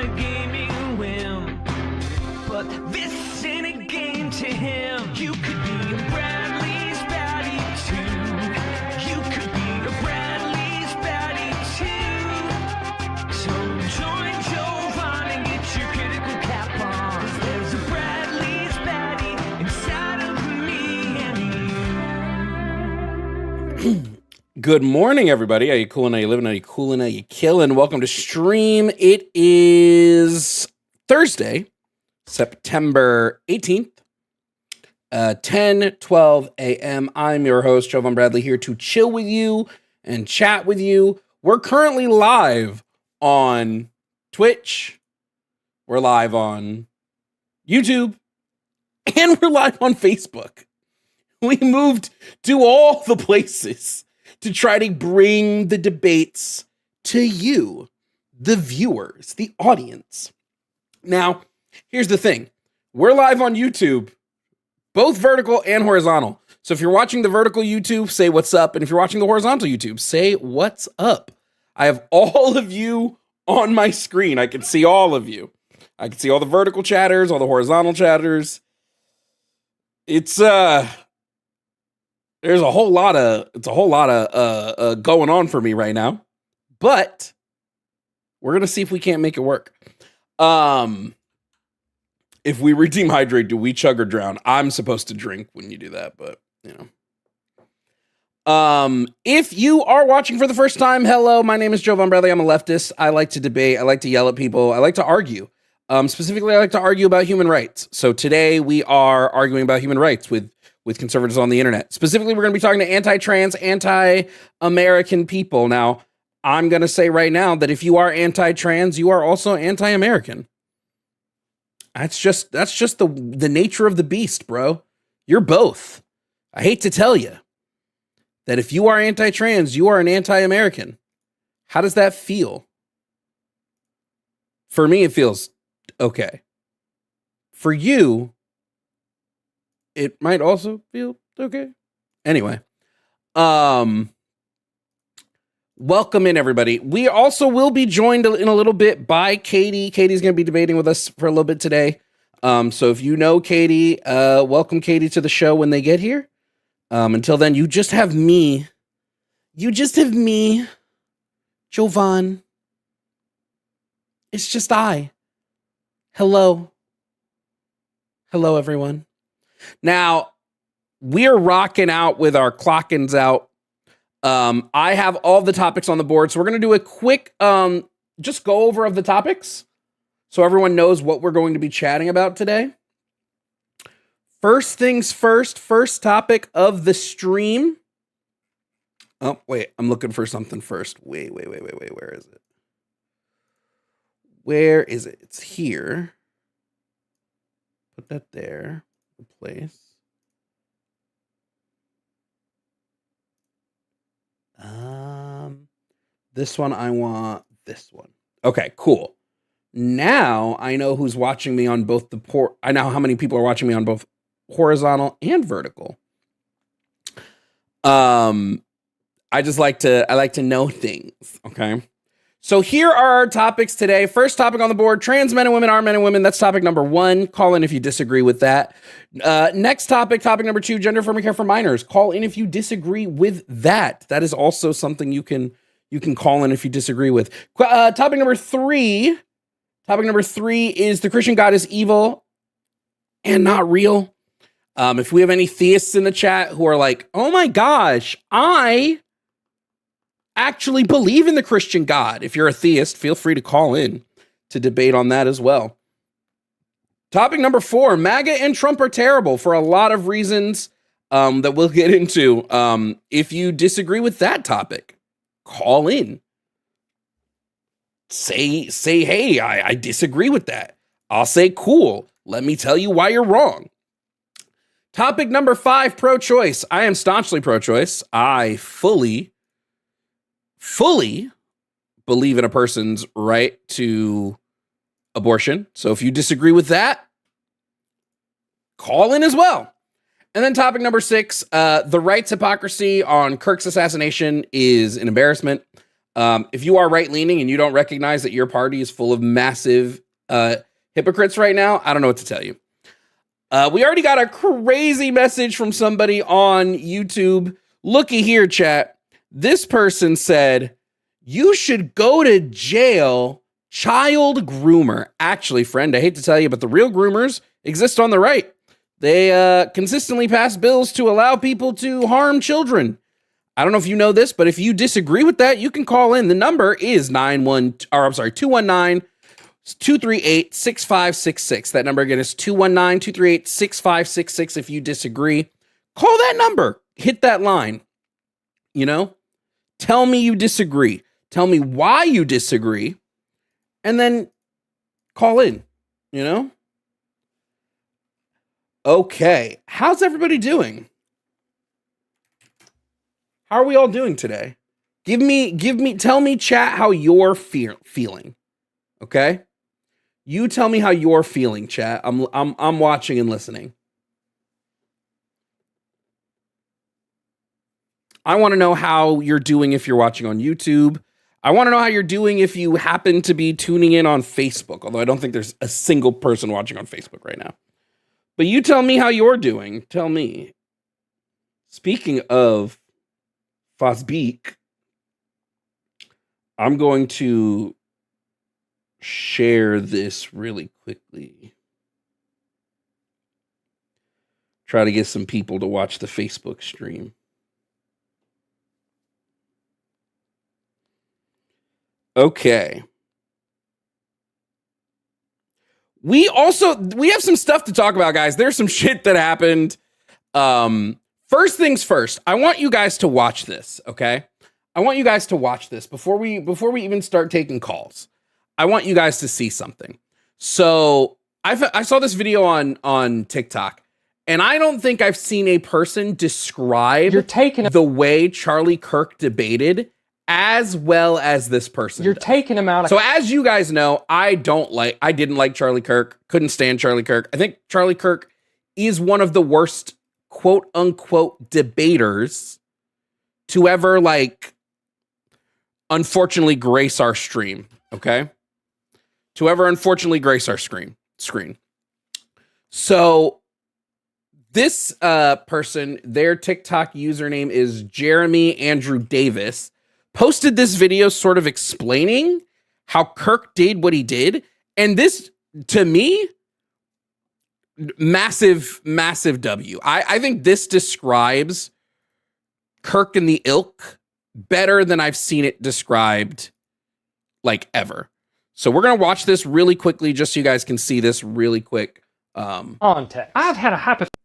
on a gaming whim, but this ain't a game to him. You could be a Bradley's baddie too. You could be a Bradley's baddie too. So join Jovan and get your critical cap on. 'Cause there's a Bradley's baddie inside of me and you. Good morning, everybody. How you coolin'? How you living? How you coolin'? How you killin'? Welcome to Stream. It is Thursday, September 18th, 10:12 a.m. I'm your host, Jovan Bradley, here to chill with you and chat with you. We're currently live on Twitch. We're live on YouTube. And we're live on Facebook. We moved to all the places to try to bring the debates to you, the viewers, the audience. Now, here's the thing. We're live on YouTube, both vertical and horizontal. So if you're watching the vertical YouTube, say what's up. And if you're watching the horizontal YouTube, say what's up. I have all of you on my screen. I can see all of you. I can see all the vertical chatters, all the horizontal chatters. It's, there's a whole lot of going on for me right now, but we're going to see if we can't make it work. If we redeem hydrate, do we chug or drown? I'm supposed to drink when you do that, but you know. If you are watching for the first time, hello, my name is Jovan Bradley. I'm a leftist. I like to debate. I like to yell at people. I like to argue. Specifically, I like to argue about human rights. So today we are arguing about human rights with conservatives on the internet. Specifically, we're going to be talking to anti-trans, anti-American people. Now, I'm going to say right now that if you are anti-trans, you are also anti-American. That's just the nature of the beast, bro. You're both. I hate to tell you that if you are anti-trans, you are an anti-American. How does that feel? For me, it feels okay. For you, it might also feel okay. Anyway, welcome in, everybody. We also will be joined in a little bit by Katie. Katie's going to be debating with us for a little bit today. So if you know Katie, welcome Katie to the show when they get here. Until then, you just have me. You just have me, Jovan. It's just I. Hello. Hello, everyone. Now, we're rocking out with our clockins out. I have all the topics on the board, so we're going to do a quick just go over of the topics so everyone knows what we're going to be chatting about today. First things first topic of the stream. Oh, wait, I'm looking for something first. Wait, where is it? Where is it? It's here. Put that there. Place. This one, I want this one. Okay, cool. Now I know who's watching me on both I know how many people are watching me on both horizontal and vertical. I like to know things, okay? So here are our topics today. First topic on the board, trans men and women are men and women. That's topic number 1. Call in if you disagree with that. Next topic number 2, gender affirming care for minors. Call in if you disagree with that. That is also something you can call in if you disagree with. Topic number 3 is the Christian God is evil and not real. If we have any theists in the chat who are like, oh my gosh, I actually believe in the Christian God. If you're a theist, feel free to call in to debate on that as well. Topic number 4, MAGA and Trump are terrible for a lot of reasons that we'll get into. If you disagree with that topic, call in. Say, hey, I disagree with that. I'll say, cool. Let me tell you why you're wrong. Topic number 5, pro-choice. I am staunchly pro-choice. I fully believe in a person's right to abortion. So if you disagree with that, call in as well. And then topic number 6, the right's hypocrisy on Kirk's assassination is an embarrassment. If you are right-leaning and you don't recognize that your party is full of massive hypocrites right now, I don't know what to tell you. We already got a crazy message from somebody on YouTube. Looky here, chat. This person said, you should go to jail, child groomer. Actually, friend, I hate to tell you, but the real groomers exist on the right. They consistently pass bills to allow people to harm children. I don't know if you know this, but if you disagree with that, you can call in. The number is 219-238-6566. That number again is 219-238-6566. If you disagree, call that number. Hit that line. You know? Tell me you disagree. Tell me why you disagree. And then call in. You know? Okay. How's everybody doing? How are we all doing today? Tell me, chat, how you're feeling. Okay? You tell me how you're feeling, chat. I'm watching and listening. I want to know how you're doing if you're watching on YouTube. I want to know how you're doing if you happen to be tuning in on Facebook, although I don't think there's a single person watching on Facebook right now. But you tell me how you're doing. Tell me. Speaking of Fosbeek, I'm going to share this really quickly. Try to get some people to watch the Facebook stream. Okay. We have some stuff to talk about, guys. There's some shit that happened. First things first, I want you guys to watch this, okay? I want you guys to watch this before we even start taking calls. I want you guys to see something. So I saw this video on TikTok, and I don't think I've seen a person describe the way Charlie Kirk debated as well as this person. You're taking him out of... So as you guys know, I didn't like Charlie Kirk. Couldn't stand Charlie Kirk. I think Charlie Kirk is one of the worst quote unquote debaters to ever, like, unfortunately grace our stream. Okay. To ever unfortunately grace our screen. So this person, their TikTok username is Jeremy Andrew Davis, posted this video sort of explaining how Kirk did what he did. And this, to me, massive W. I think this describes Kirk and the ilk better than I've seen it described, like, ever. So we're going to watch this really quickly just so you guys can see this really quick. Context.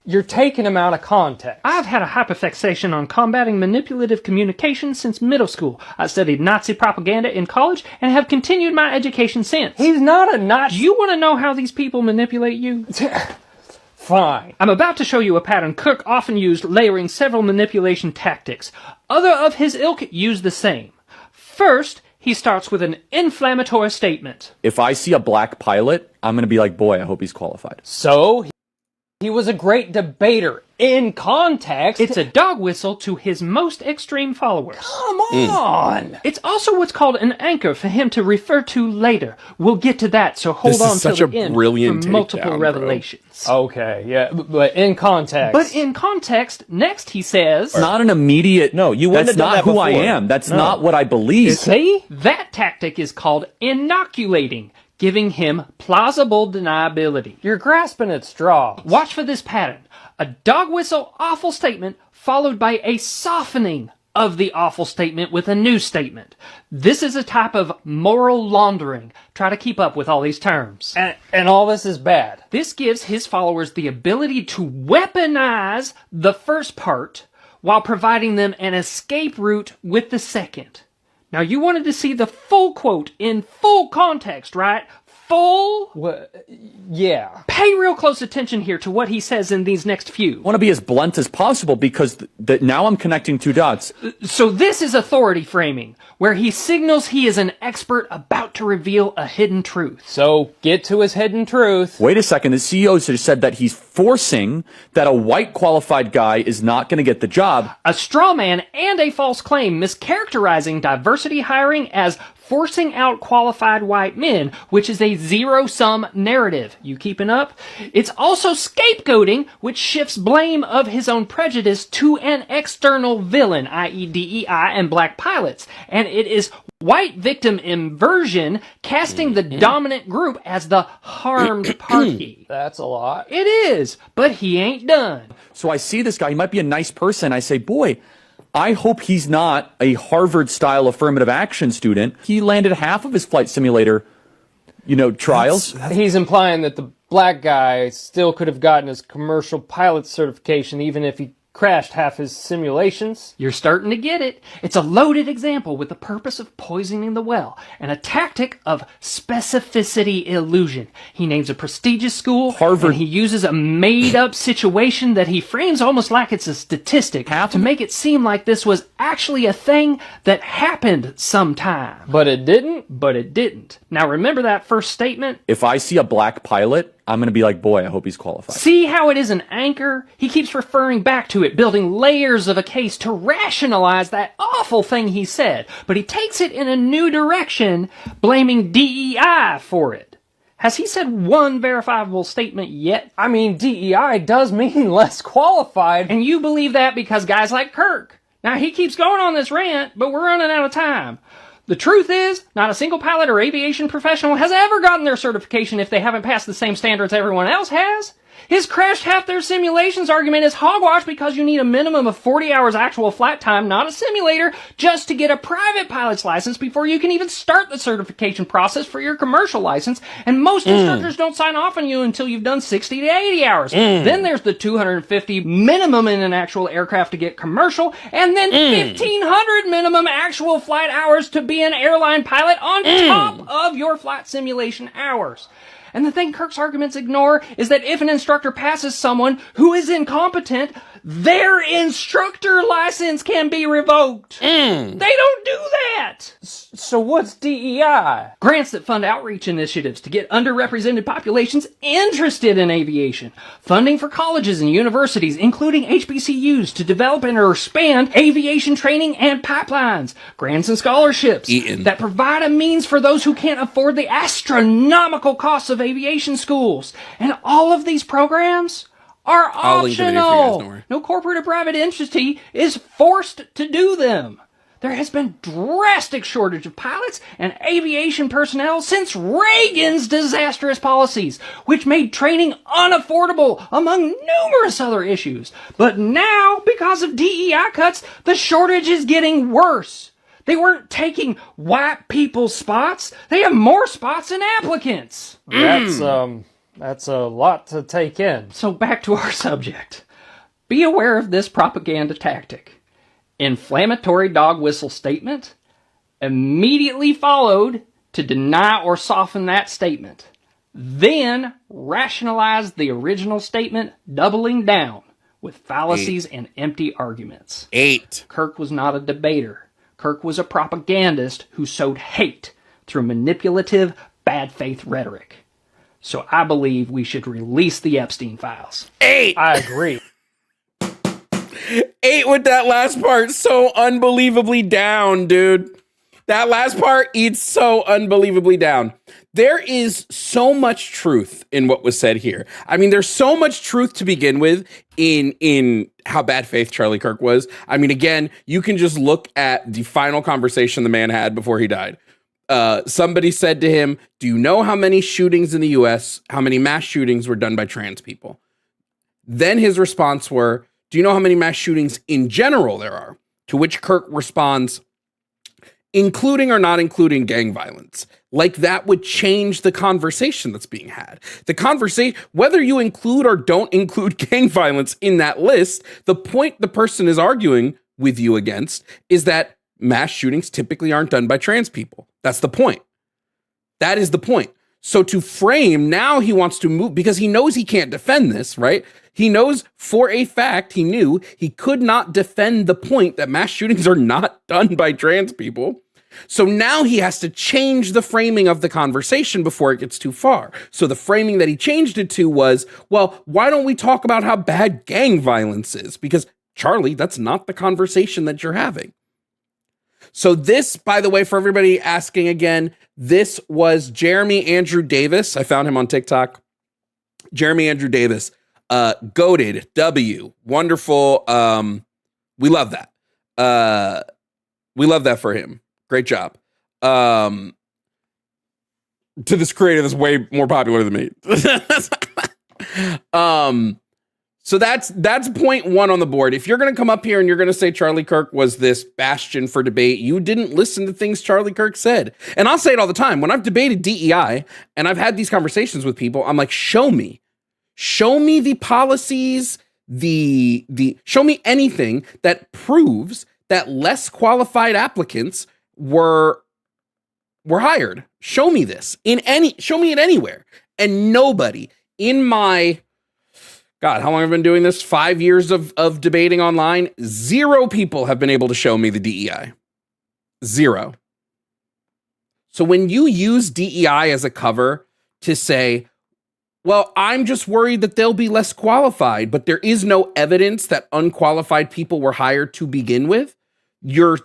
You're taking him out of context. I've had a hyperfixation on combating manipulative communication since middle school. I studied Nazi propaganda in college and have continued my education since. He's not a Nazi. Do you want to know how these people manipulate you? Fine. I'm about to show you a pattern Kirk often used, layering several manipulation tactics. Other of his ilk use the same. First, he starts with an inflammatory statement. If I see a black pilot, I'm going to be like, boy, I hope he's qualified. So, he was a great debater. In context... It's a dog whistle to his most extreme followers. Come on! It's also what's called an anchor for him to refer to later. We'll get to that, so hold on till the end for multiple revelations. Okay, yeah, but in context... next he says... Not an immediate... No, you wouldn't that's have done not that who before. I am. That's not what I believe. See? That tactic is called inoculating, giving him plausible deniability. You're grasping at straws. Watch for this pattern. A dog whistle awful statement followed by a softening of the awful statement with a new statement. This is a type of moral laundering. Try to keep up with all these terms. And all this is bad. This gives his followers the ability to weaponize the first part while providing them an escape route with the second. Now, you wanted to see the full quote in full context, right? full? Yeah. Pay real close attention here to what he says in these next few. I want to be as blunt as possible because now I'm connecting two dots. So this is authority framing, where he signals he is an expert about to reveal a hidden truth. So get to his hidden truth. Wait a second, the CEO just said that he's forcing that a white qualified guy is not going to get the job. A straw man and a false claim mischaracterizing diversity hiring as forcing out qualified white men, which is a zero-sum narrative. You keeping up? It's also scapegoating, which shifts blame of his own prejudice to an external villain, i.e. DEI and black pilots. And it is white victim inversion, casting the dominant group as the harmed party. That's a lot. It is, but he ain't done. So I see this guy, he might be a nice person. I say, boy, I hope he's not a Harvard-style affirmative action student. He landed half of his flight simulator, trials. He's implying that the black guy still could have gotten his commercial pilot certification even if he crashed half his simulations. You're starting to get it. It's a loaded example with the purpose of poisoning the well and a tactic of specificity illusion. He names a prestigious school, Harvard. and he uses a made-up situation that he frames almost like it's a statistic to make it seem like this was actually a thing that happened sometime. But it didn't? But it didn't. Now remember that first statement? If I see a black pilot, I'm going to be like, boy, I hope he's qualified. See how it is an anchor? He keeps referring back to it, building layers of a case to rationalize that awful thing he said. But he takes it in a new direction, blaming DEI for it. Has he said one verifiable statement yet? I mean, DEI does mean less qualified. And you believe that because guys like Kirk. Now, he keeps going on this rant, but we're running out of time. The truth is, not a single pilot or aviation professional has ever gotten their certification if they haven't passed the same standards everyone else has. His crashed half their simulations argument is hogwash because you need a minimum of 40 hours actual flight time, not a simulator, just to get a private pilot's license before you can even start the certification process for your commercial license. And most instructors don't sign off on you until you've done 60 to 80 hours. Then there's the 250 minimum in an actual aircraft to get commercial, and then 1,500 minimum actual flight hours to be an airline pilot on top of your flight simulation hours. And the thing Kirk's arguments ignore is that if an instructor passes someone who is incompetent, their instructor license can be revoked. They don't do that. So what's DEI? Grants that fund outreach initiatives to get underrepresented populations interested in aviation. Funding for colleges and universities, including HBCUs, to develop and or expand aviation training and pipelines. Grants and scholarships that provide a means for those who can't afford the astronomical costs of aviation schools. And all of these programs are optional. No corporate or private entity is forced to do them. There has been drastic shortage of pilots and aviation personnel since Reagan's disastrous policies, which made training unaffordable, among numerous other issues. But now, because of DEI cuts, the shortage is getting worse. They weren't taking white people's spots. They have more spots than applicants. That's a lot to take in. So back to our subject. Be aware of this propaganda tactic. Inflammatory dog whistle statement, immediately followed to deny or soften that statement. Then rationalize the original statement, doubling down with fallacies and empty arguments. Kirk was not a debater. Kirk was a propagandist who sowed hate through manipulative, bad faith rhetoric. So I believe we should release the Epstein files. I agree. 8 with that last part. So unbelievably down, dude. That last part eats so unbelievably down. There is so much truth in what was said here. I mean, there's so much truth to begin with in how bad faith Charlie Kirk was. I mean, again, you can just look at the final conversation the man had before he died. Somebody said to him, do you know how many shootings in the US, how many mass shootings were done by trans people? Then his response were, do you know how many mass shootings in general there are? To which Kirk responds, including or not including gang violence. Like that would change the conversation that's being had. The conversation, whether you include or don't include gang violence in that list, the point the person is arguing with you against is that mass shootings typically aren't done by trans people. That's the point. That is the point. So to frame, now he wants to move because he knows he can't defend this, right? He knows for a fact, he knew he could not defend the point that mass shootings are not done by trans people. So now he has to change the framing of the conversation before it gets too far. So the framing that he changed it to was, well, why don't we talk about how bad gang violence is? Because Charlie, that's not the conversation that you're having. So this, by the way, for everybody asking again, this was Jeremy Andrew Davis. I found him on TikTok. Jeremy Andrew Davis, goated, W, wonderful. We love that. We love that for him. Great job. To this creator that's way more popular than me. So that's point one on the board. If you're going to come up here and you're going to say Charlie Kirk was this bastion for debate, you didn't listen to things Charlie Kirk said. And I'll say it all the time. When I've debated DEI and I've had these conversations with people, I'm like, show me the policies, show me anything that proves that less qualified applicants were hired. Show me this show me it anywhere. And nobody in my, God, how long have I been doing this? 5 years of debating online. 0 people have been able to show me the DEI. 0. So when you use DEI as a cover to say, well, I'm just worried that they'll be less qualified, but there is no evidence that unqualified people were hired to begin with,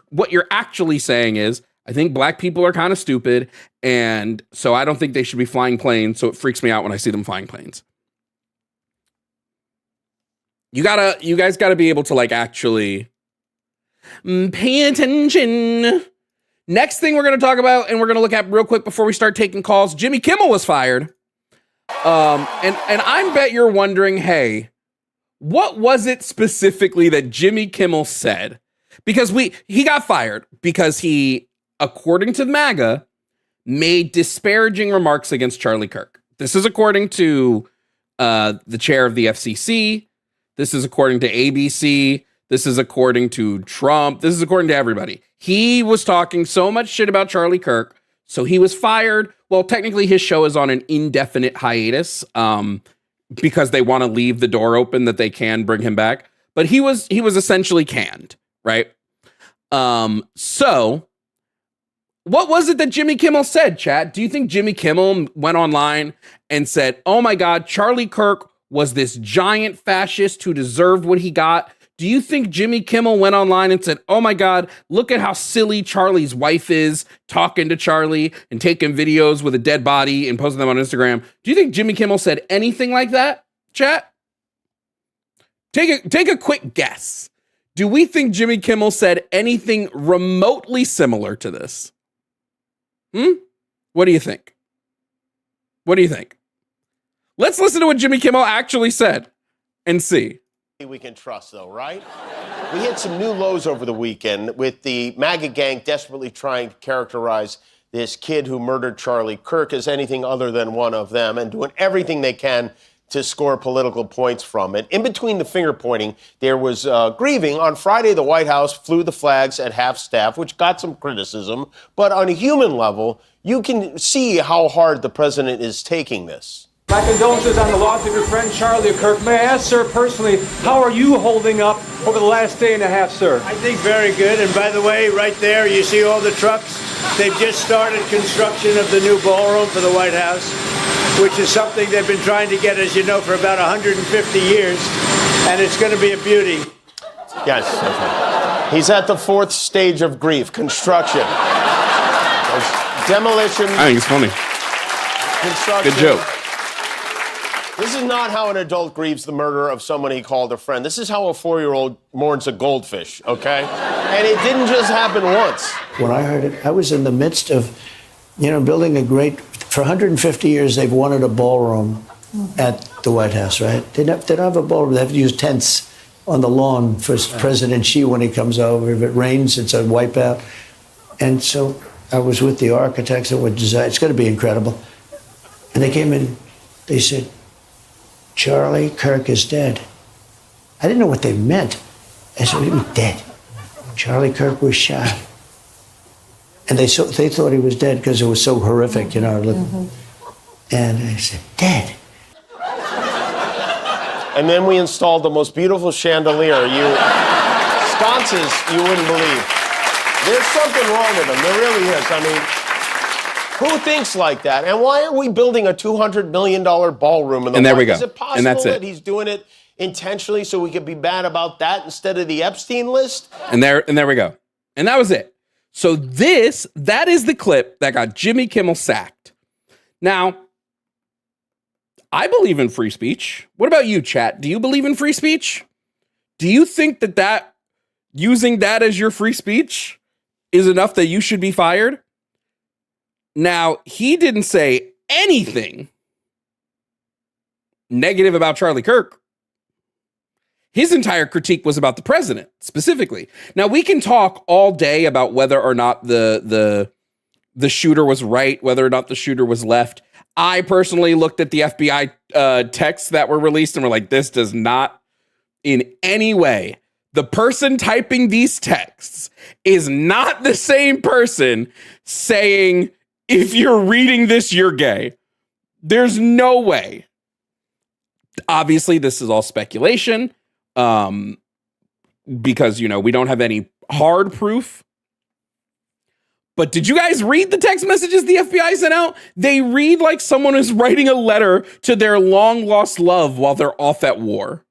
what you're actually saying is, I think black people are kind of stupid, and so I don't think they should be flying planes, so it freaks me out when I see them flying planes. You guys gotta be able to like actually pay attention. Next thing we're gonna talk about, and we're gonna look at real quick before we start taking calls, Jimmy Kimmel was fired. And I bet you're wondering, hey, what was it specifically that Jimmy Kimmel said? Because he got fired because he, according to MAGA, made disparaging remarks against Charlie Kirk. This is according to the chair of the FCC. This is according to ABC. This is according to Trump. This is according to everybody. He was talking so much shit about Charlie Kirk, so he was fired. Well, technically his show is on an indefinite hiatus because they want to leave the door open that they can bring him back. But he was essentially canned, right? So what was it that Jimmy Kimmel said, chat? Do you think Jimmy Kimmel went online and said, oh my God, Charlie Kirk was this giant fascist who deserved what he got? Do you think Jimmy Kimmel went online and said, oh my God, look at how silly Charlie's wife is talking to Charlie and taking videos with a dead body and posting them on Instagram? Do you think Jimmy Kimmel said anything like that, chat? Take a quick guess. Do we think Jimmy Kimmel said anything remotely similar to this? What do you think? What do you think? Let's listen to what Jimmy Kimmel actually said and see. We can trust, though, right? We hit some new lows over the weekend with the MAGA gang desperately trying to characterize this kid who murdered Charlie Kirk as anything other than one of them and doing everything they can to score political points from it. In between the finger pointing, there was grieving. On Friday, the White House flew the flags at half-staff, which got some criticism. But on a human level, you can see how hard the president is taking this. My condolences on the loss of your friend Charlie Kirk. May I ask, sir, personally, how are you holding up over the last day and a half, sir? I think very good. And by the way, right there, you see all the trucks? They've just started construction of the new ballroom for the White House, which is something they've been trying to get, as you know, for about 150 years. And it's going to be a beauty. Yes. Okay. He's at the 4th stage of grief, construction. Demolition. I think it's funny. Construction. Good joke. This is not how an adult grieves the murder of someone he called a friend. This is how a 4-year-old mourns a goldfish, okay? And it didn't just happen once. When I heard it, I was in the midst of, building a great, for 150 years, they've wanted a ballroom at the White House, right? They don't have a ballroom. They have to use tents on the lawn for President Xi when he comes over. If it rains, it's a wipeout. And so I was with the architects that would design. It's going to be incredible. And they came in, they said, Charlie Kirk is dead. I didn't know what they meant. I said, what do you mean dead? Charlie Kirk was shot. And they thought he was dead because it was so horrific, And I said, Dad. And then we installed the most beautiful chandelier, sconces you wouldn't believe. There's something wrong with them. There really is. I mean, who thinks like that? And why are we building a $200 million ballroom in the And there we White House? go. Is it possible And that's that it. he's doing it intentionally so we could be bad about that instead of the Epstein list? And there we go. And that was it. So that is the clip that got Jimmy Kimmel sacked. Now, I believe in free speech. What about you, chat? Do you believe in free speech? Do you think that using that as your free speech is enough that you should be fired? Now, he didn't say anything negative about Charlie Kirk. His entire critique was about the president, specifically. Now, we can talk all day about whether or not the shooter was right, whether or not the shooter was left. I personally looked at the FBI texts that were released and were like, this does not in any way. The person typing these texts is not the same person saying, if you're reading this, you're gay. There's no way. Obviously, this is all speculation. Because, we don't have any hard proof. But did you guys read the text messages the FBI sent out? They read like someone is writing a letter to their long lost love while they're off at war.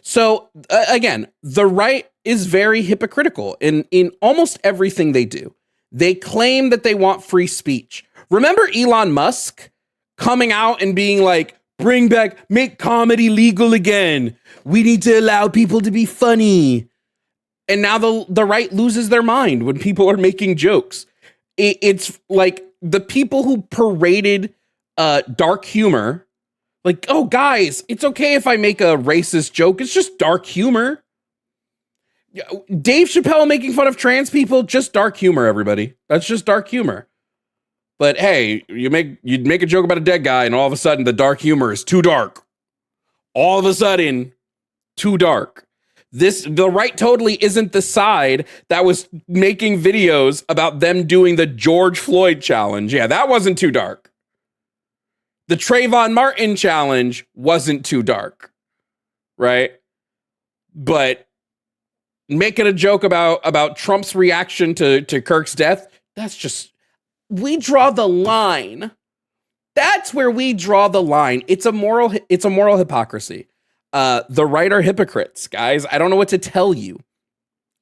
So again, the right is very hypocritical in almost everything they do. They claim that they want free speech. Remember Elon Musk coming out and being like, make comedy legal again. We need to allow people to be funny. And now the right loses their mind when people are making jokes. It's like the people who paraded dark humor, like, oh, guys, it's okay if I make a racist joke. It's just dark humor. Dave Chappelle making fun of trans people, just dark humor, everybody. That's just dark humor. But hey, you'd make a joke about a dead guy, and all of a sudden the dark humor is too dark. All of a sudden, too dark. The right totally isn't the side that was making videos about them doing the George Floyd challenge. Yeah, that wasn't too dark. The Trayvon Martin challenge wasn't too dark, right? But making a joke about Trump's reaction to Kirk's death, that's just, we draw the line. That's where we draw the line. It's a moral hypocrisy. The right are hypocrites, guys. I don't know what to tell you.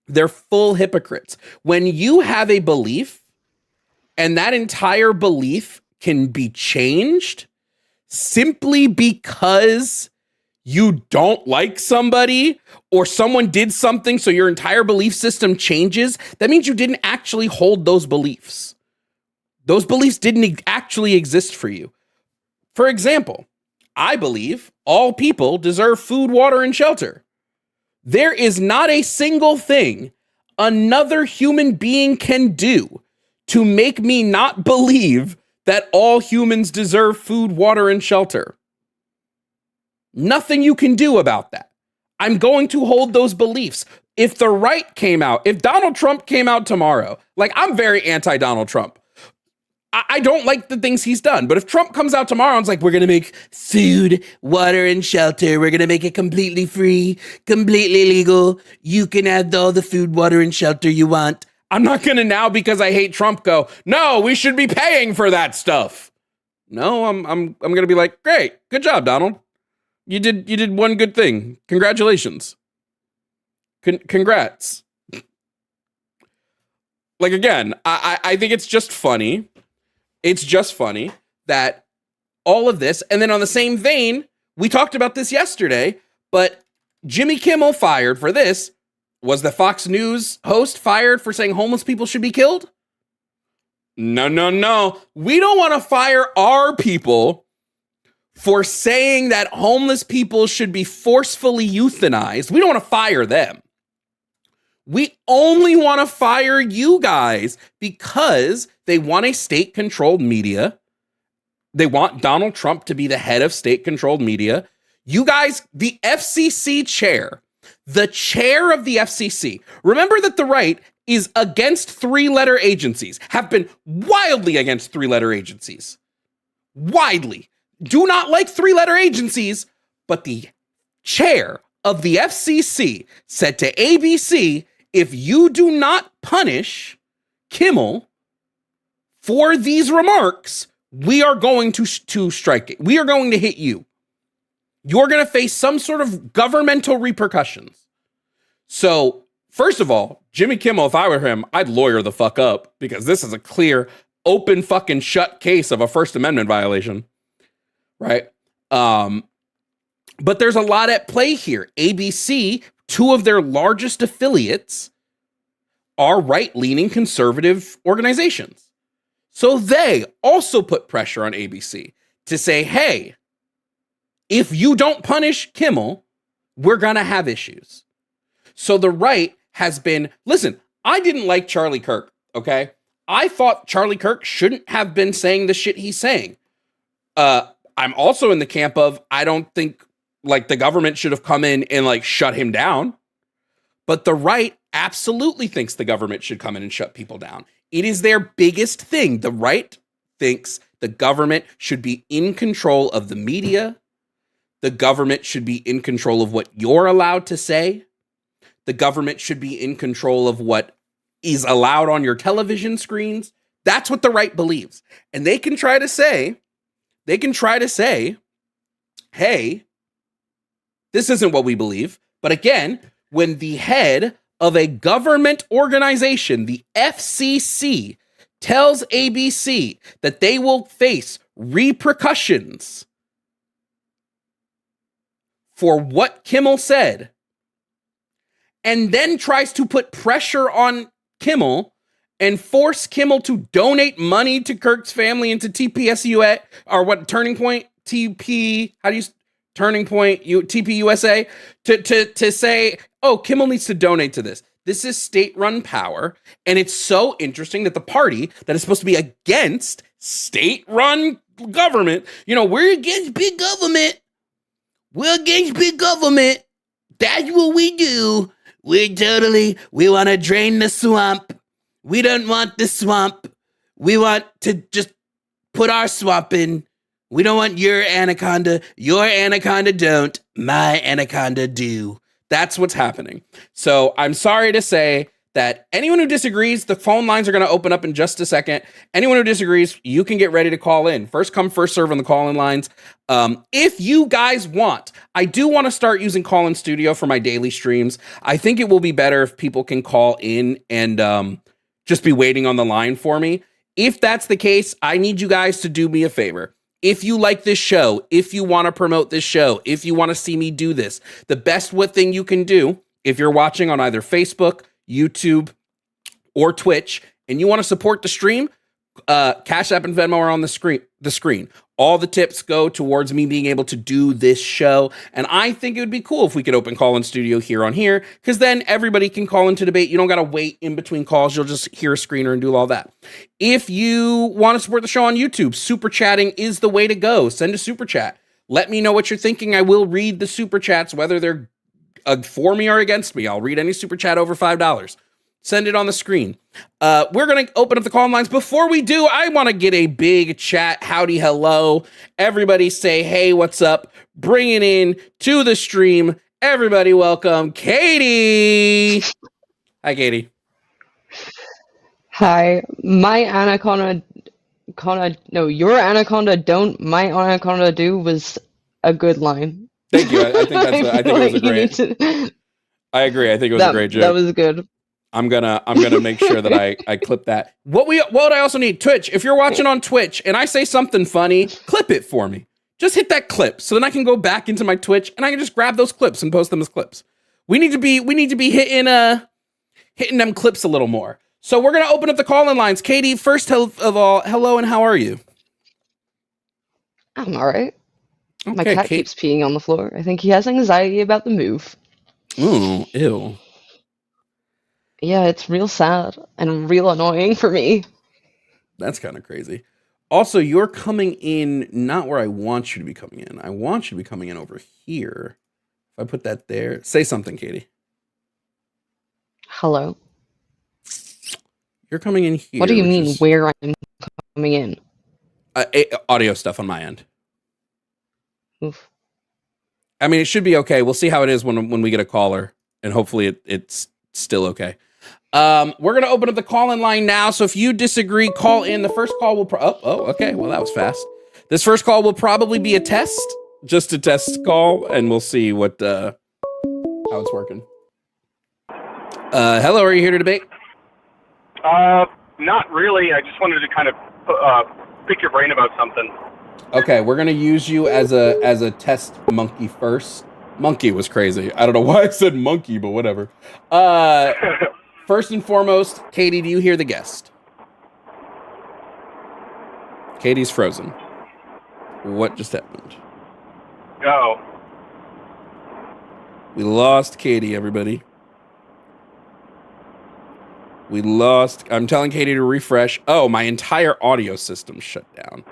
They're full hypocrites. When you have a belief and that entire belief can be changed simply because you don't like somebody or someone did something so your entire belief system changes, that means you didn't actually hold those beliefs. Those beliefs didn't actually exist for you. For example, I believe all people deserve food, water, and shelter. There is not a single thing another human being can do to make me not believe that all humans deserve food, water, and shelter. Nothing you can do about that. I'm going to hold those beliefs. If the right came out, if Donald Trump came out tomorrow, like, I'm very anti-Donald Trump. I don't like the things he's done. But if Trump comes out tomorrow and is like, we're going to make food, water, and shelter. We're going to make it completely free, completely legal. You can have all the food, water, and shelter you want. I'm not going to now, because I hate Trump, go, no, we should be paying for that stuff. No, I'm going to be like, great, good job, Donald. You did one good thing. Congratulations. Congrats. Like, again, I think it's just funny. It's just funny that all of this, and then on the same vein, we talked about this yesterday, but Jimmy Kimmel fired for this. Was the Fox News host fired for saying homeless people should be killed? No. We don't want to fire our people for saying that homeless people should be forcefully euthanized. We don't want to fire them. We only want to fire you guys because they want a state-controlled media. They want Donald Trump to be the head of state-controlled media. You guys, the FCC chair, the chair of the FCC. Remember that the right is against three-letter agencies, have been wildly against three-letter agencies. Widely. Do not like three-letter agencies, but the chair of the FCC said to ABC, if you do not punish Kimmel for these remarks, we are going to strike it. We are going to hit you. You're going to face some sort of governmental repercussions. So, first of all, Jimmy Kimmel, if I were him, I'd lawyer the fuck up, because this is a clear, open fucking shut case of a First Amendment violation, right? But there's a lot at play here. ABC, two of their largest affiliates, are right-leaning conservative organizations. So they also put pressure on ABC to say, hey, if you don't punish Kimmel, we're going to have issues. So the right has been, listen, I didn't like Charlie Kirk, okay? I thought Charlie Kirk shouldn't have been saying the shit he's saying. I'm also in the camp of, I don't think like the government should have come in and like shut him down. But the right absolutely thinks the government should come in and shut people down. It is their biggest thing. The right thinks the government should be in control of the media. The government should be in control of what you're allowed to say. The government should be in control of what is allowed on your television screens. That's what the right believes. And they can try to say, hey, this isn't what we believe. But again, when the head of a government organization, the FCC, tells ABC that they will face repercussions for what Kimmel said, and then tries to put pressure on Kimmel and force Kimmel to donate money to Kirk's family and to TPSUA, or what, Turning Point, TPUSA, to say, oh, Kimmel needs to donate to this. This is state-run power, and it's so interesting that the party that is supposed to be against state-run government, we're against big government. We're against big government. That's what we do. We want to drain the swamp. We don't want the swamp. We want to just put our swamp in. We don't want your anaconda. Your anaconda don't. My anaconda do. That's what's happening. So I'm sorry to say that anyone who disagrees, the phone lines are going to open up in just a second. Anyone who disagrees, you can get ready to call in. First come, first serve on the call-in lines. If you guys want, I do want to start using call-in studio for my daily streams. I think it will be better if people can call in and just be waiting on the line for me. If that's the case, I need you guys to do me a favor. If you like this show, if you want to promote this show, if you want to see me do this, the best thing you can do, if you're watching on either Facebook, YouTube, or Twitch, and you want to support the stream, Cash App and Venmo are on the screen. All the tips go towards me being able to do this show. And I think it would be cool if we could open call-in studio here on here, because then everybody can call into debate. You don't got to wait in between calls. You'll just hear a screener and do all that. If you want to support the show on YouTube, super chatting is the way to go. Send a super chat. Let me know what you're thinking. I will read the super chats, whether they're for me or against me. I'll read any super chat over $5. Send it on the screen. We're going to open up the call lines. Before we do, I want to get a big chat. Howdy, hello. Everybody say, hey, what's up? Bring it in to the stream. Everybody welcome Katie. Hi, Katie. Hi. Your anaconda don't, my anaconda do was a good line. Thank you. I think it was a great. I agree. I think it was a great joke. That was good. I'm gonna make sure that I clip that. What I also need, Twitch, if you're watching on Twitch and I say something funny, clip it for me. Just hit that clip so then I can go back into my Twitch and I can just grab those clips and post them as clips. We need to be hitting them clips a little more. So we're gonna open up the call-in lines. Katie, first of all, hello and how are you? I'm all right. Okay, My cat keeps peeing on the floor. I think he has anxiety about the move. Ooh, ew. Yeah, it's real sad and real annoying for me. That's kind of crazy. Also, you're coming in not where I want you to be coming in. I want you to be coming in over here. If I put that there, say something, Katie. Hello. You're coming in here. What do you mean where I'm coming in? Audio stuff on my end. Oof. I mean, it should be okay. We'll see how it is when we get a caller, and hopefully it's still okay. We're gonna open up the call-in line now. So if you disagree, call in. The first call will. Okay. Well, that was fast. This first call will probably be a test, just a test call, and we'll see what how it's working. Hello, are you here to debate? Not really. I just wanted to kind of pick your brain about something. Okay, we're gonna use you as a test monkey first. Monkey was crazy. I don't know why I said monkey, but whatever. First and foremost, Katie, do you hear the guest? Katie's frozen. What just happened? Oh. We lost Katie, everybody. We lost. I'm telling Katie to refresh. Oh, my entire audio system shut down.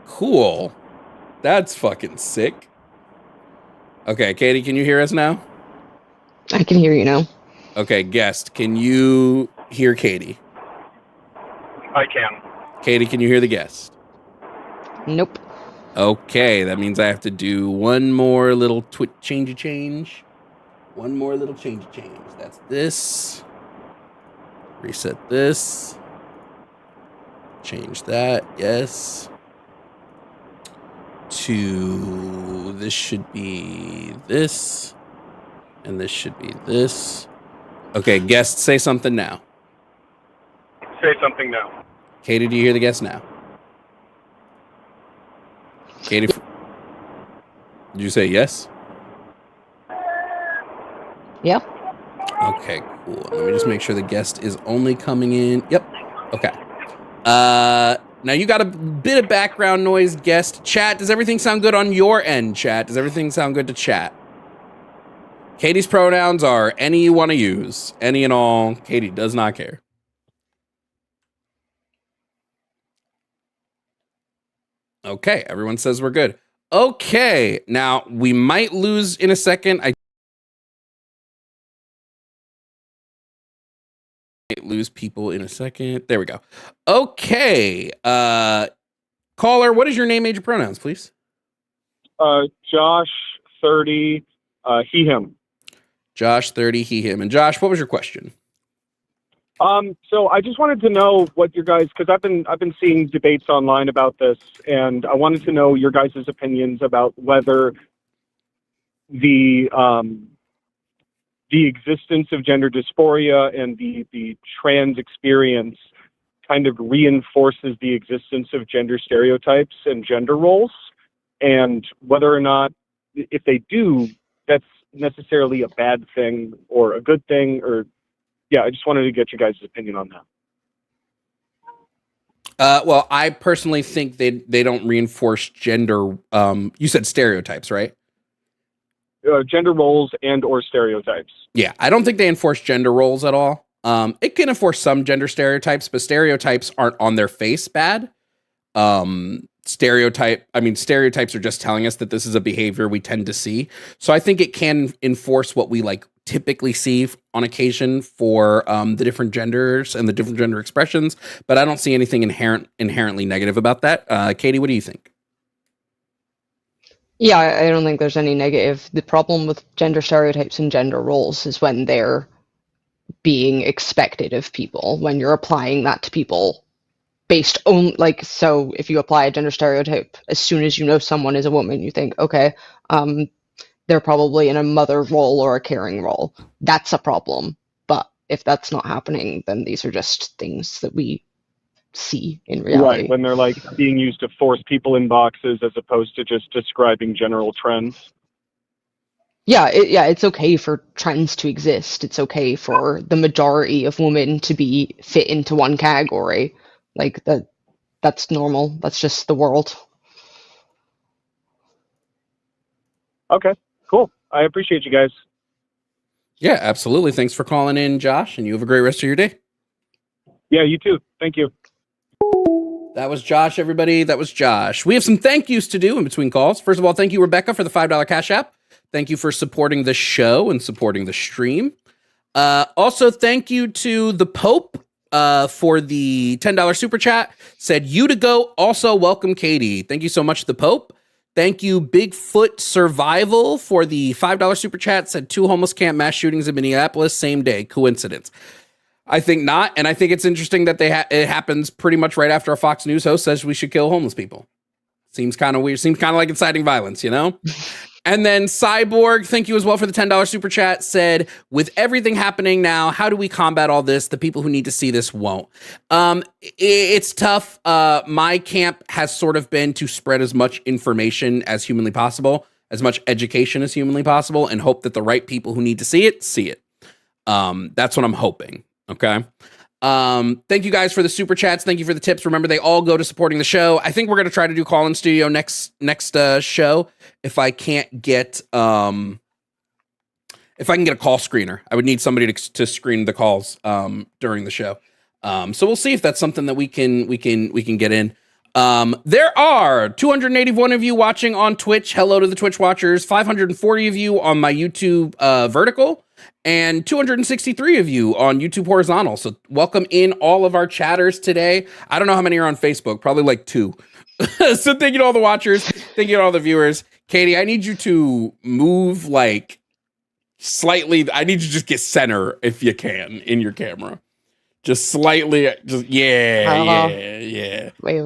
Cool. That's fucking sick. Okay, Katie, can you hear us now? I can hear you now. Okay, guest, can you hear Katie? I can. Katie, can you hear the guest? Nope. Okay, that means I have to do one more little change. One more little change. That's this. Reset this. Change that. Yes. To this should be this. And this should be this. Okay, guest, say something now. Say something now. Katie, do you hear the guest now? Katie, did you say yes? Yeah. Okay, cool. Let me just make sure the guest is only coming in. Yep. Okay. Now you got a bit of background noise, guest. Chat, does everything sound good on your end, chat? Does everything sound good to chat? Katie's pronouns are any you want to use. Any and all. Katie does not care. Okay, everyone says we're good. Okay, now we might lose in a second. I might lose people in a second. There we go. Okay, caller, what is your name, age, and pronouns, please? Josh, 30, he, him. Josh, 30, he, him. And Josh, what was your question? So I just wanted to know what your guys, because I've been seeing debates online about this, and I wanted to know your guys' opinions about whether the existence of gender dysphoria and the trans experience kind of reinforces the existence of gender stereotypes and gender roles, and whether or not, if they do, that's necessarily a bad thing or a good thing, or yeah, I just wanted to get your guys' opinion on that. Well, I personally think they don't reinforce gender. You said stereotypes, right? Gender roles and or stereotypes. Yeah, I don't think they enforce gender roles at all. It can enforce some gender stereotypes, but stereotypes aren't on their face bad. Stereotypes are just telling us that this is a behavior we tend to see. So I think it can enforce what we like typically see on occasion for the different genders and the different gender expressions, but I don't see anything inherently negative about that. Katie, what do you think? Yeah, I don't think there's any negative. The problem with gender stereotypes and gender roles is when they're being expected of people, when you're applying that to people based on, like, so if you apply a gender stereotype, as soon as you know someone is a woman, you think, okay, they're probably in a mother role or a caring role. That's a problem. But if that's not happening, then these are just things that we see in reality. Right, when they're like being used to force people in boxes as opposed to just describing general trends. Yeah, it's okay for trends to exist. It's okay for the majority of women to be fit into one category. Like that's normal. That's just the world. Okay, cool. I appreciate you guys. Yeah, absolutely. Thanks for calling in, Josh, and you have a great rest of your day. Yeah, you too. Thank you. That was Josh, everybody. That was Josh. We have some thank yous to do in between calls. First of all, thank you, Rebecca, for the $5 Cash App. Thank you for supporting the show and supporting the stream. Also, thank you to the Pope for the $10 super chat said, "You to go. Also, welcome Katie." Thank you so much, the Pope. Thank you, Bigfoot Survival, for the $5 super chat. Said 2 homeless camp mass shootings in Minneapolis same day. Coincidence? I think not, and I think it's interesting that it happens pretty much right after a Fox News host says we should kill homeless people. Seems kind of weird. Seems kind of like inciting violence, you know? And then Cyborg, thank you as well for the $10 super chat, said, "With everything happening now, how do we combat all this? The people who need to see this won't." It's tough. My camp has sort of been to spread as much information as humanly possible, as much education as humanly possible, and hope that the right people who need to see it, see it. That's what I'm hoping. Okay. Thank you guys for the super chats. Thank you for the tips. Remember, they all go to supporting the show. I think we're going to try to do call in studio next show. If I can't get, if I can get a call screener, I would need somebody to screen the calls, during the show. So we'll see if that's something that we can get in. There are 281 of you watching on Twitch. Hello to the Twitch watchers. 540 of you on my YouTube, vertical, and 263 of you on YouTube horizontal. So welcome in all of our chatters today. I don't know how many are on Facebook, probably like 2. So thank you to all the watchers. Thank you to all the viewers. Katie, I need you to move like slightly. I need you to just get center if you can in your camera. Just slightly, just yeah. Wait.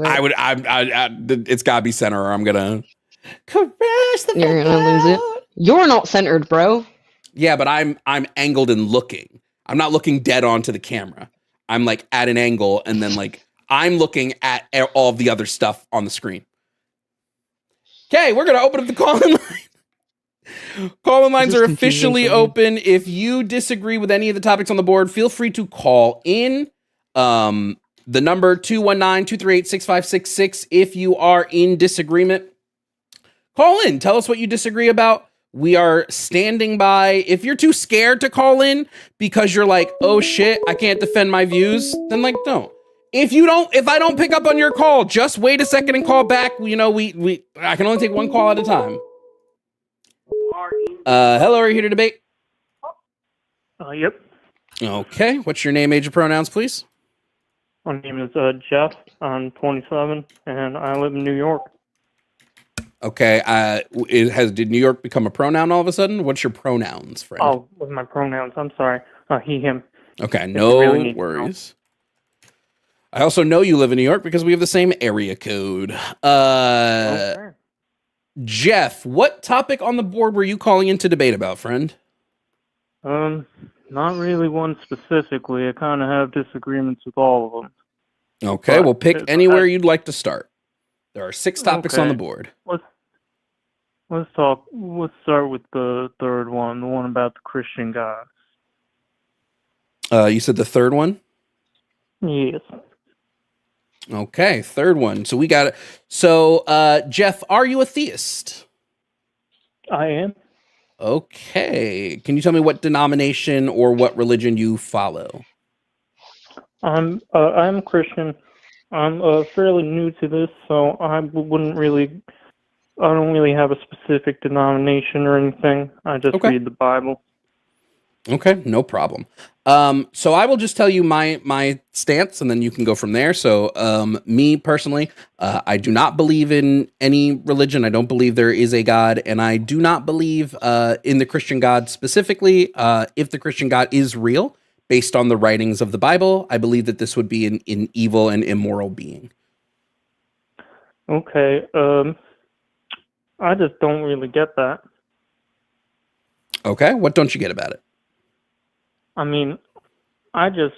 It's gotta be center, or I'm gonna caress the. You're gonna lose it. You're not centered, bro. Yeah, but I'm angled and looking. I'm not looking dead onto the camera. I'm like at an angle, and then like I'm looking at all of the other stuff on the screen. Okay, we're gonna open up the call-in line. Call-in lines are officially open. If you disagree with any of the topics on the board, feel free to call in. The number 219-238-6566. If you are in disagreement, call in. Tell us what you disagree about. We are standing by. If you're too scared to call in because you're like, oh shit, I can't defend my views, then like don't. If I don't pick up on your call, just wait a second and call back. You know, I can only take one call at a time. Hello, are you here to debate? Yep. Okay, what's your name, age, and pronouns, please? My name is Jeff. I'm 27, and I live in New York. Okay, did New York become a pronoun all of a sudden? What's your pronouns, friend? Oh, with my pronouns, I'm sorry. He, him. Okay, no worries. I also know you live in New York because we have the same area code. Okay. Jeff, what topic on the board were you calling in to debate about, friend? Not really one specifically. I kind of have disagreements with all of them. Okay, well, pick anywhere you'd like to start. There are 6 topics on the board. Let's start with the third one, the one about the Christian gods. You said the third one? Yes. Okay, third one. So we got it. So, Jeff, are you a theist? I am. Okay. Can you tell me what denomination or what religion you follow? I'm Christian. I'm fairly new to this, so I don't really have a specific denomination or anything. I just read the Bible. Okay, no problem. So I will just tell you my stance, and then you can go from there. So, me personally, I do not believe in any religion. I don't believe there is a God, and I do not believe in the Christian God specifically. If the Christian God is real, based on the writings of the Bible, I believe that this would be an evil and immoral being. Okay, I just don't really get that. Okay, what don't you get about it? I mean, I'm just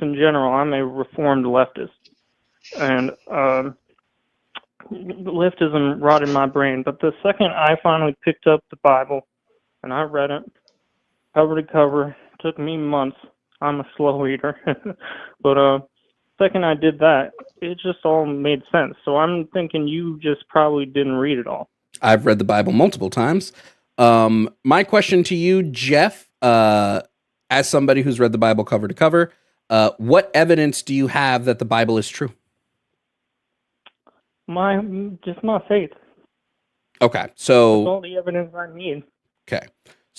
in general, I'm a reformed leftist, and leftism rotted my brain. But the second I finally picked up the Bible and I read it cover to cover, it took me months. I'm a slow reader, but second I did that, it just all made sense. So I'm thinking you just probably didn't read it all. I've read the Bible multiple times. My question to you, Jeff, as somebody who's read the Bible cover to cover, what evidence do you have that the Bible is true? My faith. Okay, so that's all the evidence I need. Okay,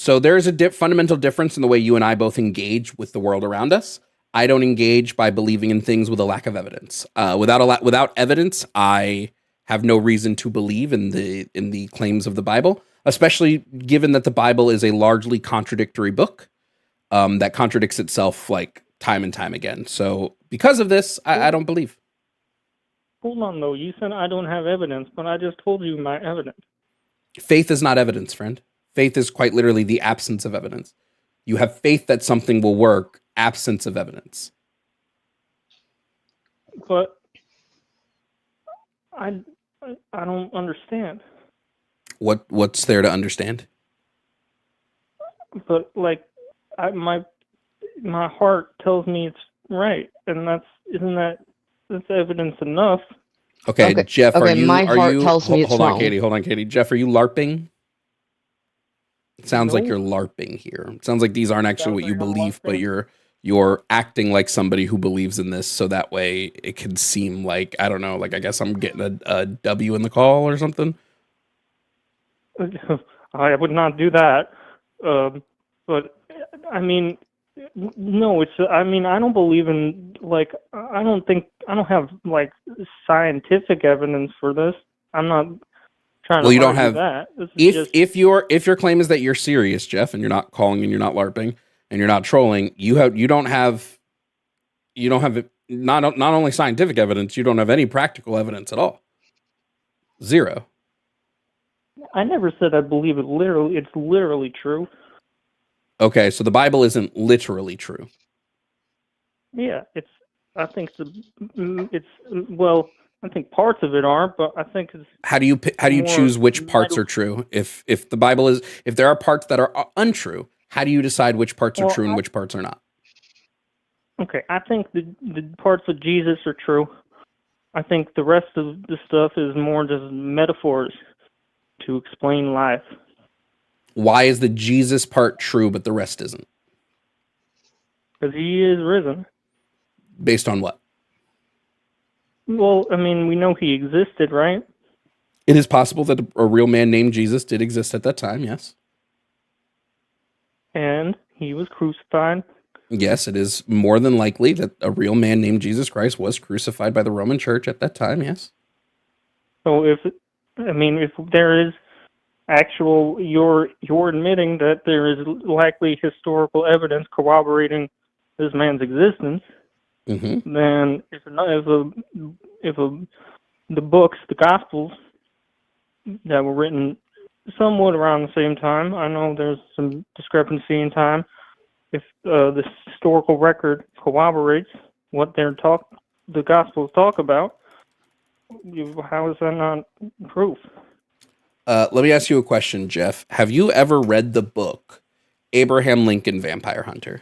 So there is a fundamental difference in the way you and I both engage with the world around us. I don't engage by believing in things with a lack of evidence. Without evidence, I have no reason to believe in the claims of the Bible, especially given that the Bible is a largely contradictory book that contradicts itself like time and time again. So because of this, I don't believe. Hold on, though. You said I don't have evidence, but I just told you my evidence. Faith is not evidence, friend. Faith is quite literally the absence of evidence. You have faith that something will work, absence of evidence. But I don't understand. What's there to understand? But like, my heart tells me it's right, and that's evidence enough. Okay, Jeff, okay, are you? my heart tells me it's hold on, wrong. Katie. Hold on, Katie. Jeff, are you LARPing? It sounds like No. you're LARPing here. It sounds like these aren't actually what you believe, but you're acting like somebody who believes in this, so that way it could seem like, I don't know, like I guess I'm getting a W in the call or something. I would not do that. But I mean, no, it's. I mean, I don't believe in like. I don't have like scientific evidence for this. I'm not trying Well, to you don't argue have. that. This is just, If your claim is that you're serious, Jeff, and you're not calling and you're not LARPing and you're not trolling, you don't have not only scientific evidence, you don't have any practical evidence at all. Zero. I never said I believe it literally. It's literally true. Okay, so the Bible isn't literally true. Yeah, it's. I think it's. Well, I think parts of it are, but I think it's. How do you more choose which parts are true? If the Bible is, if there are parts that are untrue, how do you decide which parts are true and which parts are not? Okay, I think the parts of Jesus are true. I think the rest of the stuff is more just metaphors to explain life. Why is the Jesus part true but the rest isn't? Because he is risen. Based on what? Well, I mean, we know he existed, right? It is possible that a real man named Jesus did exist at that time, yes. And he was crucified. Yes, it is more than likely that a real man named Jesus Christ was crucified by the Roman Church at that time, yes. So if there is actual, you're admitting that there is likely historical evidence corroborating this man's existence, Mm-hmm. then if the books, the Gospels that were written somewhat around the same time, I know there's some discrepancy in time. If the historical record corroborates what the Gospels talk about, how is that not proof? Let me ask you a question, Jeff. Have you ever read the book Abraham Lincoln Vampire Hunter?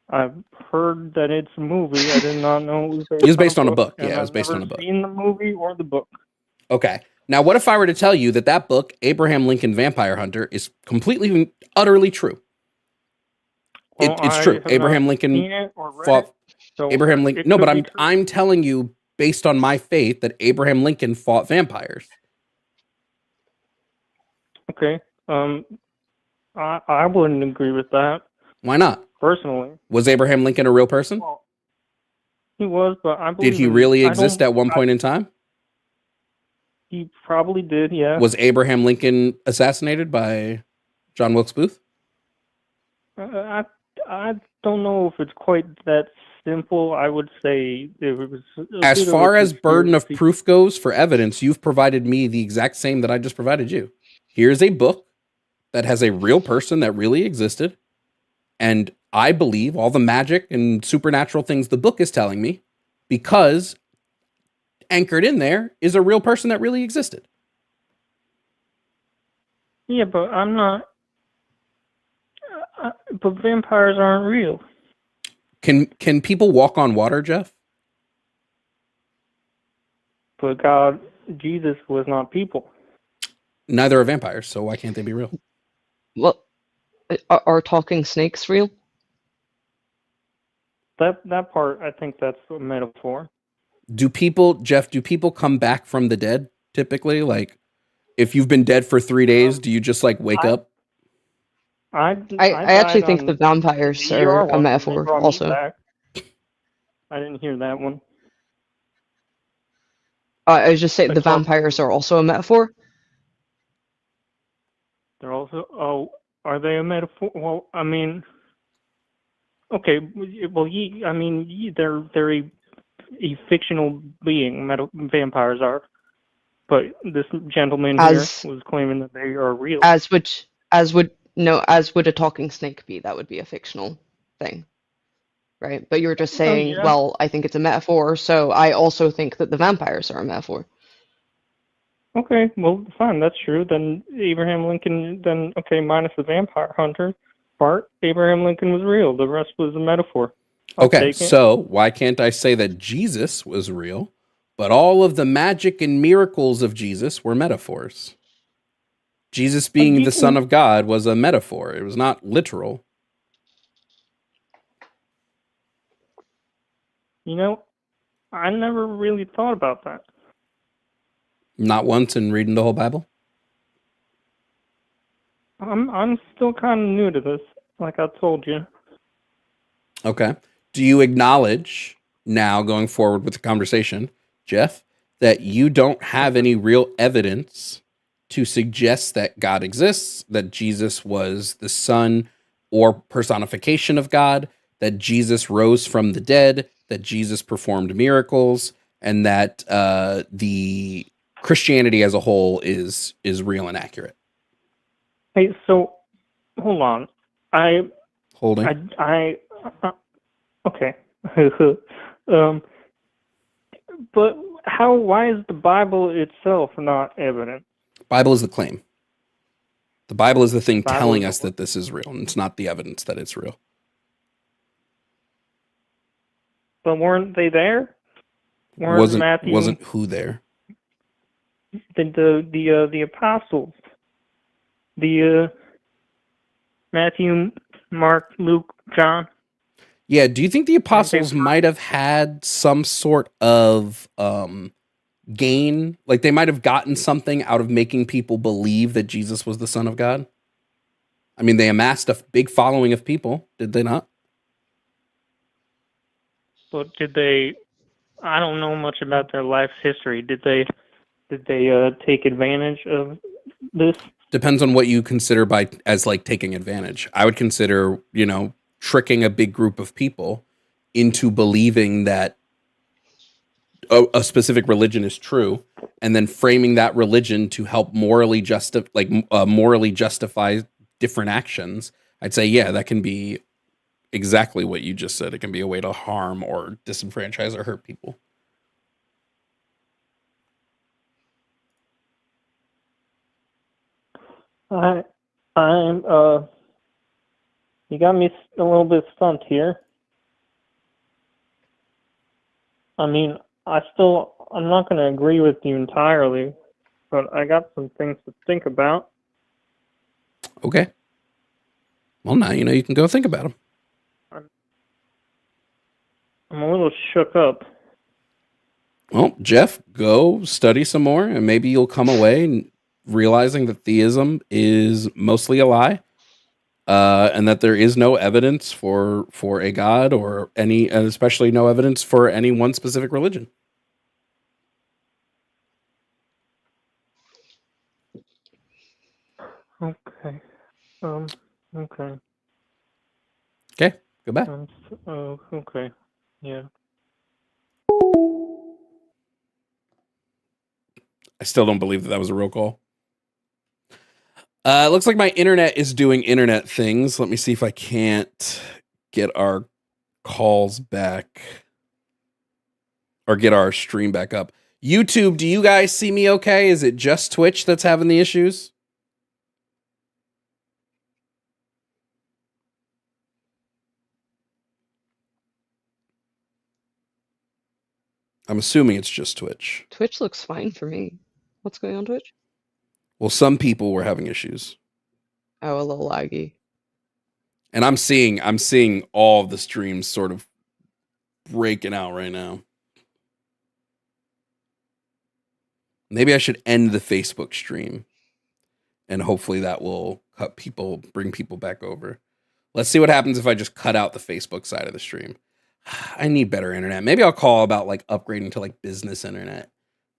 I've heard that it's a movie. I did not know it was based on a book. Yeah, it was based on a book. I've never seen the movie or the book. Okay. Now, what if I were to tell you that book, Abraham Lincoln Vampire Hunter, is completely, utterly true? It's true. Abraham Lincoln fought. So Abraham Lincoln. No, but I'm telling you, based on my faith, that Abraham Lincoln fought vampires. Okay. I wouldn't agree with that. Why not? Personally. Was Abraham Lincoln a real person? Well, he was, but I believe. Did he really exist at one point in time? He probably did, yeah. Was Abraham Lincoln assassinated by John Wilkes Booth? I don't know if it's quite that simple. I would say it was. As far as burden of proof goes for evidence, you've provided me the exact same that I just provided you. Here's a book that has a real person that really existed, and I believe all the magic and supernatural things the book is telling me, because anchored in there is a real person that really existed. Yeah, but I'm not. But vampires aren't real. Can people walk on water, Jeff? But Jesus was not people. Neither are vampires, so why can't they be real? Well, are talking snakes real? That part, I think that's a metaphor. Do people come back from the dead typically? Like, if you've been dead for 3 days, do you just like wake up? I actually died think on the vampires the ER are a once and they metaphor brought me also. back. I didn't hear that one. I was just saying I the talked- vampires are also a metaphor. They're also. Oh, are they a metaphor? Well, I mean. Okay. Well, they're a fictional being. Vampires are. But this gentleman As here was claiming that they are real. as would a talking snake be? That would be a fictional thing, right? But you were just saying, yeah. well, I think it's a metaphor, so I also think that the vampires are a metaphor. Okay, well, fine, that's true. Then Abraham Lincoln, okay, minus the vampire hunter part, Abraham Lincoln was real. The rest was a metaphor. I'll Okay, take it. so why can't I say that Jesus was real, but all of the magic and miracles of Jesus were metaphors? Jesus being the Son of God was a metaphor. It was not literal. You know, I never really thought about that. Not once in reading the whole Bible? I'm still kind of new to this, like I told you. Okay. Do you acknowledge now, going forward with the conversation, Jeff, that you don't have any real evidence to suggest that God exists, that Jesus was the Son or personification of God, that Jesus rose from the dead, that Jesus performed miracles, and that the Christianity as a whole is real and accurate? Hey, so hold on. Holding. Okay. But why is the Bible itself not evident? Bible is the claim. The Bible is the thing Bible telling is us that this is real, and it's not the evidence that it's real. But weren't they there? Wasn't who there? The apostles. Matthew, Mark, Luke, John. Yeah, do you think the apostles might have had some sort of gain? Like they might have gotten something out of making people believe that Jesus was the Son of God? I mean, they amassed a big following of people, did they not? But did they? I don't know much about their life's history. Did they take advantage of this? Depends on what you consider as like taking advantage. I would consider, tricking a big group of people into believing that a specific religion is true, and then framing that religion to help morally justify different actions. I'd say, yeah, that can be exactly what you just said. It can be a way to harm or disenfranchise or hurt people. You got me a little bit stumped here. I mean, I'm not going to agree with you entirely, but I got some things to think about. Okay. Well, now you can go think about them. I'm a little shook up. Well, Jeff, go study some more, and maybe you'll come away realizing that theism is mostly a lie, and that there is no evidence for a God or and especially no evidence for any one specific religion. Okay. Okay. Okay. Goodbye. Okay. Yeah. I still don't believe that was a real call. It looks like my internet is doing internet things. Let me see if I can't get our calls back or get our stream back up. YouTube, do you guys see me okay? Is it just Twitch that's having the issues? I'm assuming it's just Twitch. Twitch looks fine for me. What's going on Twitch? Well, some people were having issues. Oh, a little laggy. And I'm seeing all of the streams sort of breaking out right now. Maybe I should end the Facebook stream, and hopefully that will bring people back over. Let's see what happens if I just cut out the Facebook side of the stream. I need better internet. Maybe I'll call about like upgrading to like business internet.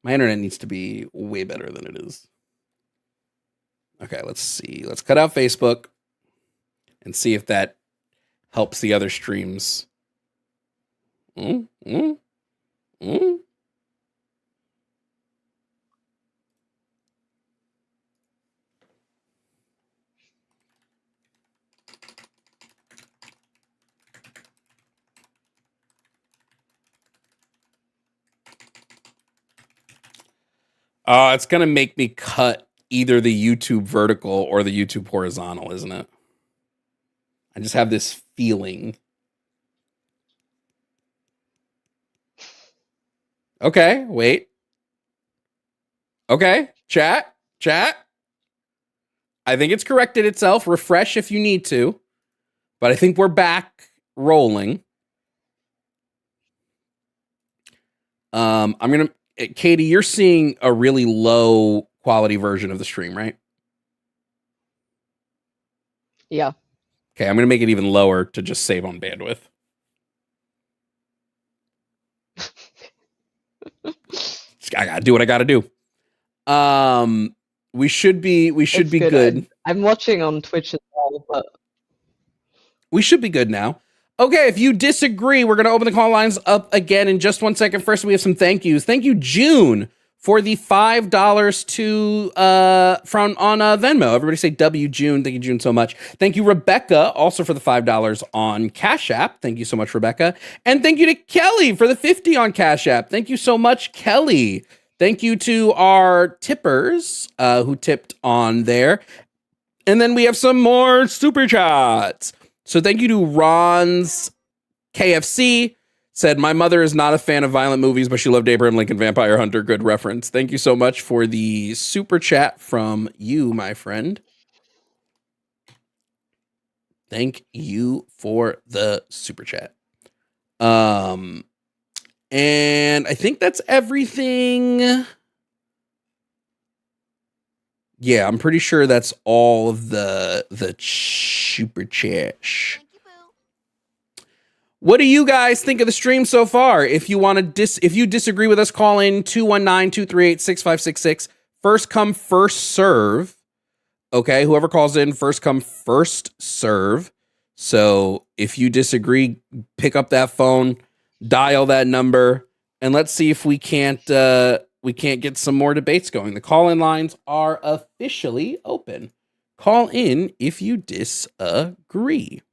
My internet needs to be way better than it is. Okay, let's see. Let's cut out Facebook and see if that helps the other streams. It's going to make me cut either the YouTube vertical or the YouTube horizontal, isn't it? I just have this feeling. Okay, wait. Okay, chat. I think it's corrected itself. Refresh if you need to. But I think we're back rolling. Katie, you're seeing a really low quality version of the stream, right? Yeah. Okay, I'm going to make it even lower to just save on bandwidth. I got to do what I got to do. We should be good. I'm watching on Twitch as well, but we should be good now. Okay, if you disagree, we're going to open the call lines up again in just 1 second. First, we have some thank yous. Thank you, June, for the $5 to from on Venmo. Everybody say W June. Thank you, June, so much. Thank you, Rebecca, also for the $5 on Cash App. Thank you so much, Rebecca. And thank you to Kelly for the 50 on Cash App. Thank you so much, Kelly. Thank you to our tippers who tipped on there. And then we have some more super chats. So thank you to Ron's KFC. Said, my mother is not a fan of violent movies, but she loved Abraham Lincoln Vampire Hunter. Good reference. Thank you so much for the super chat from you, my friend. Thank you for the super chat. And I think that's everything. Yeah, I'm pretty sure that's all of the super chat. What do you guys think of the stream so far? If you want to if you disagree with us, call in 219-238-6566. First come, first serve. Okay, whoever calls in, first come, first serve. So if you disagree, pick up that phone, dial that number, and let's see if we can't get some more debates going. The call-in lines are officially open. Call in if you disagree.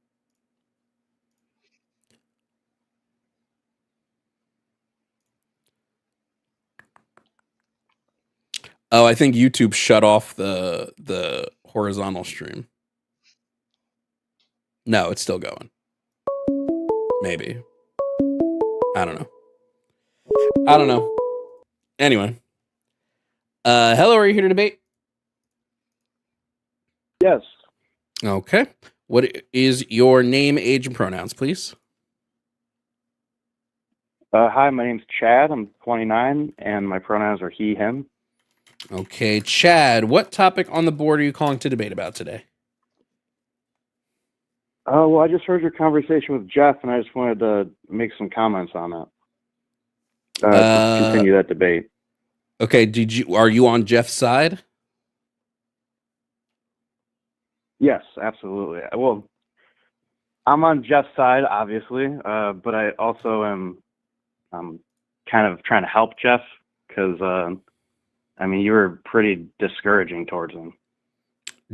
Oh, I think YouTube shut off the horizontal stream. No, it's still going. Maybe. I don't know. Anyway. Hello, are you here to debate? Yes. Okay. What is your name, age, and pronouns, please? Hi, my name's Chad. I'm 29, and my pronouns are he, him. Okay, Chad, what topic on the board are you calling to debate about today? Well, I just heard your conversation with Jeff, and I just wanted to make some comments on it. To continue that debate. Okay, are you on Jeff's side? Yes, absolutely. Well, I'm on Jeff's side, obviously, but I also am kind of trying to help Jeff because, you were pretty discouraging towards him.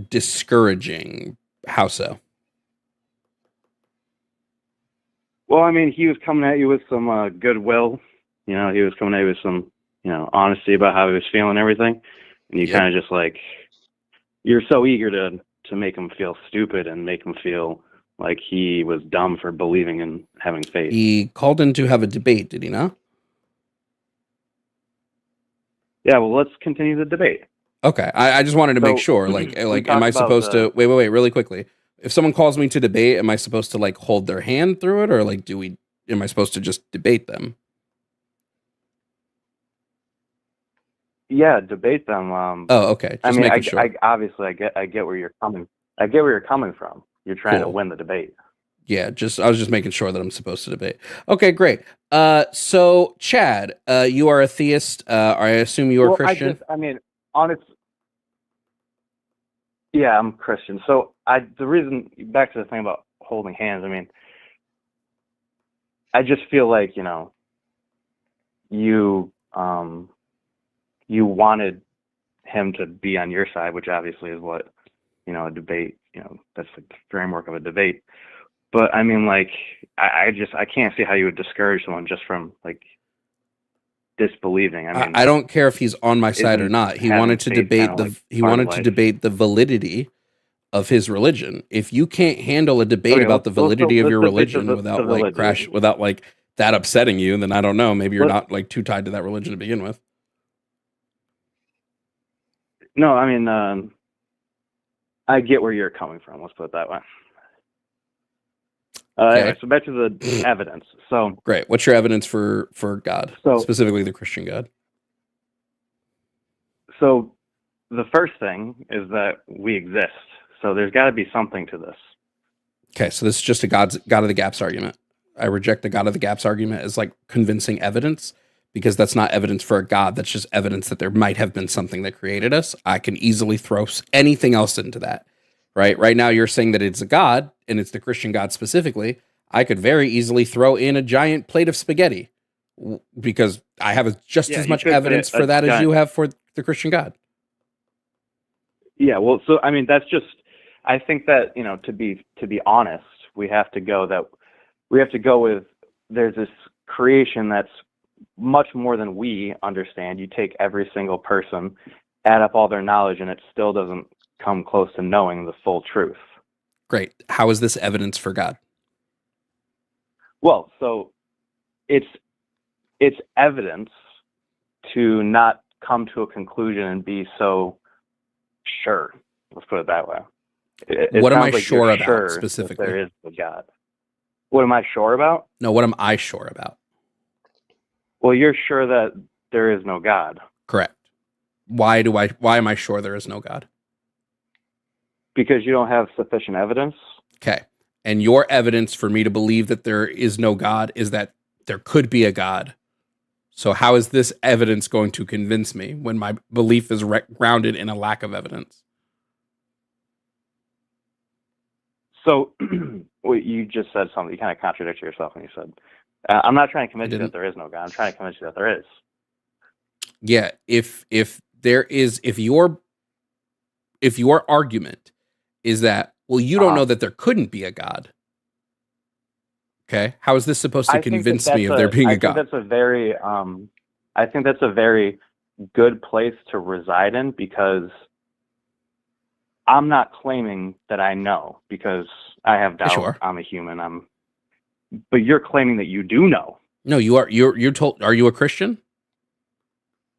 Discouraging? How so? Well, he was coming at you with some goodwill. He was coming at you with some, honesty about how he was feeling and everything. And you kind of just you're so eager to make him feel stupid and make him feel like he was dumb for believing in having faith. He called in to have a debate, did he not? Yeah, well, let's continue the debate. Okay, I just wanted to make sure. Am I supposed to wait, really quickly? If someone calls me to debate, am I supposed to hold their hand through it, or am I supposed to just debate them? Yeah, debate them. Oh, okay. Just making sure. I obviously I get where you're coming. I get where you're coming from. You're trying to Cool. win the debate. Yeah, I was just making sure that I'm supposed to debate. Okay, great. So Chad, you are a theist. I assume you are Christian. Yeah, I'm Christian. So the reason, back to the thing about holding hands, I mean, I just feel like, you wanted him to be on your side, which obviously is what, a debate, that's like the framework of a debate. But I mean, like, I can't see how you would discourage someone just from like disbelieving. I mean, I don't care if he's on my side or not. He wanted to debate the validity of his religion. If you can't handle a debate about the validity of your religion without like that upsetting you, then I don't know. Maybe you're not like too tied to that religion to begin with. No, I mean, I get where you're coming from. Let's put it that way. Anyway, so back to the evidence. So great. What's your evidence for God, specifically the Christian God? So the first thing is that we exist. So there's got to be something to this. Okay, so this is just a God of the gaps argument. I reject the God of the gaps argument as like convincing evidence, because that's not evidence for a God. That's just evidence that there might have been something that created us. I can easily throw anything else into that. Right now, you're saying that it's a God, and it's the Christian God specifically. I could very easily throw in a giant plate of spaghetti, because I have just as much evidence for that as you have for the Christian God. Yeah, well, so I mean, that's just. I think that to be honest, we have to go with there's this creation that's much more than we understand. You take every single person, add up all their knowledge, and it still doesn't come close to knowing the full truth. Great. How is this evidence for God? Well, so it's evidence to not come to a conclusion and be so sure. Let's put it that way. What am I sure about specifically? There is a God. What am I sure about? No, what am I sure about? Well, you're sure that there is no God. Correct. Why am I sure there is no God? Because you don't have sufficient evidence. Okay. And your evidence for me to believe that there is no God is that there could be a God. So how is this evidence going to convince me when my belief is grounded in a lack of evidence? So well, you just said something. You kind of contradicted yourself when you said, I'm not trying to convince you that there is no God. I'm trying to convince you that there is. Yeah. If your argument is that, well, you don't know that there couldn't be a God. Okay. How is this supposed to convince me of there being a God? I think that's a very good place to reside in, because I'm not claiming that I know, because I have doubt. Sure. I'm a human. But you're claiming that you do know. No, you are. You're told. Are you a Christian?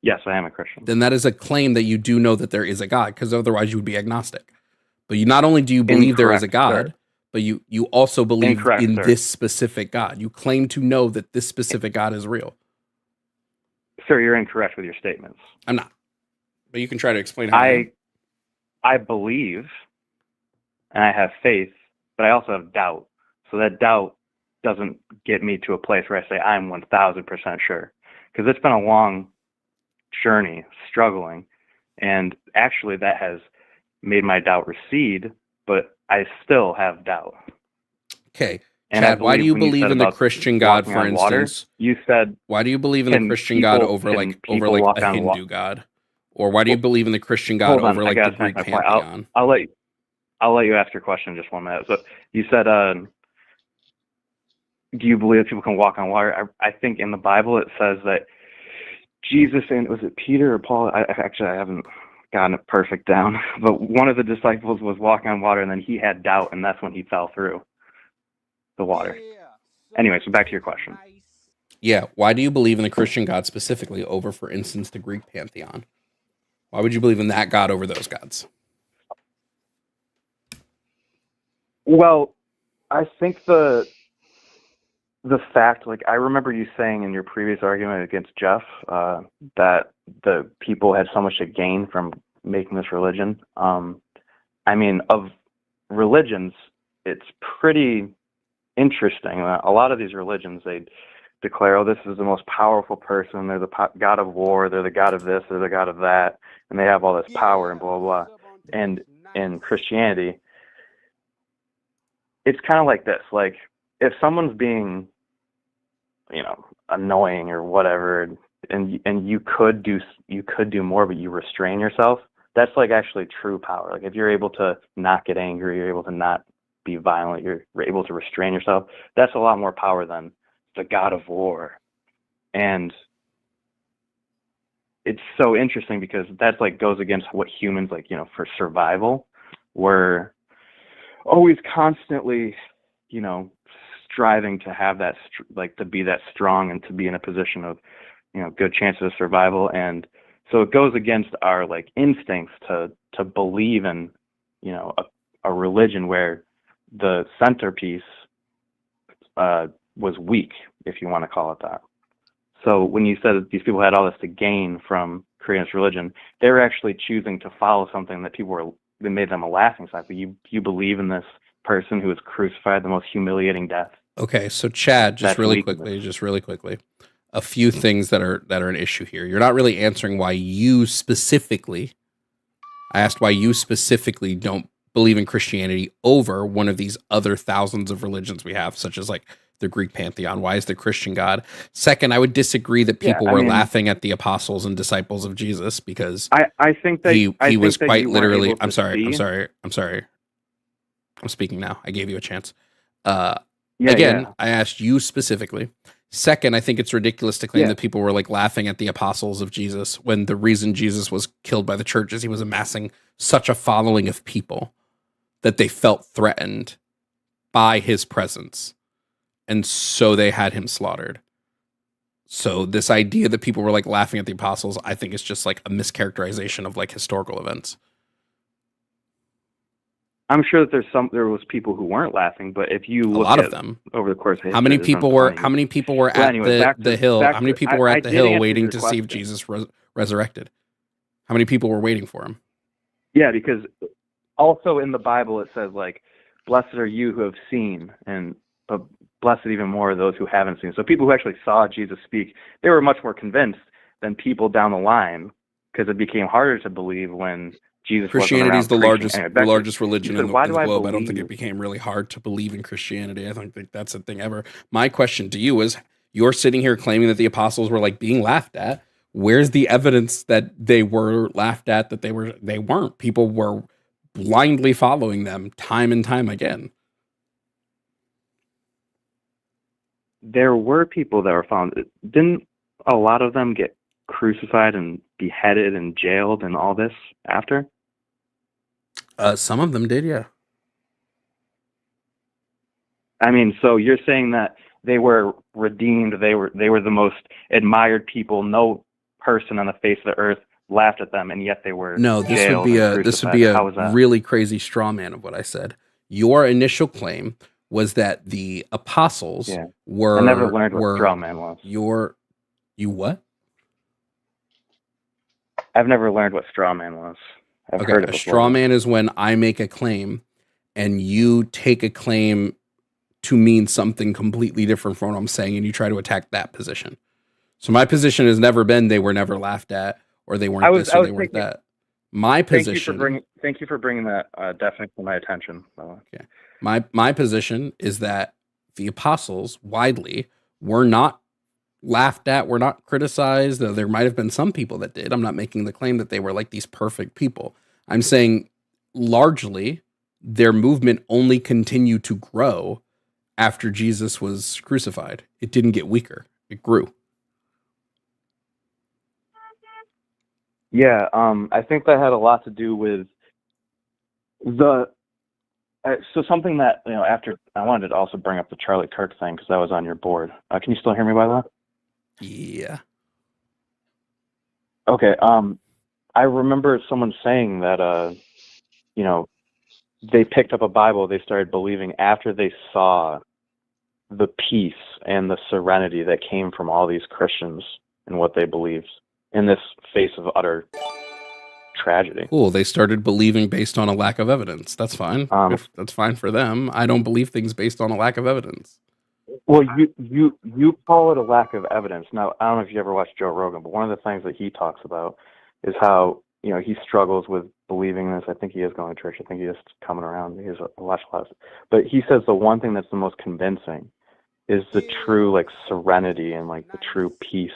Yes, I am a Christian. Then that is a claim that you do know that there is a God, because otherwise you would be agnostic. But you not only do you believe there is a God, sir, but you also believe in this specific God. You claim to know that this specific God is real. Sir, you're incorrect with your statements. I'm not. But you can try to explain how. I believe, and I have faith, but I also have doubt. So that doubt doesn't get me to a place where I say I'm 1,000% sure, because it's been a long journey, struggling, and actually that has made my doubt recede, but I still have doubt. Okay. And Chad, why do you believe in the Christian God, for instance? Water, you said, why do you believe in the Christian God over a Hindu God? Or why do you believe in the Christian God over like the Greek pantheon? I'll let you ask your question in just 1 minute. So you said, do you believe that people can walk on water? I think in the Bible it says that Jesus, and was it Peter or Paul? I haven't gotten it perfect down, but one of the disciples was walking on water, and then he had doubt, and that's when he fell through the water. Anyway, so back to your question. Yeah, why do you believe in the Christian God specifically over, for instance, the Greek pantheon? Why would you believe in that God over those gods? Well, I think the fact, like, I remember you saying in your previous argument against Jeff that the people had so much to gain from making this religion. I mean, of religions, it's pretty interesting. A lot of these religions, they declare, oh, this is the most powerful person. They're the god of war. They're the god of this. They're the god of that. And they have all this power and blah, blah, blah. And in Christianity, it's kind of like this. Like, if someone's being, annoying or whatever, and you could do more, but you restrain yourself, that's like actually true power. Like, if you're able to not get angry, you're able to not be violent, you're able to restrain yourself, that's a lot more power than the god of war. And it's so interesting because that's like goes against what humans, like, for survival, we're always constantly, striving to have that, to be that strong and to be in a position of, good chances of survival. And so it goes against our like instincts to believe in, a religion where the centerpiece was weak, if you want to call it that. So when you said that these people had all this to gain from creating this religion, they were actually choosing to follow something that that made them a laughing stock. But you believe in this person who was crucified, the most humiliating death. Okay, so Chad, just really quickly, a few things that are an issue here. You're not really answering why you specifically. I asked why you specifically don't believe in Christianity over one of these other thousands of religions we have, such as like the Greek pantheon. Why is the Christian God? Second, I would disagree that people were laughing at the apostles and disciples of Jesus because I think that he was quite literally. I'm sorry. I'm speaking now. I gave you a chance. I asked you specifically. Second, I think it's ridiculous to claim that people were like laughing at the apostles of Jesus when the reason Jesus was killed by the church is he was amassing such a following of people that they felt threatened by his presence. And so they had him slaughtered. So this idea that people were like laughing at the apostles, I think is just like a mischaracterization of like historical events. I'm sure that there was people who weren't laughing, but if you look a lot at of them over the course of history, how many people were at the hill? How many people were at the hill waiting to see if Jesus resurrected? How many people were waiting for him? Yeah, because also in the Bible it says like, blessed are you who have seen, but blessed even more are those who haven't seen. So people who actually saw Jesus speak, they were much more convinced than people down the line, because it became harder to believe when Jesus. Christianity is the largest religion in the globe. I don't think it became really hard to believe in Christianity. I don't think that's a thing ever. My question to you is, you're sitting here claiming that the apostles were like being laughed at. Where's the evidence that they were laughed at, that they weren't? People were blindly following them time and time again. There were people that were found. Didn't a lot of them get crucified and beheaded and jailed and all this after? Some of them did, yeah. I mean, so you're saying that they were redeemed, they were the most admired people, no person on the face of the earth laughed at them, and yet they were this would be a really crazy straw man of what I said. Your initial claim was that the apostles were. I never learned what straw man was. You what? I've never learned what straw man was. I've heard it before. A straw man is when I make a claim and you take a claim to mean something completely different from what I'm saying, and you try to attack that position. So my position has never been they were never laughed at, or they weren't this, or they weren't that. My position. Thank you for bringing that definitely to my attention. Okay. My position is that the apostles widely were not laughed at, were not criticized. Though there might have been some people that did. I'm not making the claim that they were like these perfect people. I'm saying largely their movement only continued to grow after Jesus was crucified. It didn't get weaker. It grew. Yeah, I think that had a lot to do with so something that, after I wanted to also bring up the Charlie Kirk thing because that was on your board. Can you still hear me, by the way? Yeah. Okay. I remember someone saying that, they picked up a Bible, they started believing after they saw the peace and the serenity that came from all these Christians and what they believed in this face of utter tragedy. Cool. They started believing based on a lack of evidence. That's fine. That's fine for them. I don't believe things based on a lack of evidence. Well, you call it a lack of evidence. Now, I don't know if you ever watched Joe Rogan, but one of the things that he talks about is how, he struggles with believing this. I think he is going to church. I think he is coming around. He has a watch class. But he says the one thing that's the most convincing is the true, serenity and, the true peace.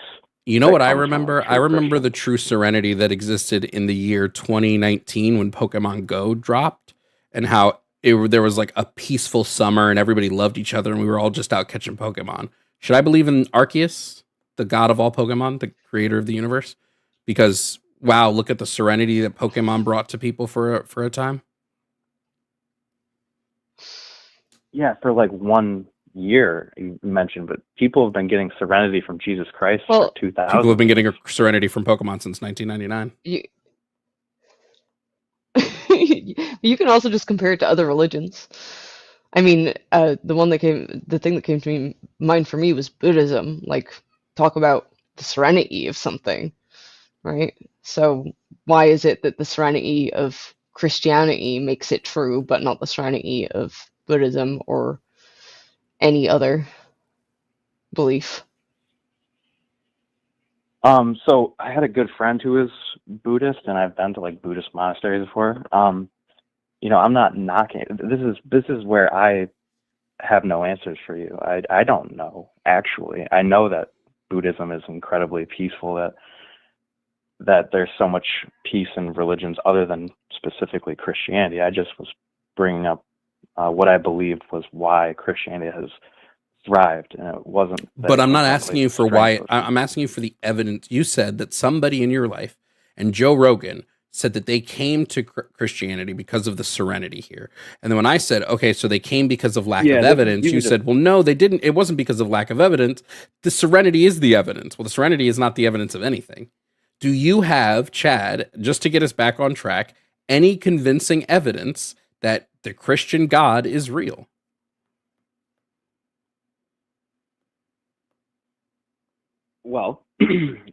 You know what I remember? I remember the true serenity that existed in the year 2019 when Pokemon Go dropped, and how there was a peaceful summer and everybody loved each other and we were all just out catching Pokemon. Should I believe in Arceus, the god of all Pokemon, the creator of the universe? Because, wow, look at the serenity that Pokemon brought to people for a time. Yeah, for 1 year you mentioned, but people have been getting serenity from Jesus Christ for 2000. People have been getting serenity from Pokemon since 1999. You can also just compare it to other religions. I mean, the thing that came to mind for me was Buddhism. Talk about the serenity of something, right? So why is it that the serenity of Christianity makes it true, but not the serenity of Buddhism or any other belief? So I had a good friend who is Buddhist, and I've been to Buddhist monasteries before. I'm not knocking. This is where I have no answers for you. I don't know, actually. I know that Buddhism is incredibly peaceful, that there's so much peace in religions other than specifically Christianity. I just was bringing up what I believed was why Christianity has thrived, and it wasn't. But I'm not asking you for why. I'm asking you for the evidence. You said that somebody in your life, and Joe Rogan said that they came to Christianity because of the serenity here. And then when I said, okay, so they came because of lack of evidence, you said, well, no, they didn't. It wasn't because of lack of evidence. The serenity is the evidence. Well, the serenity is not the evidence of anything. Do you have, Chad, just to get us back on track, any convincing evidence that the Christian God is real? Well,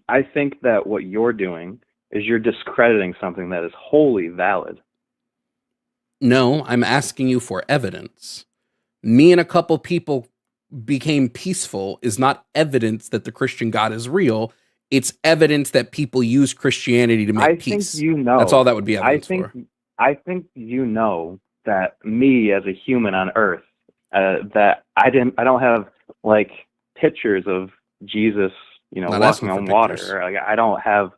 I think that what you're doing is you're discrediting something that is wholly valid. No, I'm asking you for evidence. Me and a couple people became peaceful is not evidence that the Christian God is real. It's evidence that people use Christianity to make peace. That's all that would be evidence for. I think you know that me as a human on Earth, that I don't have pictures of Jesus, walking on water. I don't have,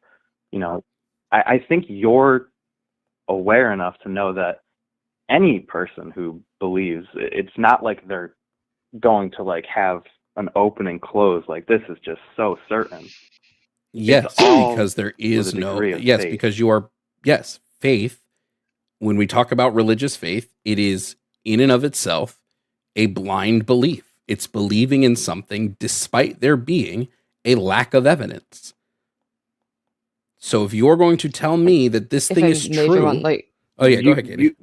I think you're aware enough to know that any person who believes, it's not like they're going to have an open and close. This is just so certain. Yes, because there is no, yes, faith. Because you are, yes, faith. When we talk about religious faith, it is in and of itself a blind belief. It's believing in something despite there being a lack of evidence. So if you're going to tell me that this thing is true, oh yeah, go ahead, Katie.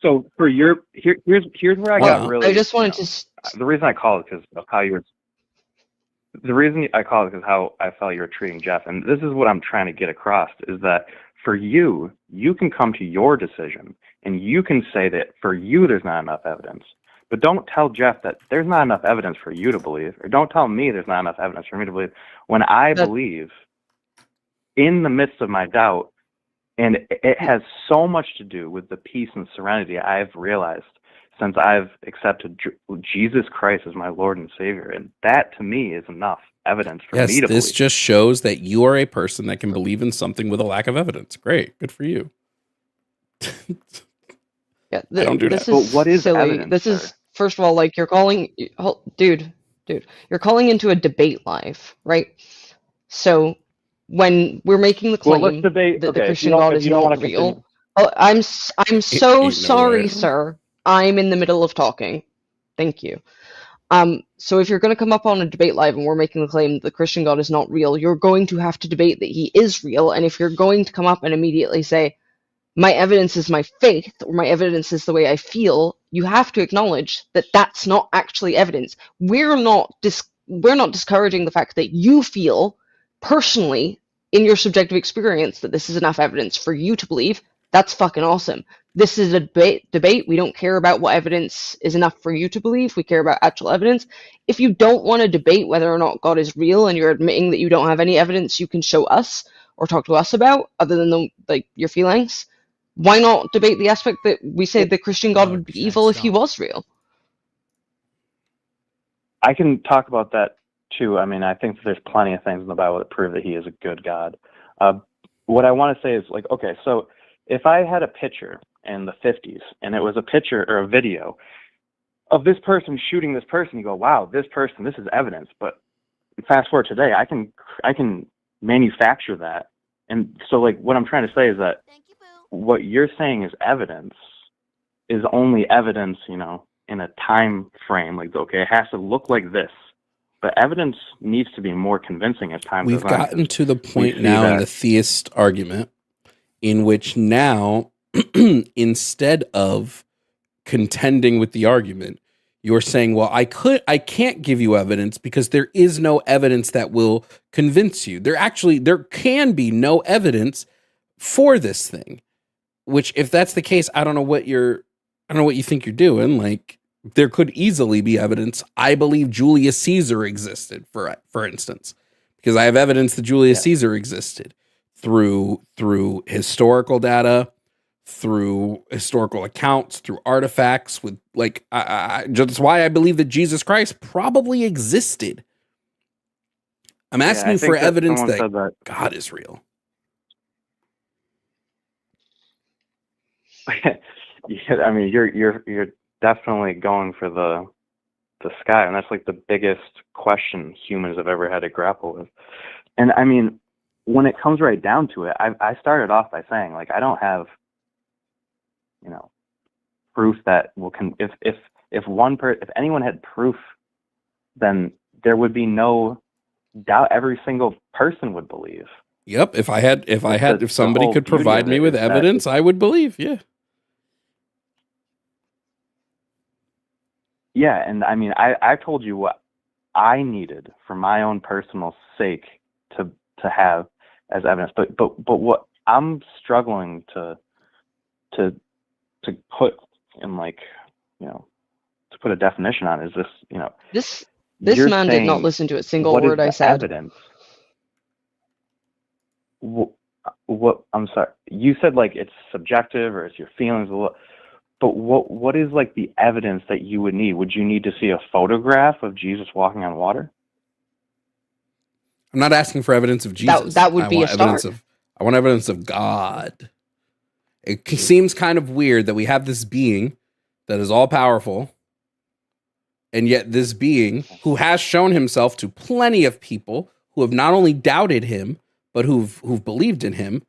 So for here's where I got really. I just wanted to. The reason I called it because of how you were. The reason I called it because how I felt you were treating Jeff, and this is what I'm trying to get across, is that for you can come to your decision, and you can say that for you there's not enough evidence. But don't tell Jeff that there's not enough evidence for you to believe, or don't tell me there's not enough evidence for me to believe, when I believe in the midst of my doubt, and it has so much to do with the peace and serenity I've realized since I've accepted Jesus Christ as my Lord and Savior. And that, to me, is enough evidence for me to believe. This just shows that you are a person that can believe in something with a lack of evidence. Great. Good for you. Yeah, I don't do this that. is what is silly. evidence, This is, first of all, you're calling, dude, you're calling into a debate live, right? So when we're making the claim let's debate, that the okay, Christian God is not real, I'm so sorry, sir. I'm in the middle of talking. Thank you. So if you're going to come up on a debate live and we're making the claim that the Christian God is not real, you're going to have to debate that he is real. And if you're going to come up and immediately say, my evidence is my faith, or my evidence is the way I feel, you have to acknowledge that that's not actually evidence. We're not discouraging the fact that you feel personally in your subjective experience that this is enough evidence for you to believe, that's fucking awesome. This is a debate. We don't care about what evidence is enough for you to believe. We care about actual evidence. If you don't want to debate whether or not God is real and you're admitting that you don't have any evidence you can show us or talk to us about other than your feelings, why not debate the aspect that we say the Christian God would be evil if he was real? I can talk about that too. I mean, I think that there's plenty of things in the Bible that prove that he is a good God. What I want to say is okay, so if I had a picture in the 50s and it was a picture or a video of this person shooting this person, you go, wow, this person, this is evidence. But fast forward today, I can manufacture that. And so what I'm trying to say is that what you're saying is evidence is only evidence, in a time frame. Okay, it has to look like this. But evidence needs to be more convincing as time goes on. We've gotten to the point now in the theist argument in which now, instead of contending with the argument, you're saying, well, I can't give you evidence because there is no evidence that will convince you. There can be no evidence for this thing, which if that's the case, I don't know what you think you're doing. There could easily be evidence. I believe Julius Caesar existed, for instance, because I have evidence that Julius Caesar existed through historical data, through historical accounts, through artifacts. With that's why I believe that Jesus Christ probably existed. I'm asking for evidence that God is real. Yeah, I mean, you're definitely going for the sky, and that's the biggest question humans have ever had to grapple with. And I mean, when it comes right down to it, I started off by saying I don't have proof that if anyone had proof, then there would be no doubt. Every single person would believe. Yep. If somebody could provide me with evidence, I would believe. Yeah. Yeah, and I mean, I told you what I needed for my own personal sake to have as evidence, but what I'm struggling to put in to put a definition on is this. This man did not listen to a single word I said. Evidence? What I'm sorry, you said it's subjective or it's your feelings. But what is the evidence that you would need? Would you need to see a photograph of Jesus walking on water? I'm not asking for evidence of Jesus. That would be a start. I want evidence of God. It seems kind of weird that we have this being that is all powerful, and yet this being who has shown himself to plenty of people who have not only doubted him, but who've believed in him.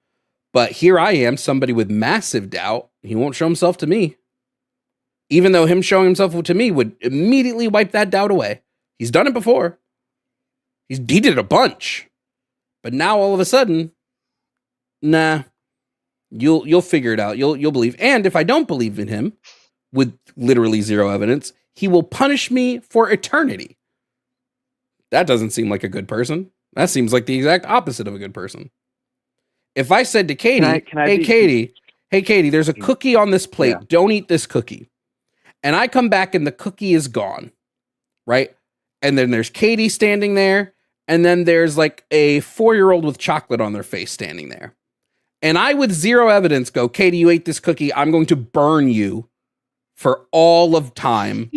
But here I am, somebody with massive doubt. He won't show himself to me. Even though him showing himself to me would immediately wipe that doubt away. He's done it before. He did it a bunch. But now all of a sudden, nah, you'll figure it out. You'll believe. And if I don't believe in him, with literally zero evidence, he will punish me for eternity. That doesn't seem like a good person. That seems like the exact opposite of a good person. If I said to Katie, hey Katie, there's a cookie on this plate. Yeah. Don't eat this cookie. And I come back and the cookie is gone, right? And then there's Katie standing there. And then there's a 4-year-old with chocolate on their face standing there. And I, with zero evidence, go, Katie, you ate this cookie. I'm going to burn you for all of time.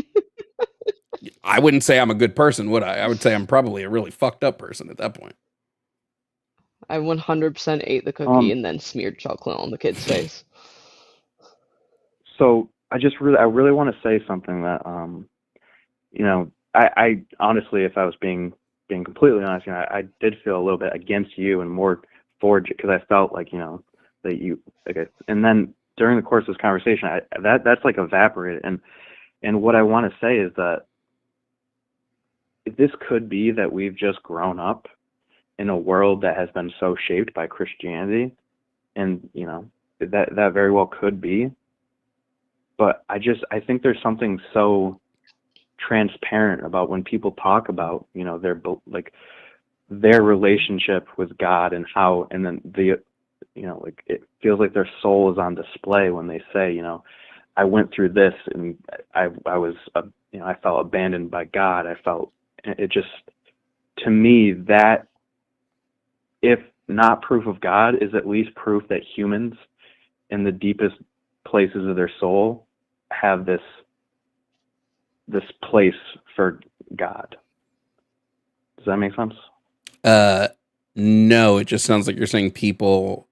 I wouldn't say I'm a good person, would I? I would say I'm probably a really fucked up person at that point. I 100% ate the cookie and then smeared chocolate on the kid's face. So I really want to say something that, I honestly, if I was being completely honest, I did feel a little bit against you and more for, because I felt that you, and then during the course of this conversation, that's evaporated. And what I want to say is that this could be that we've just grown up in a world that has been so shaped by Christianity, and that very well could be. But I think there's something so transparent about when people talk about their their relationship with God and how, and then like it feels like their soul is on display when they say, I went through this and I was, I felt abandoned by God. It just, to me, that, if not proof of God, is at least proof that humans in the deepest places of their soul have this place for God. Does that make sense? No, it just sounds like you're saying people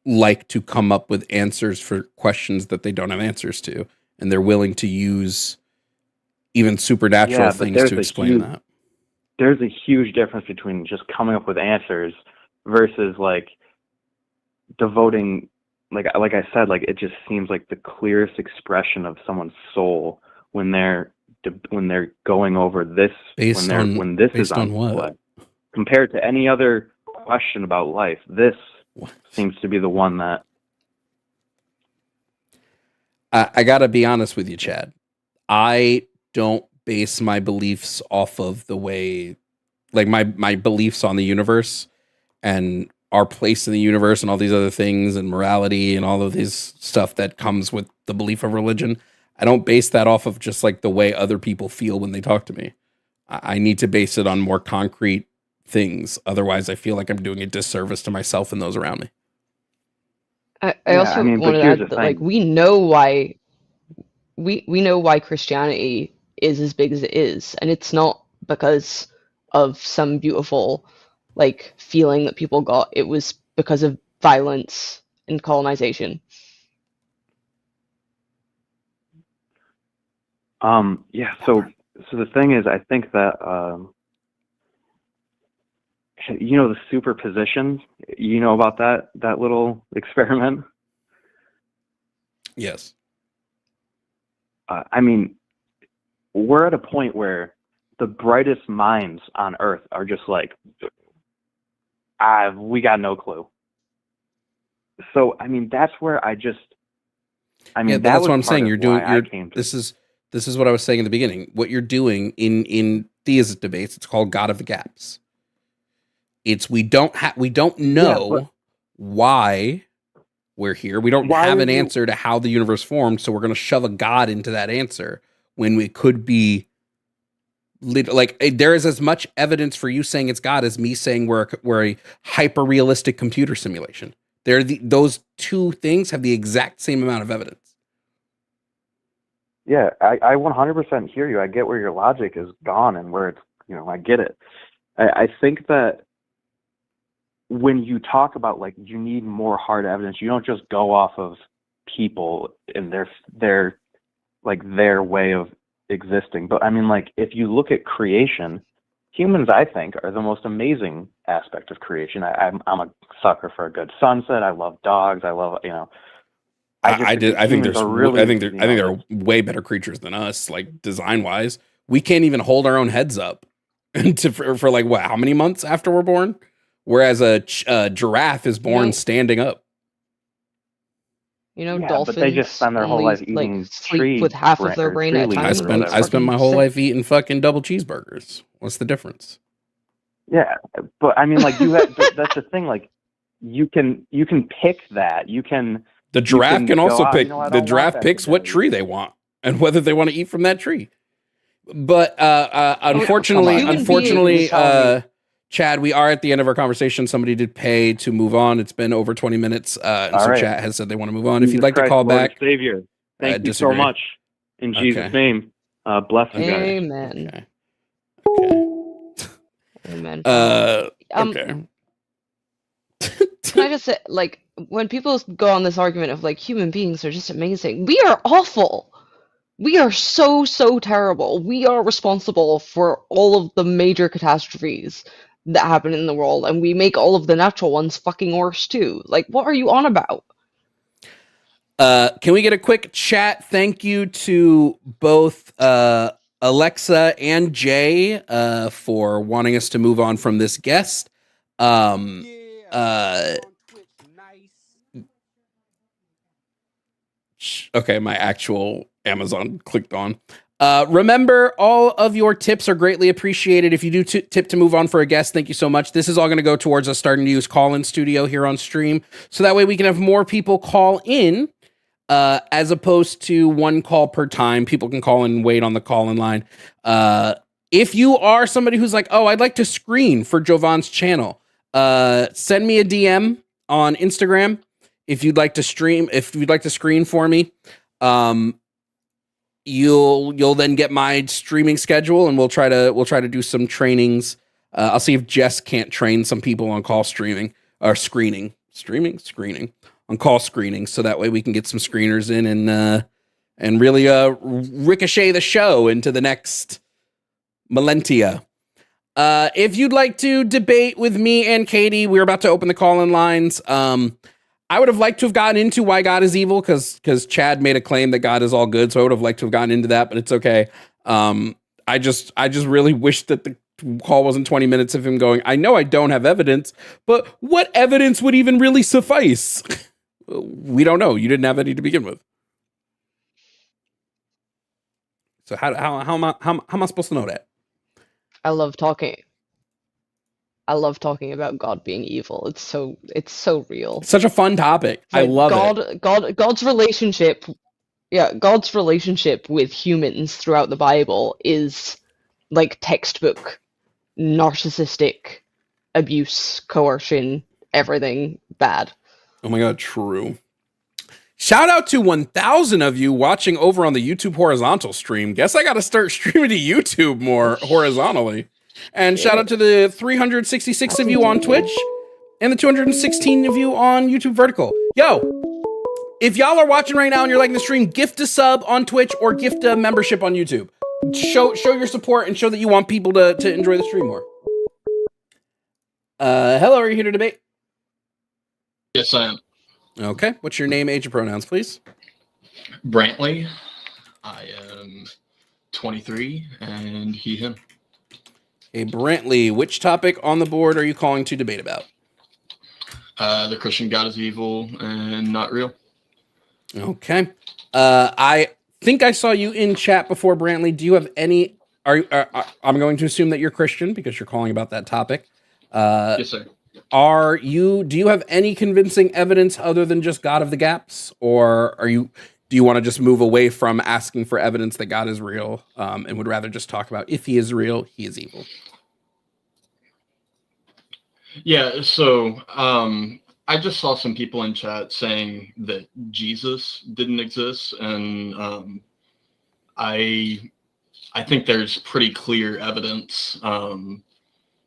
like to come up with answers for questions that they don't have answers to, and they're willing to use even supernatural things to explain that. There's a huge difference between just coming up with answers versus like devoting, like I said, like it just seems like the clearest expression of someone's soul when they're going over this, when this is on display. Compared to any other question about life, this seems to be the one that. I gotta be honest with you, Chad. I don't base my beliefs off of the way, like my beliefs on the universe and our place in the universe and all these other things and morality and all of this stuff that comes with the belief of religion. I don't base that off of just like the way other people feel when they talk to me. I need to base it on more concrete things. Otherwise, I feel like I'm doing a disservice to myself and those around me. I also want to add that, like, we know why Christianity is as big as it is, and it's not because of some beautiful, like, feeling that people got. It was because of violence and colonization. So the thing is, I think that the superposition, about that little experiment? Yes. We're at a point where the brightest minds on Earth are just like, we got no clue. So, that's where I just, that's what I'm saying. This is what I was saying in the beginning. What you're doing in theist debates, it's called God of the Gaps. It's we don't know why we're here. We don't have an answer to how the universe formed, so we're going to shove a God into that answer when we could be like, there is as much evidence for you saying it's God as me saying we're a hyper realistic computer simulation. Those two things have the exact same amount of evidence. Yeah, I 100% hear you. I get where your logic is gone and where it's, I get it. I think that when you talk about, like, you need more hard evidence, you don't just go off of people and their way of existing. But if you look at creation, humans, I think, are the most amazing aspect of creation. I'm a sucker for a good sunset. I love dogs. I love, I think there are way better creatures than us, like design wise. We can't even hold our own heads up for like what? How many months after we're born? Whereas a giraffe is born standing up. Dolphins. But they just spend their whole life eating sleep with half of their brain at a time. I spent my whole life eating fucking double cheeseburgers. What's the difference? Yeah, but that's the thing. Like, you can pick that. The giraffe can also pick. The giraffe picks what tree they want and whether they want to eat from that tree. But unfortunately, Chad, we are at the end of our conversation. Somebody did pay to move on. It's been over 20 minutes, and so Chat has said they want to move on. If you'd like to call back, Savior, thank you so much in Jesus' name. Bless you guys. Amen. Okay. Amen. Okay. Can I just say, like, when people go on this argument of like human beings are just amazing, we are awful. We are so terrible. We are responsible for all of the major catastrophes that happen in the world, and we make all of the natural ones fucking worse too. Like, what are you on about? Can we get a quick chat thank you to both Alexa and Jay for wanting us to move on from this guest? Okay, my actual Amazon clicked on. Remember, all of your tips are greatly appreciated. If you do tip to move on for a guest, thank you so much. This is all going to go towards us starting to use call-in studio here on stream. So that way we can have more people call in as opposed to one call per time. People can call in and wait on the call-in line. If you are somebody who's like, oh, I'd like to screen for Jovan's channel, send me a DM on Instagram if you'd like to screen for me. You'll then get my streaming schedule, and we'll try to do some trainings. I'll see if Jess can't train some people on call screening on call screening, so that way we can get some screeners in and really ricochet the show into the next millennia. If you'd like to debate with me and Katie, we're about to open the call-in lines. I would have liked to have gotten into why God is evil, because Chad made a claim that God is all good, so I would have liked to have gotten into that, but it's okay. I just really wish that the call wasn't 20 minutes of him going, I know I don't have evidence, but what evidence would even really suffice? We don't know. You didn't have any to begin with. So how am I supposed to know that? I love talking about God being evil. It's so real. It's such a fun topic. I love it. God's relationship with humans throughout the Bible is like textbook narcissistic abuse, coercion, everything bad. Oh my God, true. Shout out to 1,000 of you watching over on the YouTube horizontal stream. Guess I got to start streaming to YouTube more horizontally. And shout out to the 366 of you on Twitch and the 216 of you on YouTube vertical. Yo, if y'all are watching right now and you're liking the stream, gift a sub on Twitch or gift a membership on YouTube. Show your support and show that you want people to enjoy the stream more. Hello, are you here to debate? Yes, I am. Okay. What's your name, age, and pronouns, please? Brantley. I am 23 and he, him. Hey, Brantley, which topic on the board are you calling to debate about? The Christian God is evil and not real. Okay. I think I saw you in chat before, Brantley. Do you have any... I'm going to assume that you're Christian because you're calling about that topic. Yes, sir. Do you have any convincing evidence other than just God of the gaps? Or do you want to just move away from asking for evidence that God is real, and would rather just talk about if he is real, he is evil? Yeah, so I just saw some people in chat saying that Jesus didn't exist, and I think there's pretty clear evidence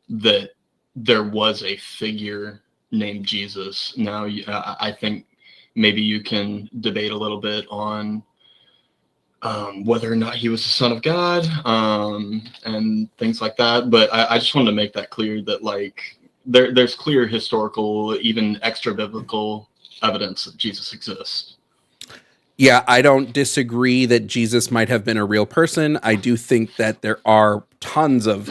that there was a figure named Jesus. Now, I think maybe you can debate a little bit on whether or not he was the Son of God, and things like that. But I just wanted to make that clear that like there's clear historical, even extra biblical evidence that Jesus exists. Yeah, I don't disagree that Jesus might have been a real person. I do think that there are tons of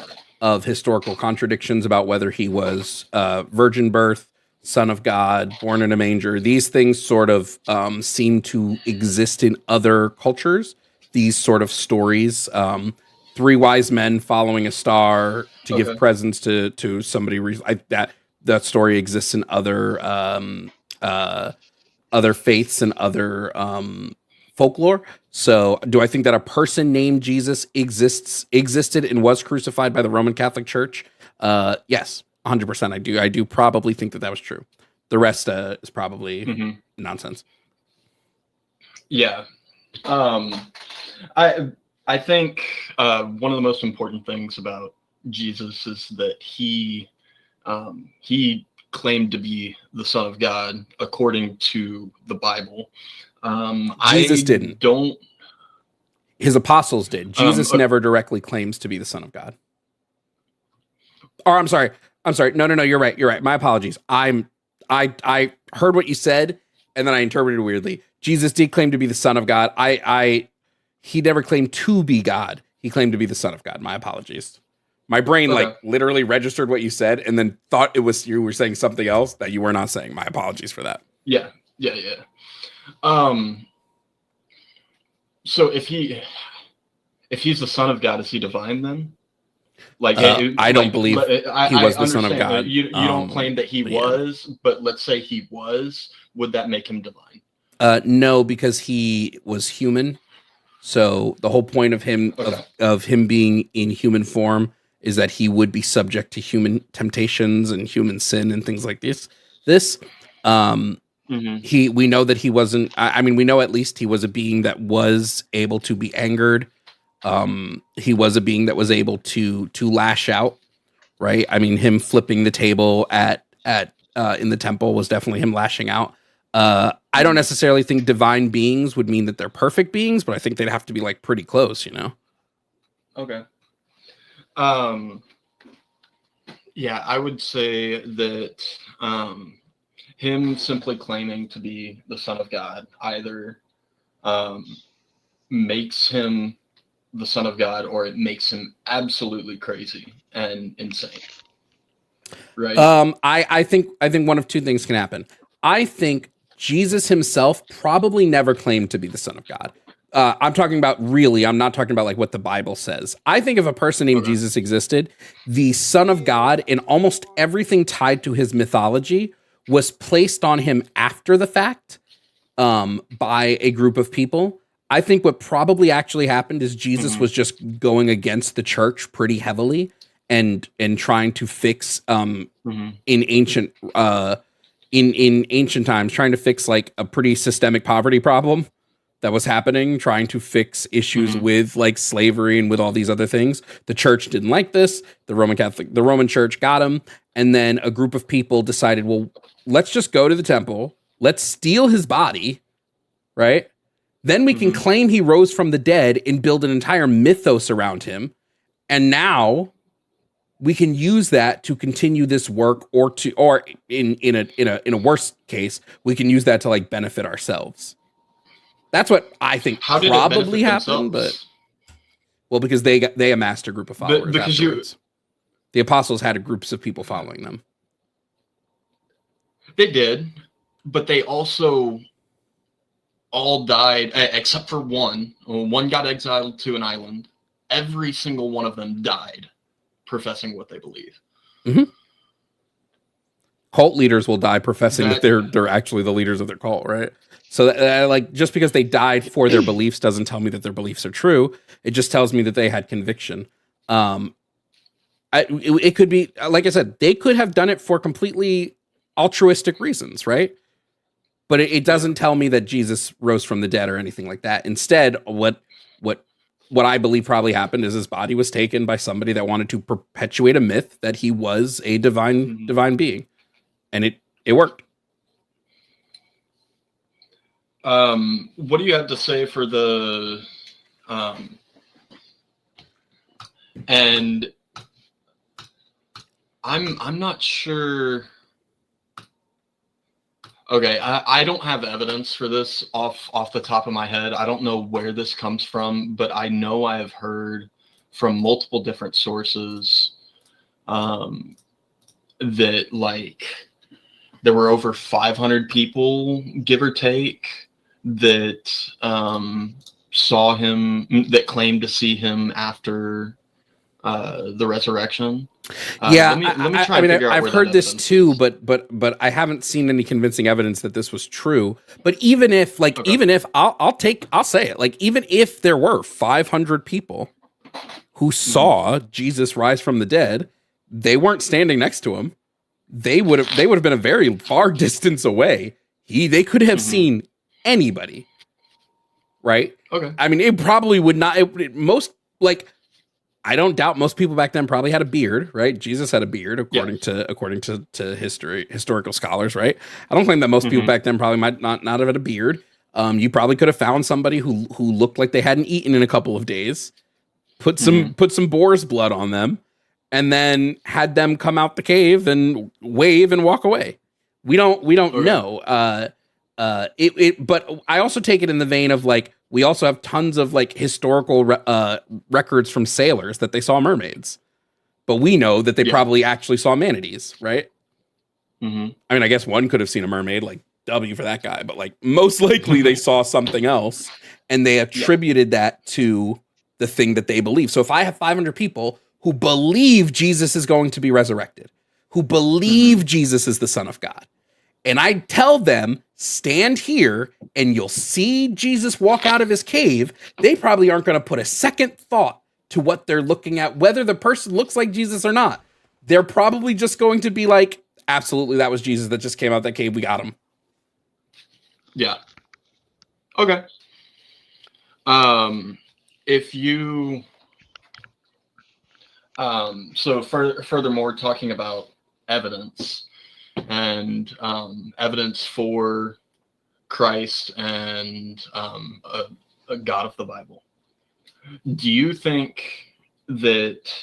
historical contradictions about whether he was virgin birth, son of God, born in a manger. These things sort of seem to exist in other cultures. These sort of stories, 3 wise men following a star to give presents to somebody. That story exists in other faiths and other folklore. So do I think that a person named Jesus existed and was crucified by the Roman Catholic Church? Yes, 100%. I do probably think that was true. The rest is probably nonsense. Yeah. I think one of the most important things about Jesus is that he claimed to be the Son of God according to the Bible. Jesus didn't. His apostles did. Jesus never directly claims to be the Son of God. Or I'm sorry. No. You're right. My apologies. I heard what you said, and then I interpreted it weirdly. Jesus did claim to be the Son of God. He never claimed to be God. He claimed to be the Son of God. My apologies. My brain literally registered what you said and then thought it was you were saying something else that you were not saying. My apologies for that. Yeah. So if if he's the Son of God, is he divine then? Like, I don't believe he was the Son of understand that God. You don't claim that he but yeah. was, but let's say he was. Would that make him divine? No, because he was human. So the whole point of him of him being in human form is that he would be subject to human temptations and human sin and things like this. We know that he wasn't. I mean, we know at least he was a being that was able to be angered. He was a being that was able to lash out, right? I mean, him flipping the table at in the temple was definitely him lashing out. I don't necessarily think divine beings would mean that they're perfect beings, but I think they'd have to be like pretty close, you know? Okay. Yeah, I would say that him simply claiming to be the Son of God either makes him the Son of God, or it makes him absolutely crazy and insane. Right. I think one of two things can happen. I think Jesus himself probably never claimed to be the Son of God. I'm talking about I'm not talking about like what the Bible says. I think if a person named Jesus existed, the Son of God in almost everything tied to his mythology was placed on him after the fact by a group of people. I think what probably actually happened is Jesus was just going against the church pretty heavily and trying to fix in ancient in ancient times, trying to fix like a pretty systemic poverty problem that was happening, trying to fix issues with like slavery and with all these other things. The church didn't like this. The Roman Church got him. And then a group of people decided, well, let's just go to the temple. Let's steal his body, right? Then we can claim he rose from the dead and build an entire mythos around him. And now we can use that to continue this work, or in a worse case, we can use that to like benefit ourselves. That's what I think probably happened, but because they amassed a group of followers afterwards. The apostles had groups of people following them. They did, but they also all died except for one. One got exiled to an island. Every single one of them died professing what they believe. Cult leaders will die professing that they're actually the leaders of their cult, right? So like, just because they died for their beliefs doesn't tell me that their beliefs are true. It just tells me that they had conviction. It could be, like I said, they could have done it for completely altruistic reasons, right? But it doesn't tell me that Jesus rose from the dead or anything like that. Instead, what I believe probably happened is his body was taken by somebody that wanted to perpetuate a myth that he was a divine being, and it worked. What do you have to say for the and I'm not sure. Okay, I don't have evidence for this off the top of my head. I don't know where this comes from, but I know I have heard from multiple different sources that like there were over 500 people, give or take, that saw him, that claimed to see him after the resurrection. Yeah, let me try and figure out I've where heard that this evidence too, is. but I haven't seen any convincing evidence that this was true. But even if, like, even if I'll say it, like, even if there were 500 people who saw Jesus rise from the dead, they weren't standing next to him. They would have been a very far distance away. They could have seen anybody, right? Okay. I mean, it probably would not. I don't doubt most people back then probably had a beard, right? Jesus had a beard, according to historical scholars, right? I don't claim that most people back then probably might not have had a beard. You probably could have found somebody who looked like they hadn't eaten in a couple of days, put some boar's blood on them, and then had them come out the cave and wave and walk away. We don't know. But I also take it in the vein of like, we also have tons of like historical records from sailors that they saw mermaids, but we know that they probably actually saw manatees, right? I mean, I guess one could have seen a mermaid, like W for that guy, but like most likely they saw something else, and they attributed that to the thing that they believe. So if I have 500 people who believe Jesus is going to be resurrected, who believe Jesus is the Son of God, and I tell them, stand here and you'll see Jesus walk out of his cave, they probably aren't going to put a second thought to what they're looking at, whether the person looks like Jesus or not. They're probably just going to be like, absolutely, that was Jesus that just came out of that cave. We got him. Yeah. Okay. If you, so furthermore, talking about evidence and evidence for Christ and a God of the Bible, do you think that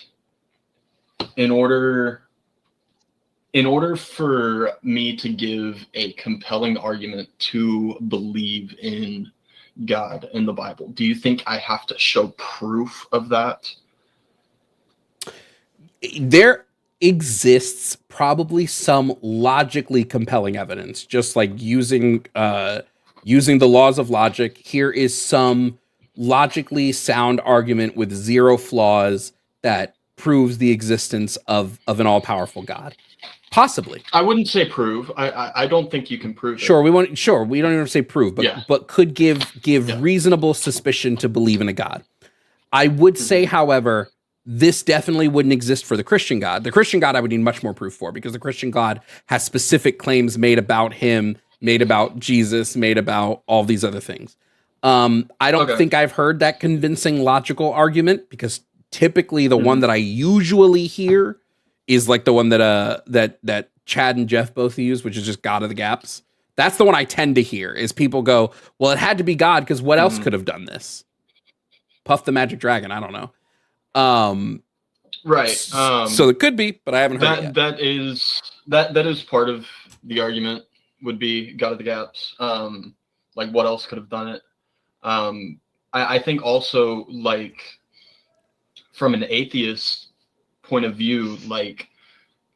in order for me to give a compelling argument to believe in God and the Bible, do you think I have to show proof of that? There exists probably some logically compelling evidence, just like using the laws of logic. Here is some logically sound argument with zero flaws that proves the existence of an all-powerful God. Possibly. I wouldn't say prove. I don't think you can prove it. We don't even say prove, but could give reasonable suspicion to believe in a God. I would say, however, this definitely wouldn't exist for the Christian God. The Christian God I would need much more proof for, because the Christian God has specific claims made about him, made about Jesus, made about all these other things. I don't think I've heard that convincing logical argument, because typically the one that I usually hear is like the one that Chad and Jeff both use, which is just God of the gaps. That's the one I tend to hear, is people go, well, it had to be God because what else could have done this? Puff the Magic Dragon. I don't know. Right. So it could be, but I haven't heard it yet. That is part of the argument, would be God of the gaps. Like what else could have done it? I think also, like, from an atheist point of view, like,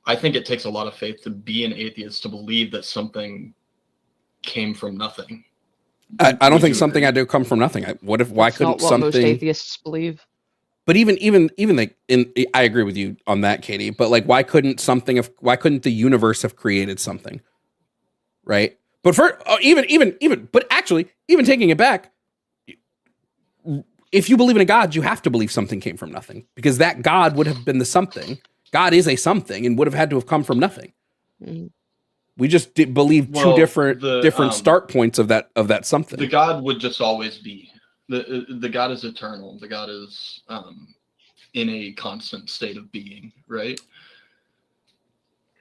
I think it takes a lot of faith to be an atheist, to believe that something came from nothing. I don't think something had to come from nothing. Why couldn't not what something? Most atheists believe. But even like I agree with you on that, Katie. But like, why couldn't the universe have created something, right? But even taking it back, if you believe in a God, you have to believe something came from nothing, because that God would have been the something. God is a something and would have had to have come from nothing. Mm-hmm. We just believe two different start points of that something. The God would just always be. The God is eternal. The God is in a constant state of being, right?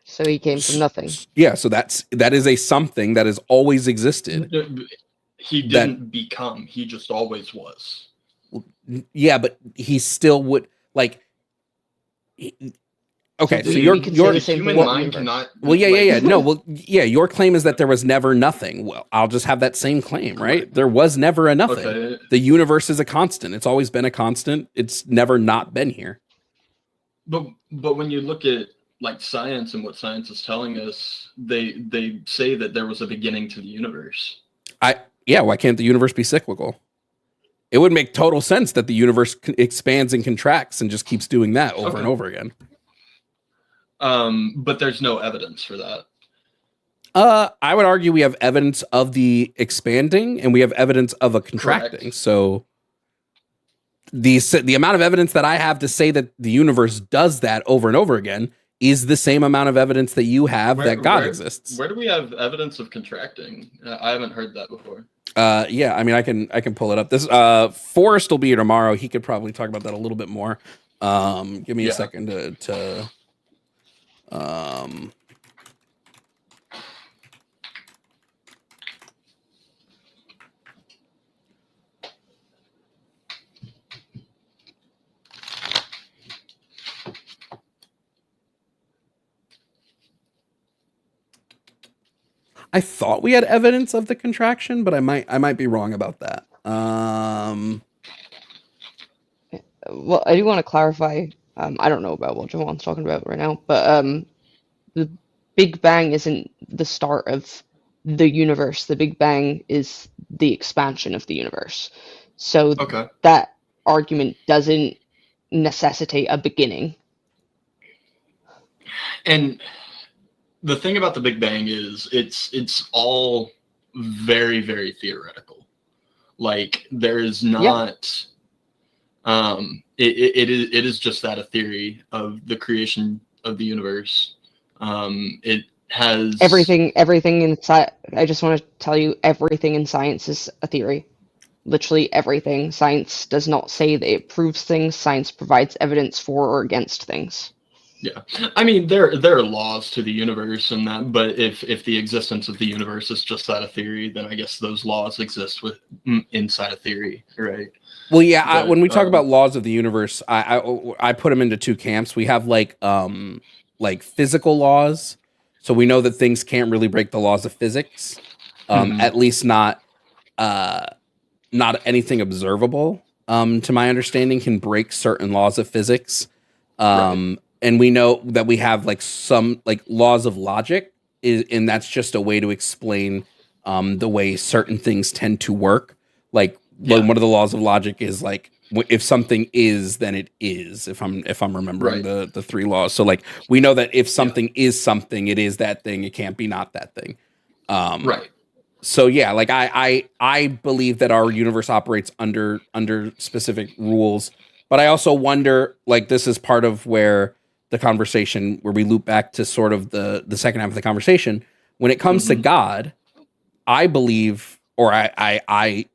So he came from nothing. Yeah, so that is a something that has always existed. He didn't become. He just always was. Yeah, but he still would, like. Okay, so your human mind cannot. Well, yeah. No, well, yeah. Your claim is that there was never nothing. Well, I'll just have that same claim, right? There was never a nothing. Okay. The universe is a constant. It's always been a constant. It's never not been here. But when you look at like science and what science is telling us, they say that there was a beginning to the universe. Why can't the universe be cyclical? It would make total sense that the universe expands and contracts and just keeps doing that over and over again. But there's no evidence for that. I would argue we have evidence of the expanding and we have evidence of a contracting. Correct. So the amount of evidence that I have to say that the universe does that over and over again is the same amount of evidence that you have that God exists. Where do we have evidence of contracting? I haven't heard that before. Yeah, I mean, I can pull it up. This Forrest will be here tomorrow. He could probably talk about that a little bit more. Give me a second to I thought we had evidence of the contraction, but I might be wrong about that. Well, I do want to clarify. I don't know about what Jovan's talking about right now, but the Big Bang isn't the start of the universe. The Big Bang is the expansion of the universe. So that argument doesn't necessitate a beginning. And the thing about the Big Bang is it's all very, very theoretical. Like there is not it is just that, a theory of the creation of the universe. It has Everything in I just want to tell you, everything in science is a theory. Literally everything. Science does not say that it proves things. Science provides evidence for or against things. Yeah, I mean there are laws to the universe and that, but if the existence of the universe is just that, a theory, then I guess those laws exist inside a theory, right? Well, yeah. When we talk about laws of the universe, I put them into two camps. We have like physical laws, so we know that things can't really break the laws of physics, at least not anything observable. To my understanding, can break certain laws of physics. Right. And we know that we have like some like laws of logic, and that's just a way to explain the way certain things tend to work. Like one of the laws of logic is like if something is, then it is. If I'm remembering the three laws, so like we know that if something is something, it is that thing. It can't be not that thing. Right. So yeah, like I believe that our universe operates under specific rules, but I also wonder, like this is part of where the conversation, where we loop back to sort of the second half of the conversation. When it comes to God, I believe, or I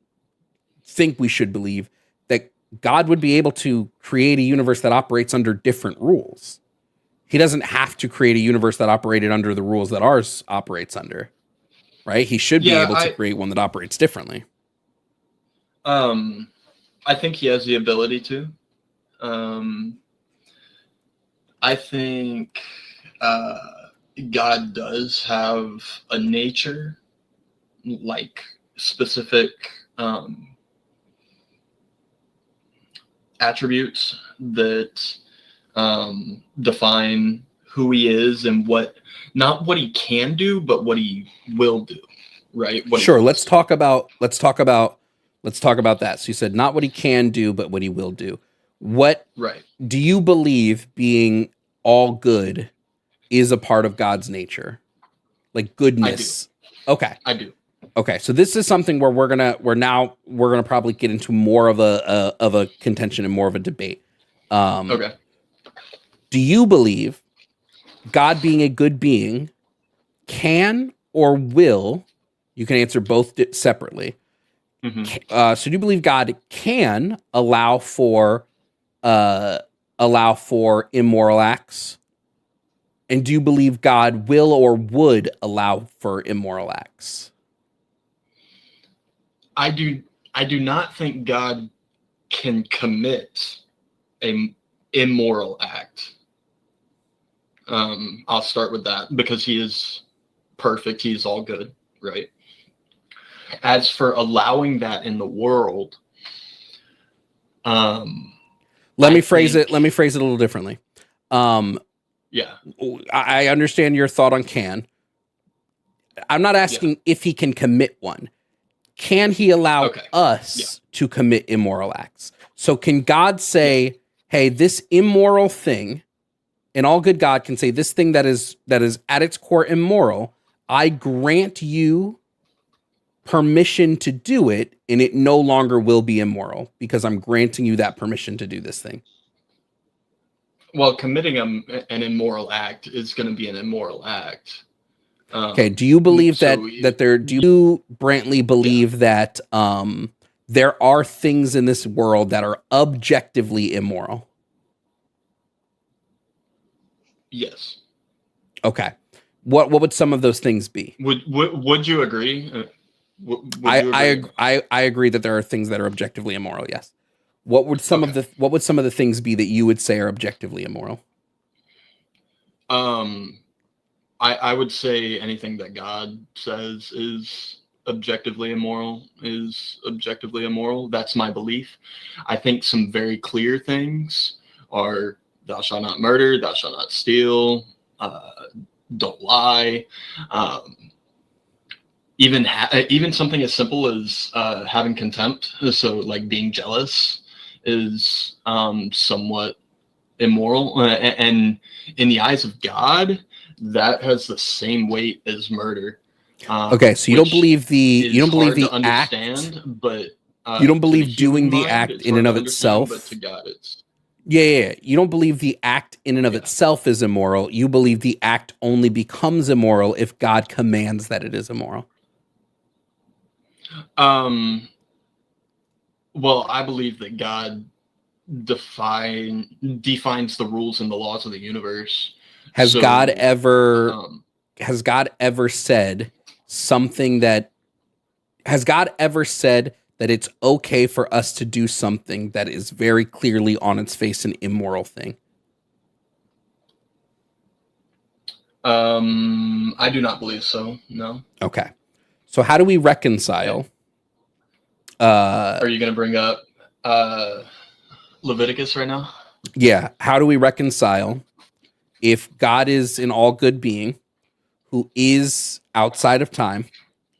think we should believe that God would be able to create a universe that operates under different rules. He doesn't have to create a universe that operated under the rules that ours operates under, right? He should be able to create one that operates differently. I think he has the ability to. I think God does have a nature, like specific attributes that define who he is and not what he can do, but what he will do, right? Sure. Let's talk about that. So you said not what he can do, but what he will do. What do you believe being all good is a part of God's nature? Like goodness. Okay. I do. Okay. So this is something where we're gonna probably get into more of a contention and more of a debate. Okay. Do you believe God, being a good being, can or will? You can answer both separately. So do you believe God can allow for immoral acts? And do you believe God will or would allow for immoral acts? I do not think God can commit an immoral act. I'll start with that because he is perfect. He is all good, right? As for allowing that in the world, let me phrase it a little differently. Yeah. I understand your thought on can. I'm not asking if he can commit one. Can he allow us to commit immoral acts? So can God say, hey, this immoral thing, and all good God can say this thing that is at its core immoral, I grant you permission to do it, and it no longer will be immoral because I'm granting you that permission to do this thing. Well, committing an immoral act is going to be an immoral act. Okay. Do you believe do you, Brantley, believe that there are things in this world that are objectively immoral? Yes. Okay. What would some of those things be? Would you agree? I agree that there are things that are objectively immoral. Yes. What would some of the things be that you would say are objectively immoral? I would say anything that God says is objectively immoral is objectively immoral. That's my belief. I think some very clear things are thou shalt not murder, thou shalt not steal, don't lie. Even something as simple as having contempt, so like being jealous, is somewhat immoral, and in the eyes of God, that has the same weight as murder. Okay, so you don't believe the act, but you don't to believe doing human the mind, act it's in hard and to of understand, itself. but to God, it's Yeah. You don't believe the act in and of itself is immoral. You believe the act only becomes immoral if God commands that it is immoral. Well, I believe that God defines the rules and the laws of the universe. Has So, God ever said something that has God ever said that it's okay for us to do something that is very clearly on its face an immoral thing? I do not believe so. No. Okay. So how do we reconcile? Are you going to bring up Leviticus right now? Yeah. How do we reconcile if God is an all good being who is outside of time,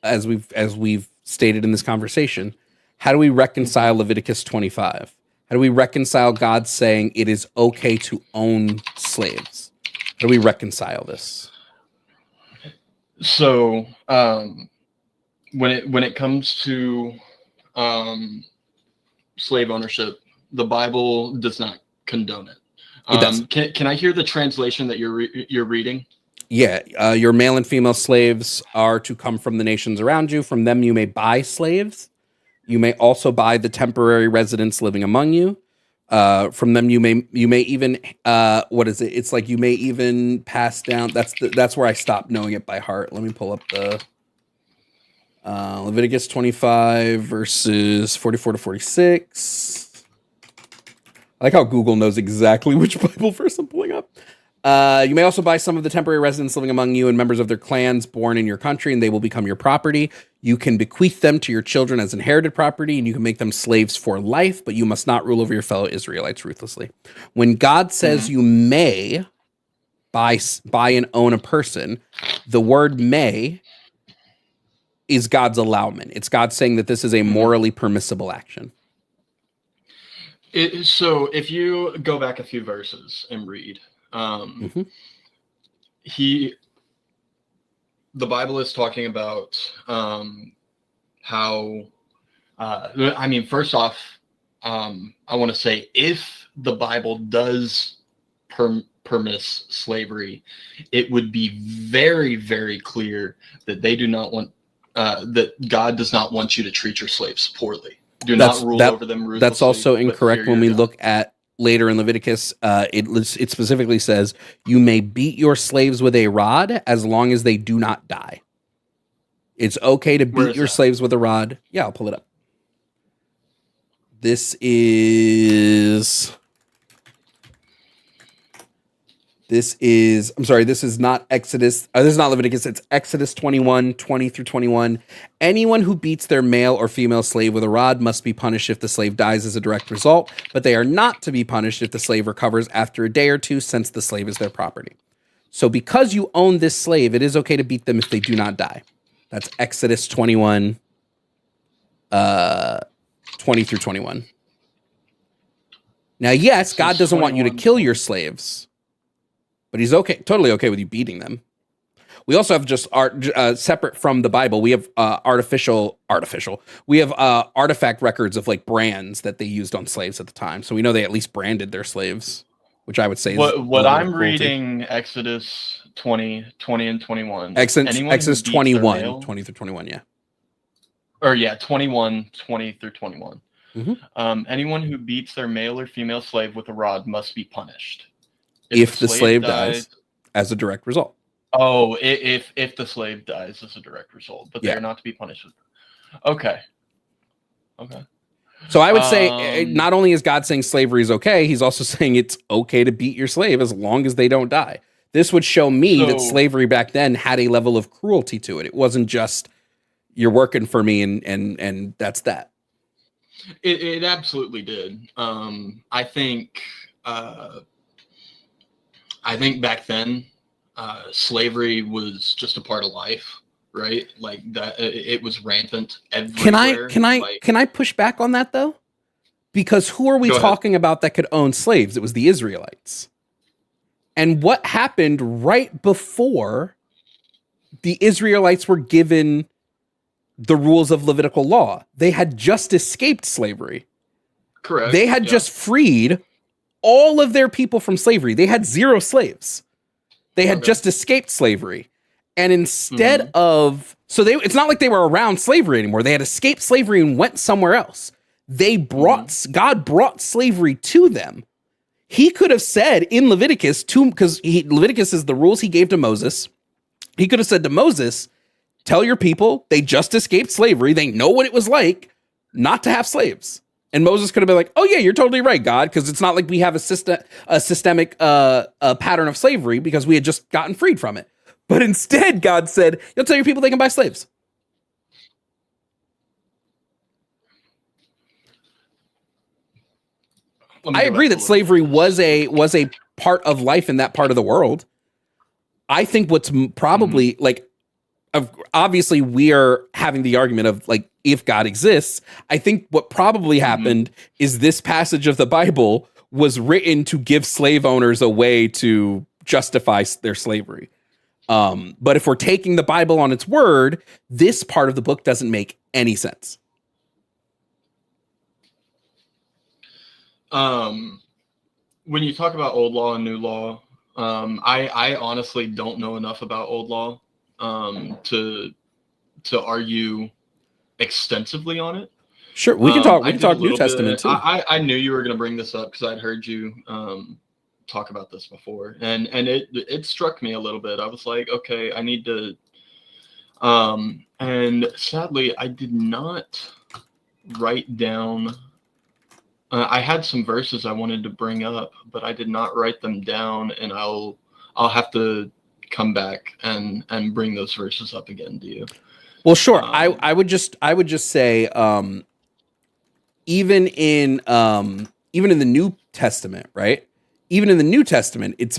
as we've stated in this conversation? How do we reconcile Leviticus 25? How do we reconcile God saying it is okay to own slaves? How do we reconcile this? So, when it comes to slave ownership, the Bible does not condone it. It does. Can I hear the translation that you're reading? Yeah, your male and female slaves are to come from the nations around you. From them you may buy slaves. You may also buy the temporary residents living among you. From them you may even what is it? It's like you may even pass down. That's where I stopped knowing it by heart. Let me pull up the Leviticus 25 verses 44 to 46. I like how Google knows exactly which Bible verse I'm pulling up. You may also buy some of the temporary residents living among you and members of their clans born in your country, and they will become your property. You can bequeath them to your children as inherited property, and you can make them slaves for life, but you must not rule over your fellow Israelites ruthlessly. When God says you may buy and own a person, the word may is God's allowment. It's God saying that this is a morally permissible action. So if you go back a few verses and read, the Bible is talking about how, I mean, first off, I want to say if the Bible does permit slavery, it would be very, very clear that they do not want, that God does not want you to treat your slaves poorly. Do not rule over them ruthlessly. That's also incorrect when we look at later in Leviticus. It specifically says you may beat your slaves with a rod as long as they do not die. It's okay to beat your slaves with a rod. Yeah, I'll pull it up. This is not Exodus. This is not Leviticus. It's Exodus 21, 20 through 21. Anyone who beats their male or female slave with a rod must be punished if the slave dies as a direct result, but they are not to be punished if the slave recovers after a day or two, since the slave is their property. So because you own this slave, it is okay to beat them if they do not die. That's Exodus 21, 20 through 21. Now, yes, God doesn't want you to kill your slaves, but he's totally okay with you beating them. We also have just separate from the Bible. We have We have artifact records of like brands that they used on slaves at the time. So we know they at least branded their slaves, which I would say is what I'm reading. Exodus 20 and 21. Exodus 21, 20 through 21. Yeah. Or yeah, 21, 20 through 21. Anyone who beats their male or female slave with a rod must be punished. If the slave dies as a direct result. Oh, if the slave dies as a direct result, but they are not to be punished. Okay. So I would say not only is God saying slavery is okay, he's also saying it's okay to beat your slave as long as they don't die. This would show me that slavery back then had a level of cruelty to it. It wasn't just you're working for me and that's that. It absolutely did. I think back then, slavery was just a part of life, right? Like that, it was rampant everywhere. Can I push back on that though? Because who are we Go ahead. talking about that could own slaves? It was the Israelites. And what happened right before the Israelites were given the rules of Levitical law? They had just escaped slavery. Correct. They had just freed all of their people from slavery. They had 0 slaves. They had just escaped slavery. And instead of, so it's not like they were around slavery anymore. They had escaped slavery and went somewhere else. They brought, God brought slavery to them. He could have said in Leviticus, because Leviticus is the rules he gave to Moses. He could have said to Moses, tell your people they just escaped slavery. They know what it was like not to have slaves. And Moses could have been like, oh yeah, you're totally right, God, because it's not like we have a systemic pattern of slavery because we had just gotten freed from it. But instead, God said, you'll tell your people they can buy slaves. I agree that slavery was a part of life in that part of the world. I think what's probably like, obviously we are having the argument of like, if God exists. I think what probably happened is this passage of the Bible was written to give slave owners a way to justify their slavery. But if we're taking the Bible on its word, this part of the book doesn't make any sense. When you talk about old law and new law, I honestly don't know enough about old law to argue extensively on it. Sure, we can talk. We can talk New Testament too. I knew you were going to bring this up because I'd heard you talk about this before, and it struck me a little bit. I was like, okay, I need to. And sadly, I did not write down. I had some verses I wanted to bring up, but I did not write them down, and I'll have to come back and bring those verses up again to you. Well, sure. I would just say, even in the New Testament, right? Even in the New Testament, it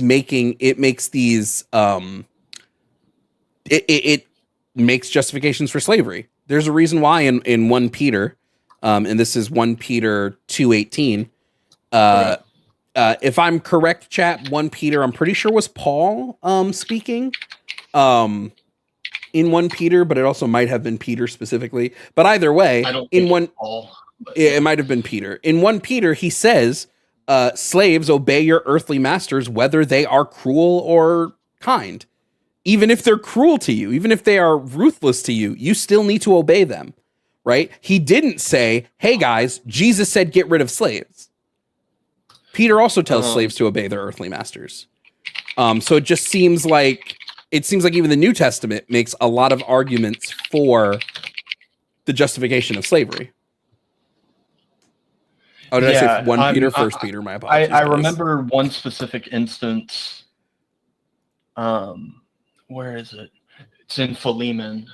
makes these it makes justifications for slavery. There's a reason why in 1 Peter, and this is 1 Peter 2:18. If I'm correct, chat, 1 Peter, I'm pretty sure was Paul speaking. In 1 Peter, but it also might have been Peter specifically. But either way, it might have been Peter. In 1 Peter, he says, slaves, obey your earthly masters, whether they are cruel or kind. Even if they're cruel to you, even if they are ruthless to you, you still need to obey them, right? He didn't say, hey guys, Jesus said get rid of slaves. Peter also tells slaves to obey their earthly masters. So it just seems like even the New Testament makes a lot of arguments for the justification of slavery. Oh, did I say 1 Peter, 1 Peter? My apologies. I remember one specific instance. Where is it? It's in Philemon.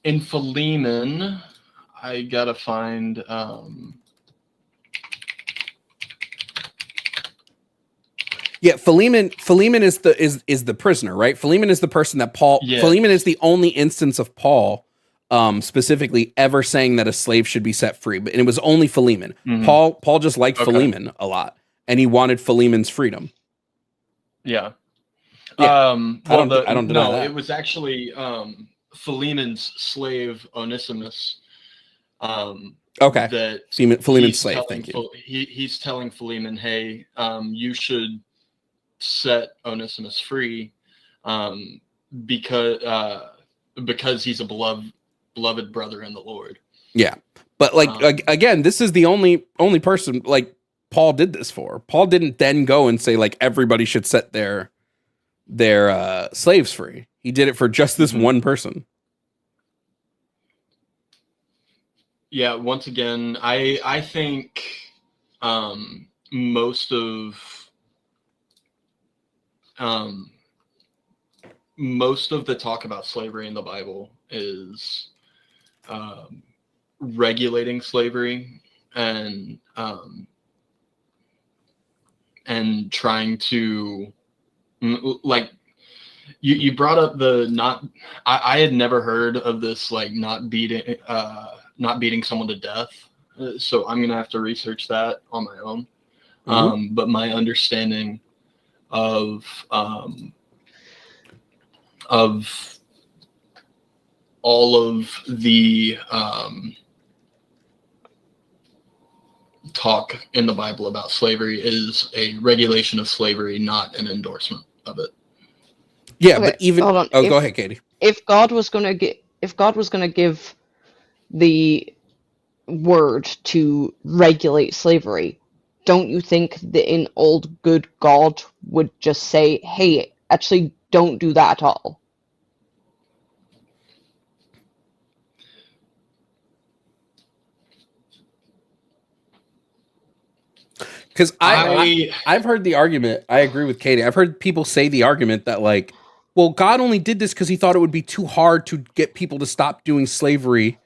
In Philemon, I gotta find. Yeah, Philemon is the prisoner, right? Philemon is the person that Paul. Yeah. Philemon is the only instance of Paul, specifically ever saying that a slave should be set free, and it was only Philemon. Mm-hmm. Paul just liked Philemon a lot, and he wanted Philemon's freedom. Yeah. I don't deny that. It was actually Philemon's slave Onesimus. That Philemon's slave. Thank you. He's telling Philemon, hey, you should set Onesimus free, because he's a beloved brother in the Lord. Yeah, but again, this is the only person like Paul did this for. Paul didn't then go and say like everybody should set their slaves free. He did it for just this one person. Yeah. Once again, I think most of the talk about slavery in the Bible is regulating slavery and trying to You brought up the not. I had never heard of this, like not beating someone to death. So I'm gonna have to research that on my own. But my understanding of all of the talk in the Bible about slavery is a regulation of slavery, not an endorsement of it. Yeah, Okay, but even hold on. go ahead, Katie. If God was gonna give the word to regulate slavery, don't you think that an old good God would just say, "Hey, actually, don't do that at all"? Because I've heard the argument. I agree with Katie. I've heard people say the argument that like, well, God only did this because he thought it would be too hard to get people to stop doing slavery.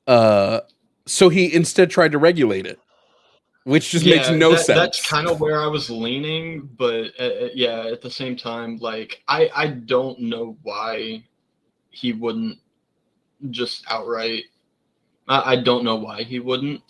So he instead tried to regulate it, which just makes no sense. That's kind of where I was leaning, but yeah, at the same time, like I don't know why he wouldn't just outright. I don't know why he wouldn't,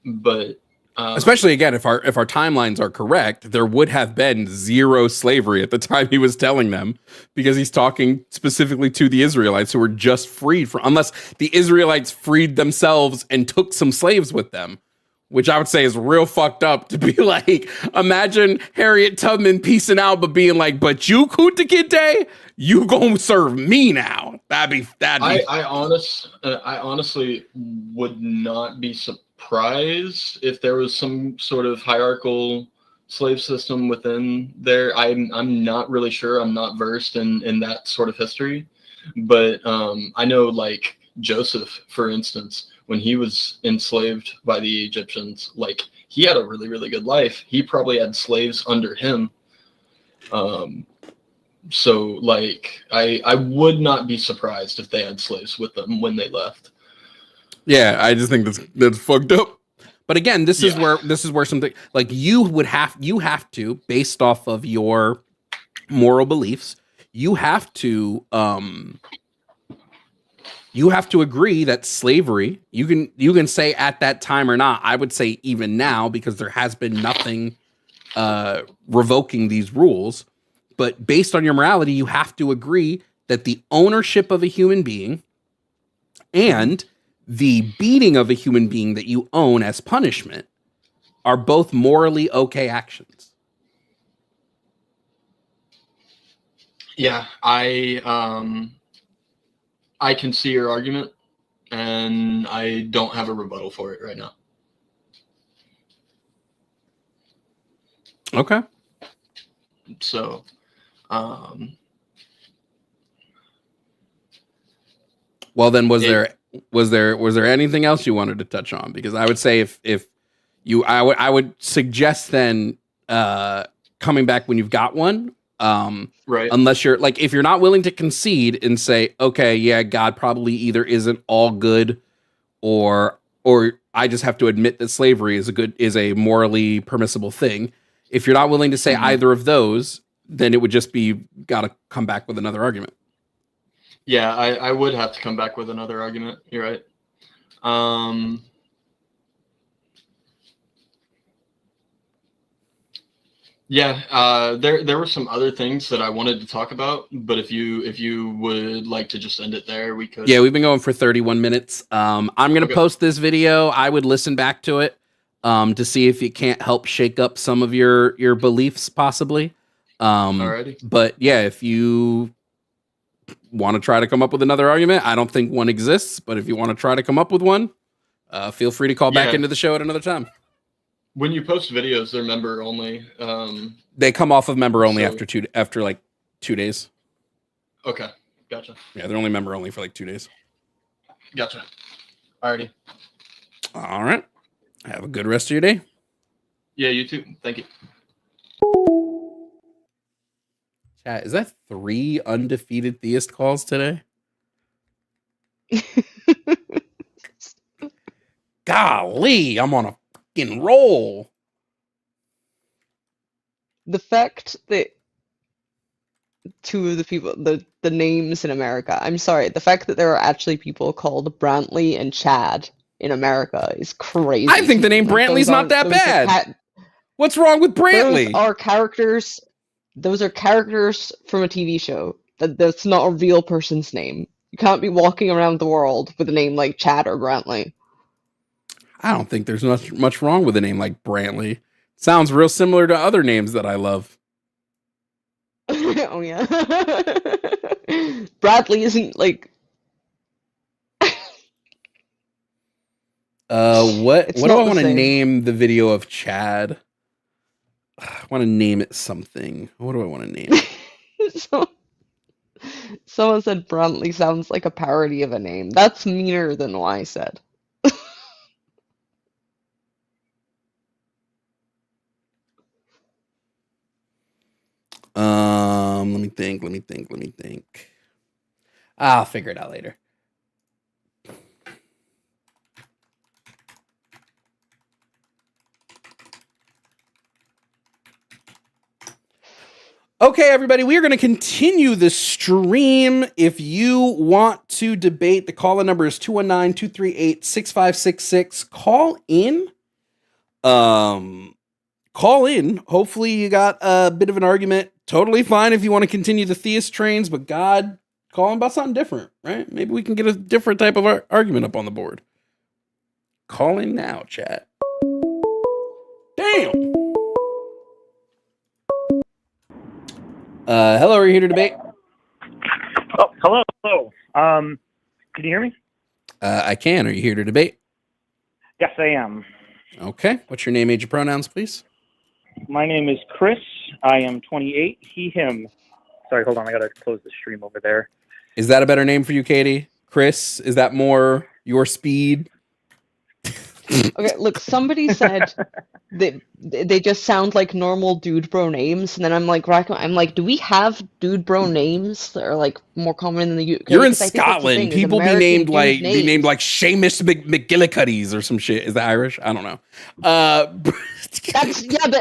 but especially again, if our timelines are correct, there would have been zero slavery at the time he was telling them, because he's talking specifically to the Israelites who were just freed from, unless the Israelites freed themselves and took some slaves with them, which I would say is real fucked up to be like, imagine Harriet Tubman piecing out, but being like, but you Kunta Kinte, you gonna serve me now. I honestly would not be surprised if there was some sort of hierarchical slave system within there. I'm not really sure. I'm not versed in that sort of history, but I know like Joseph, for instance, when he was enslaved by the Egyptians, like he had a really, really good life. He probably had slaves under him. So like I would not be surprised if they had slaves with them when they left. Yeah, I just think that's fucked up. But again, this is where something like you have to, based off of your moral beliefs, you have to agree that slavery, you can say at that time or not. I would say even now, because there has been nothing revoking these rules. But based on your morality, you have to agree that the ownership of a human being and the beating of a human being that you own as punishment are both morally okay actions. Yeah, I can see your argument, and I don't have a rebuttal for it right now. Okay. So, well then, was there anything else you wanted to touch on? Because I would say if you, I would suggest then coming back when you've got one. Right. Unless you're like, if you're not willing to concede and say, okay, yeah, God probably either isn't all good, or I just have to admit that slavery is a morally permissible thing. If you're not willing to say either of those, then it would just be gotta come back with another argument. Yeah, I would have to come back with another argument. You're right. Yeah, there were some other things that I wanted to talk about, but if you would like to just end it there, we could. Yeah, we've been going for 31 minutes. I'm gonna post this video. I would listen back to it to see if it can't help shake up some of your beliefs, possibly. Alrighty. But yeah, if you want to try to come up with another argument, I don't think one exists, but if you want to try to come up with one, feel free to call back into the show at another time. When you post videos, they're member only. They come off of member only after like 2 days. Okay, gotcha. Yeah, they're only member only for like 2 days. Gotcha. Alrighty. All right. Have a good rest of your day. Yeah, you too. Thank you. Chat, is that 3 undefeated theist calls today? Golly, I'm on a fucking roll. The fact that two of the people, the names in America. I'm sorry, the fact that there are actually people called Brantley and Chad in America is crazy. I think the name Like, Brantley's not that bad. What's wrong with Brantley? Those are characters. Those are characters from a TV show. That's not a real person's name. You can't be walking around the world with a name like Chad or Brantley. I don't think there's much wrong with a name like Brantley. Sounds real similar to other names that I love. Oh yeah. Bradley isn't like. What It's do I not the want to same. name the video of Chad? I want to name it something. What do I want to name it? Someone said Brantley sounds like a parody of a name. That's meaner than what I said. Let me think. I'll figure it out later. Okay, everybody, we are going to continue the stream. If you want to debate, the call-in number is 219-238-6566. Call in. Call in. Hopefully you got a bit of an argument. Totally fine if you want to continue the theist trains, but God, call in about something different, right? Maybe we can get a different type of argument up on the board. Call in now, chat. Damn. Hello, are you here to debate? Oh, hello. Can you hear me? I can. Are you here to debate? Yes, I am. Okay. What's your name, age, and pronouns, please? My name is Chris. I am 28. He, him. Sorry, hold on. I gotta close the stream over there. Is that a better name for you, Katie? Chris? Is that more your speed? Okay, look, somebody said that they just sound like normal dude bro names, and then I'm like, do we have dude bro names that are like more common in the UK? You're in Because I think that's the thing, Scotland. is People American be named dude like names. Seamus McGillicuddies or some shit. Is that Irish? I don't know. But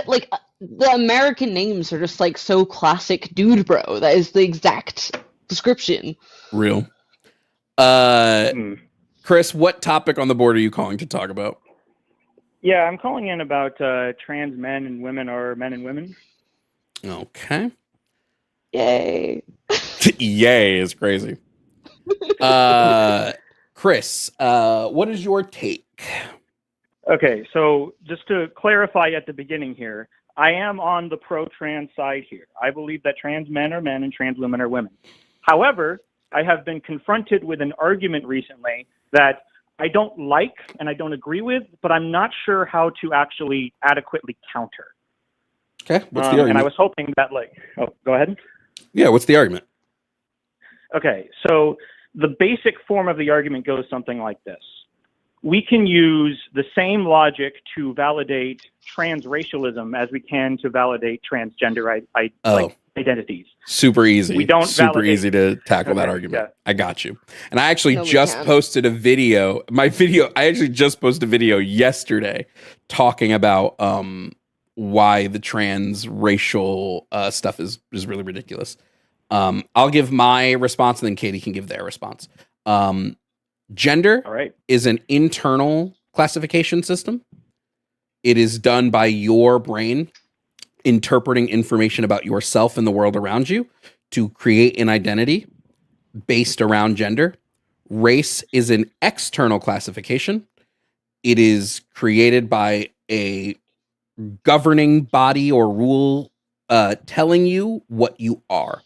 like the American names are just like so classic dude bro. That is the exact description. Real. Chris, what topic on the board are you calling to talk about? Yeah, I'm calling in about trans men and women or men and women. Okay. Yay. Yay is crazy. Chris, what is your take? Okay, so just to clarify at the beginning here, I am on the pro-trans side here. I believe that trans men are men and trans women are women. However, I have been confronted with an argument recently that I don't like and I don't agree with, but I'm not sure how to actually adequately counter. Okay, what's the argument? And I was hoping that, go ahead. Yeah, what's the argument? Okay, so the basic form of the argument goes something like this. We can use the same logic to validate transracialism as we can to validate transgender identities. Super easy. We don't super validate. easy to tackle that Okay, argument. yeah. I got you. And I actually No, we just can't. posted a video. I actually just posted a video yesterday talking about why the transracial stuff is really ridiculous. I'll give my response and then Katie can give their response. Gender is an internal classification system. It is done by your brain interpreting information about yourself and the world around you to create an identity based around gender. Race is an external classification. It is created by a governing body or rule telling you what you are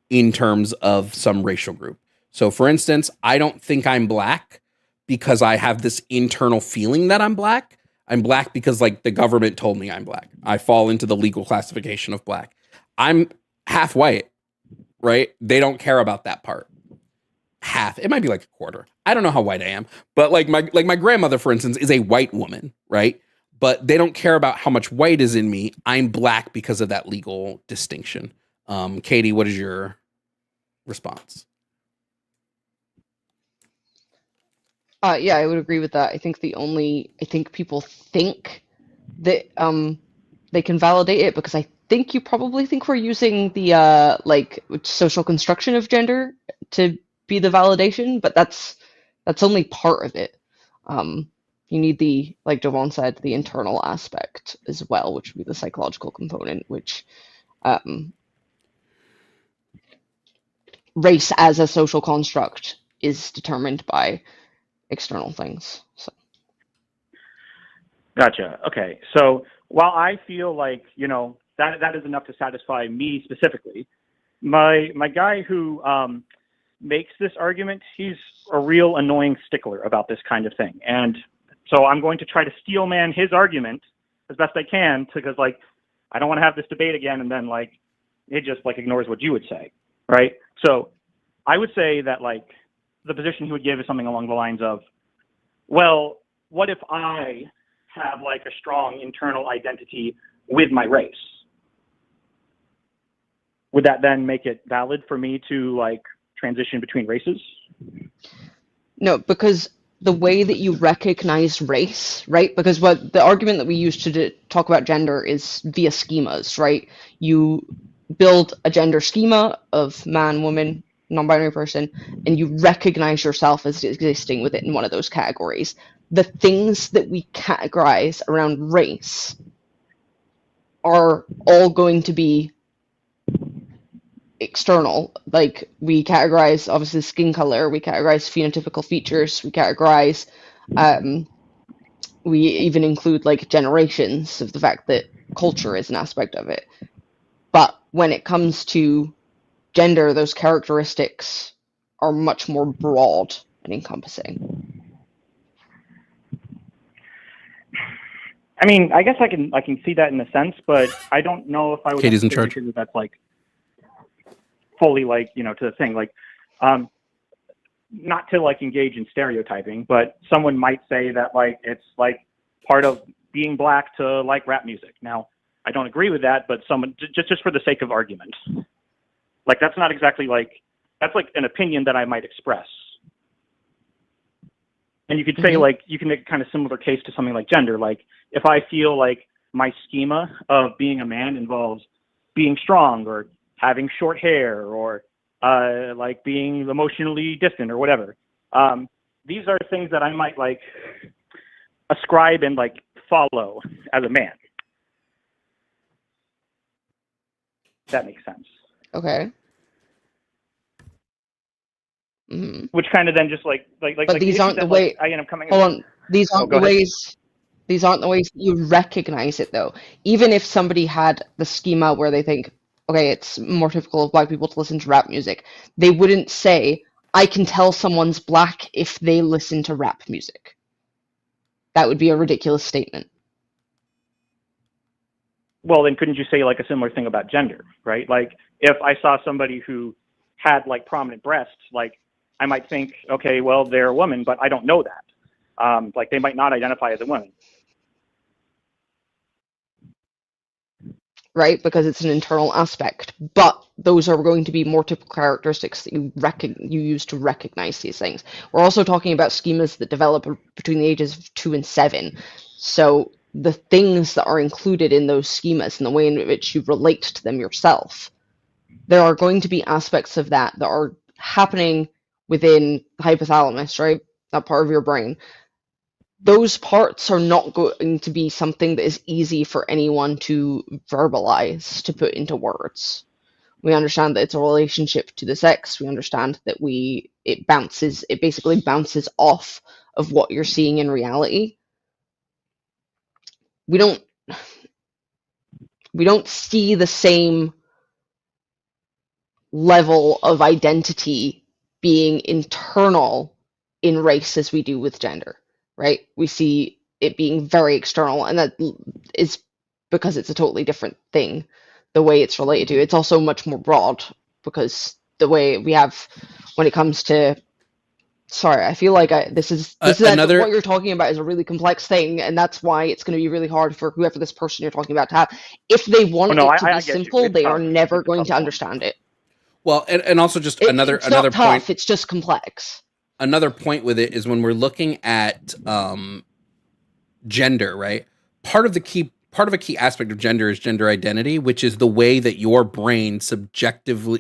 in terms of some racial group. So for instance, I don't think I'm black because I have this internal feeling that I'm black. I'm black because like the government told me I'm black. I fall into the legal classification of black. I'm half white, right? They don't care about that part. Half. It might be like a quarter. I don't know how white I am, but like my grandmother, for instance, is a white woman, right? But they don't care about how much white is in me. I'm black because of that legal distinction. Katie, what is your response? Yeah, I would agree with that. I think people think that they can validate it because I think you probably think we're using the like social construction of gender to be the validation, but that's only part of it. You need the, like Jovan said, the internal aspect as well, which would be the psychological component, which race as a social construct is determined by external things. So. Gotcha. Okay. So while I feel like, that is enough to satisfy me specifically, my guy who makes this argument, he's a real annoying stickler about this kind of thing. And so I'm going to try to steel man his argument as best I can, because I don't want to have this debate again and then it just ignores what you would say, right? So I would say that the position he would give is something along the lines of, well, what if I have a strong internal identity with my race? Would that then make it valid for me to transition between races? No, because the way that you recognize race, right? Because what the argument that we use to talk about gender is via schemas, right? You build a gender schema of man, woman, non-binary person, and you recognize yourself as existing within one of those categories. The things that we categorize around race are all going to be external. We categorize obviously skin color, we categorize phenotypical features, we categorize we even include generations of the fact that culture is an aspect of it. But when it comes to gender, those characteristics are much more broad and encompassing. I mean, I guess I can see that in a sense, but I don't know if I would Katie's in charge. that that's fully to the thing. Not to engage in stereotyping, but someone might say that it's part of being black to like rap music. Now, I don't agree with that, but someone just for the sake of argument, that's not exactly that's an opinion that I might express. And you could say you can make a kind of similar case to something like gender. If I feel my schema of being a man involves being strong or having short hair or being emotionally distant or whatever, these are things that I might ascribe and follow as a man. If that makes sense. Okay. Mm-hmm. Which kind of then just but these aren't the way. I end up coming. Hold on. These aren't the ways. These aren't the ways that you recognize it, though. Even if somebody had the schema where they think, okay, it's more typical of black people to listen to rap music, they wouldn't say, I can tell someone's black if they listen to rap music. That would be a ridiculous statement. Well, then couldn't you say a similar thing about gender, right? If I saw somebody who had prominent breasts, I might think, okay, well, they're a woman, but I don't know that. They might not identify as a woman. Right, because it's an internal aspect. But those are going to be more typical characteristics that you use to recognize these things. We're also talking about schemas that develop between the ages of 2 and 7. So the things that are included in those schemas and the way in which you relate to them yourself, there are going to be aspects of that are happening within the hypothalamus, right? That part of your brain. Those parts are not going to be something that is easy for anyone to verbalize, to put into words. We understand that it's a relationship to the sex. We understand that it basically bounces off of what you're seeing in reality. We don't see the same level of identity being internal in race as we do with gender. Right? We see it being very external, and that is because it's a totally different thing, the way it's related to. It's also much more broad, because the way we have, when it comes to, sorry, I feel like this is what you're talking about is a really complex thing, and that's why it's going to be really hard for whoever this person you're talking about to have. If they want it to be simple, they are never going to understand it. Well, and also just another it's not tough, point. It's just complex. Another point with it is when we're looking at gender, right? Part of part of a key aspect of gender is gender identity, which is the way that your brain subjectively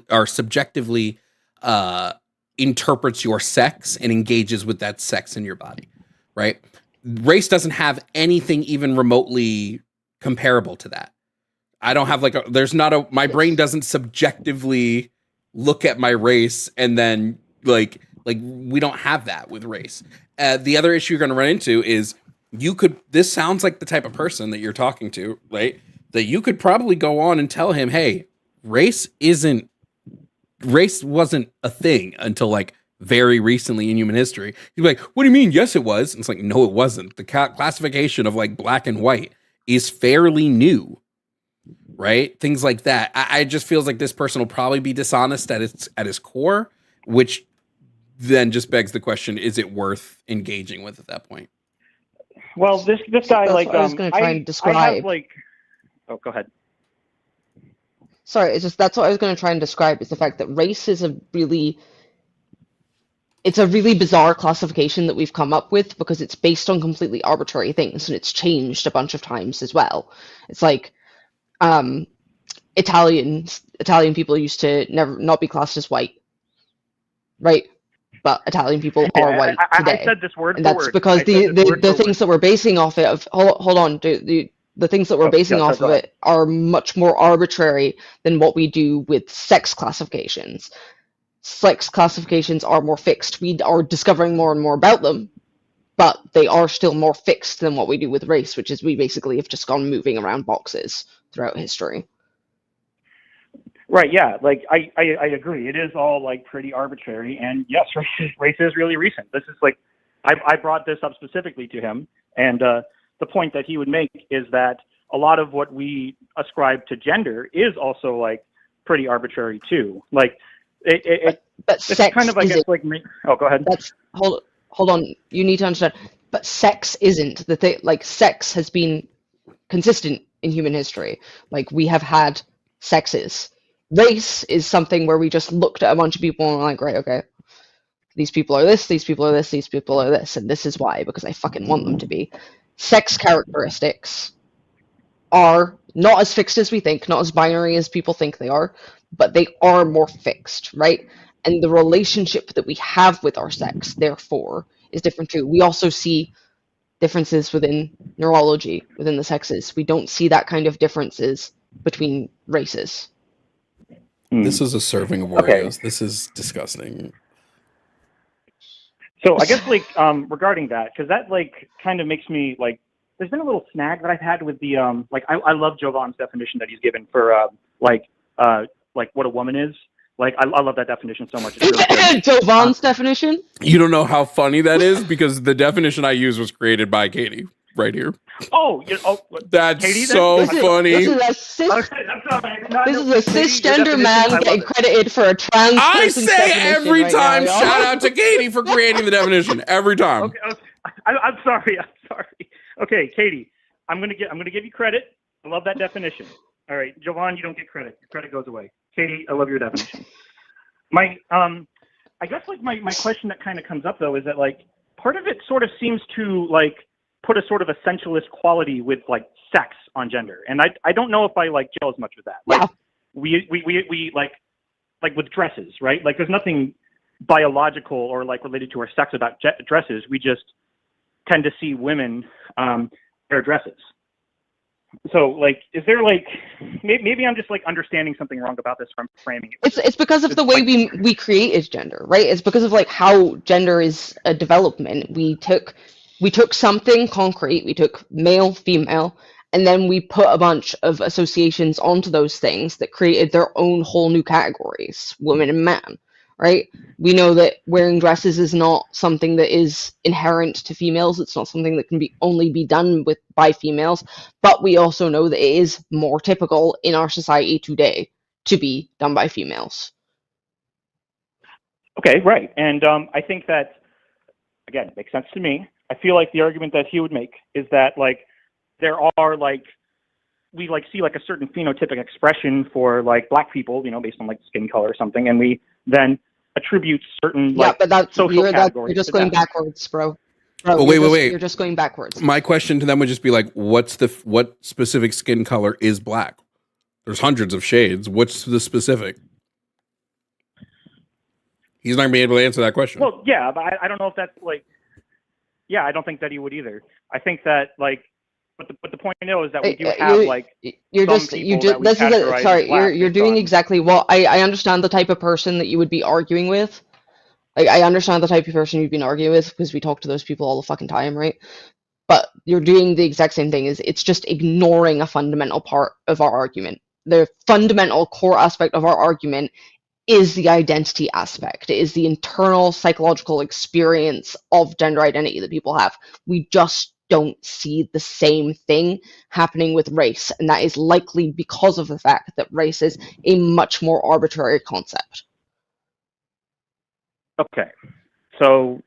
interprets your sex and engages with that sex in your body, right? Race doesn't have anything even remotely comparable to that. I don't have my brain doesn't subjectively look at my race and then like we don't have that with race. The other issue you're going to run into is this sounds like the type of person that you're talking to, right? That you could probably go on and tell him, hey, race wasn't a thing until like very recently in human history. He'd be like, what do you mean? Yes, it was. And it's like, no, it wasn't. The classification of like black and white is fairly new, right? Things like that. I just feels like this person will probably be dishonest at his core, which then just begs the question, is it worth engaging with at that point? Well, this guy, like, I was going to try and describe. I have, like, oh, go ahead. Sorry, it's just that's what I was going to try and describe, is the fact that race is a really bizarre classification that we've come up with because it's based on completely arbitrary things and it's changed a bunch of times as well. It's like Italian people used to not be classed as white, right? But Italian people are white today. I said this word and for that's word. because the things that we're basing off it of hold on, the things that we're basing off of it are much more arbitrary than what we do with sex classifications. Sex classifications are more fixed. We are discovering more and more about them, but they are still more fixed than what we do with race, which is we basically have just gone moving around boxes throughout history. Right, yeah, like I agree. It is all like pretty arbitrary, and yes, race is really recent. This is like, I brought this up specifically to him, and the point that he would make is that a lot of what we ascribe to gender is also like pretty arbitrary too. Like it's kind of, I guess, like oh, go ahead. Hold on. You need to understand. But sex isn't the thing. Like sex has been consistent in human history. Like we have had sexes. Race is something where we just looked at a bunch of people and were like, right, okay, these people are this, these people are this, these people are this, and this is why, because I fucking want them to be. Sex characteristics are not as fixed as we think, not as binary as people think they are, but they are more fixed, right? And the relationship that we have with our sex, therefore, is different too. We also see differences within neurology, within the sexes. We don't see that kind of differences between races. This is a serving of Oreos. Okay. This is disgusting. So I guess like regarding that, because that like kind of makes me like, there's been a little snag that I've had with the like I love Jovan's definition that he's given for like what a woman is. Like I love that definition so much. It's really Jovan's definition? You don't know how funny that is because the definition I used was created by Katie right here. Oh, that's Katie, so funny. This is a cisgender man getting credited for a trans. I say every time, right, shout out to Katie for creating the definition every time. Okay. I'm sorry. Okay, Katie, I'm gonna give you credit. I love that definition. All right, Jovan, you don't get credit. Your credit goes away. Katie, I love your definition. I guess like my question that kind of comes up though is that like part of it sort of seems to like put a sort of essentialist quality with like sex on gender, and I don't know if I like gel as much with that. Like we like with dresses, right? Like there's nothing biological or like related to our sex about dresses. We just tend to see women wear dresses. So like, is there like maybe I'm just like understanding something wrong about this from framing it? It's because of the way we created gender, right? It's because of like how gender is a development. We took something concrete, we took male, female, and then we put a bunch of associations onto those things that created their own whole new categories, woman and man, right? We know that wearing dresses is not something that is inherent to females. It's not something that can only be done by females, but we also know that it is more typical in our society today to be done by females. Okay, right. And I think that, again, makes sense to me. I feel like the argument that he would make is that like there are like we like see like a certain phenotypic expression for like black people, you know, based on like skin color or something, and we then attribute certain like but that's social categories. you're just going backwards, bro. Bro, Well, wait. You're just going backwards. My question to them would just be like, what specific skin color is black? There's hundreds of shades. What's the specific? He's not gonna be able to answer that question. Well, yeah, but I don't know if that's like, yeah, I don't think that he would either. I think that like, but the point is that we do have like you're some just people this that we is categorize sorry, as black you're based doing on- exactly well. I understand the type of person that you would be arguing with. Like I understand the type of person you've been arguing with because we talk to those people all the fucking time, right? But you're doing the exact same thing. It's just ignoring a fundamental part of our argument. The fundamental core aspect of our argument is the identity aspect. It is the internal psychological experience of gender identity that people have. We just don't see the same thing happening with race, and that is likely because of the fact that race is a much more arbitrary concept. Okay, so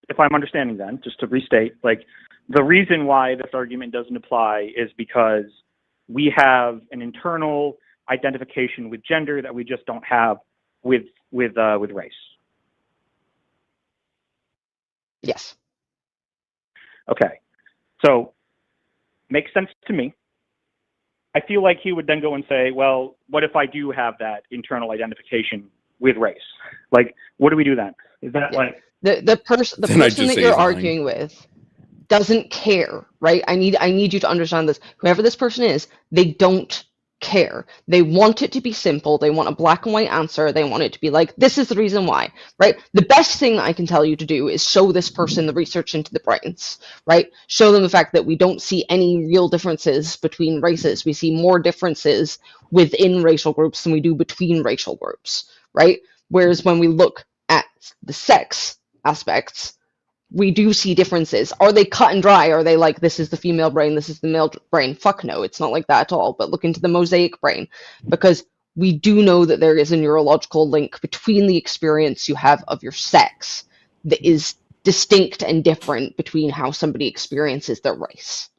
if I'm understanding then, just to restate, like the reason why this argument doesn't apply is because we have an internal identification with gender that we just don't have with race. Yes. Okay, so makes sense to me. I feel like he would then go and say, well, what if I do have that internal identification with race? Like, what do we do then? Is that like the person that you're arguing with doesn't care, right? I need you to understand this. Whoever this person is, they don't care. They want it to be simple. They want a black and white answer. They want it to be like, this is the reason why, right? The best thing I can tell you to do is show this person the research into the brains, right? Show them the fact that we don't see any real differences between races. We see more differences within racial groups than we do between racial groups, right? Whereas when we look at the sex aspects, we do see differences. Are they cut and dry? Are they like, this is the female brain, this is the male brain? Fuck no, it's not like that at all. But look into the mosaic brain, because we do know that there is a neurological link between the experience you have of your sex that is distinct and different between how somebody experiences their race.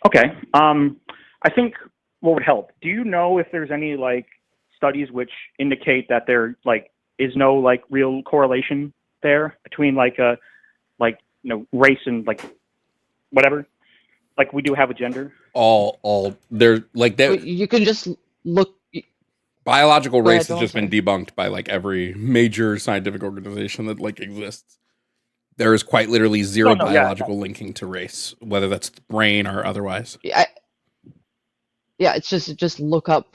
Okay. I think what would help, do you know if there's any like studies which indicate that there like is no like real correlation there between like race and like whatever like we do have a gender? All they're like that. You can just look. Biological race has just been debunked by like every major scientific organization that like exists. There is quite literally zero biological linking to race, whether that's the brain or otherwise. Yeah, it's just look up.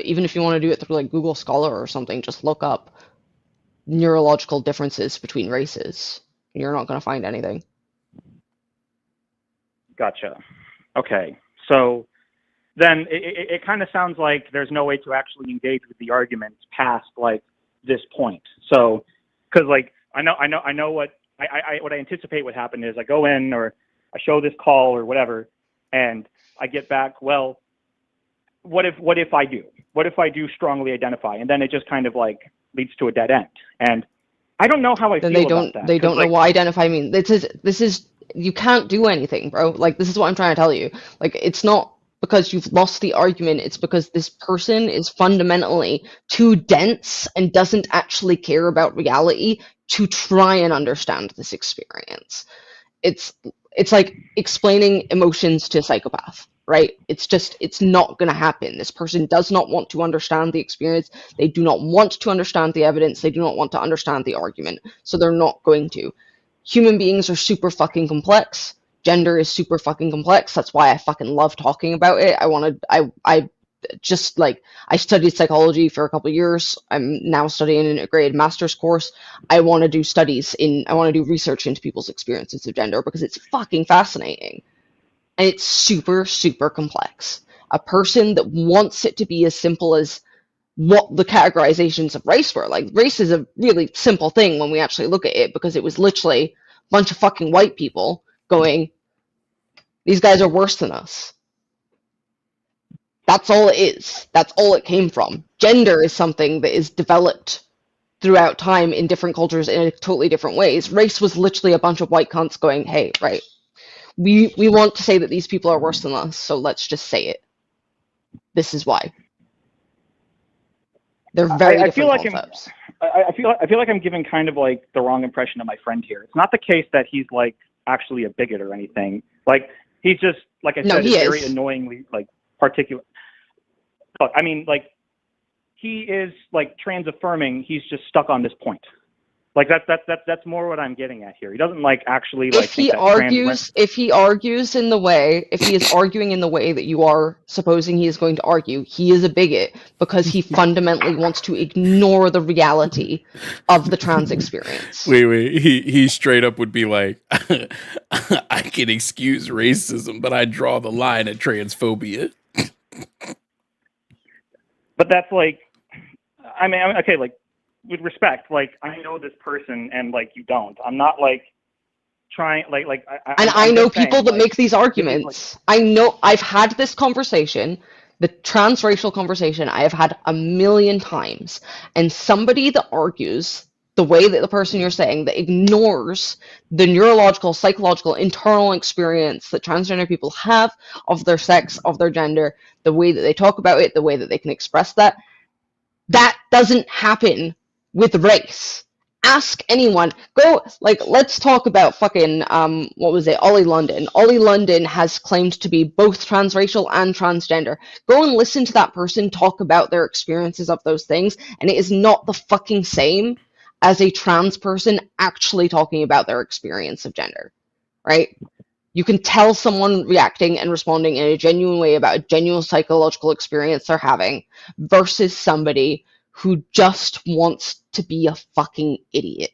Even if you want to do it through like Google Scholar or something, just look up neurological differences between races. You're not going to find anything. Gotcha. Okay. So then it kind of sounds like there's no way to actually engage with the arguments past like this point. So, because like I know what I anticipate would happen is I go in or I show this call or whatever, and I get back, well, what if I do? What if I do strongly identify? And then it just kind of like leads to a dead end. And I don't know how I feel about that. They don't know what identify means. This is you can't do anything, bro. Like, this is what I'm trying to tell you. Like, it's not because you've lost the argument. It's because this person is fundamentally too dense and doesn't actually care about reality to try and understand this experience. It's like explaining emotions to a psychopath, right? It's not going to happen. This person does not want to understand the experience. They do not want to understand the evidence. They do not want to understand the argument. So they're not going to. Human beings are super fucking complex. Gender is super fucking complex. That's why I fucking love talking about it. I studied psychology for a couple of years. I'm now studying an integrated master's course. I want to do research into people's experiences of gender because it's fucking fascinating. And it's super, super complex. A person that wants it to be as simple as what the categorizations of race were. Like, race is a really simple thing when we actually look at it, because it was literally a bunch of fucking white people going, these guys are worse than us. That's all it is. That's all it came from. Gender is something that is developed throughout time in different cultures in totally different ways. Race was literally a bunch of white cunts going, hey, right, we want to say that these people are worse than us, so let's just say it. This is why. They're very different concepts. I feel like I'm giving kind of like the wrong impression of my friend here. It's not the case that he's like actually a bigot or anything. Like he's just, like I said, is very annoyingly like particular. Look, I mean, like he is like trans affirming. He's just stuck on this point. Like that's more what I'm getting at here. He doesn't like actually like. If he argues in the way, if he is arguing in the way that you are supposing he is going to argue, he is a bigot because he fundamentally wants to ignore the reality of the trans experience. Wait. He straight up would be like, I can excuse racism, but I draw the line at transphobia. But that's like, I mean, okay, like. With respect, like I know this person and like you don't. I'm not like trying like I know people that make these arguments. I know I've had this conversation, the transracial conversation I have had a million times, and somebody that argues the way that the person you're saying that ignores the neurological, psychological, internal experience that transgender people have of their sex, of their gender, the way that they talk about it, the way that they can express that doesn't happen with race. Ask anyone. Go, like, let's talk about fucking, what was it, Ollie London. Ollie London has claimed to be both transracial and transgender. Go and listen to that person talk about their experiences of those things, and it is not the fucking same as a trans person actually talking about their experience of gender, right? You can tell someone reacting and responding in a genuine way about a genuine psychological experience they're having versus somebody who just wants to be a fucking idiot.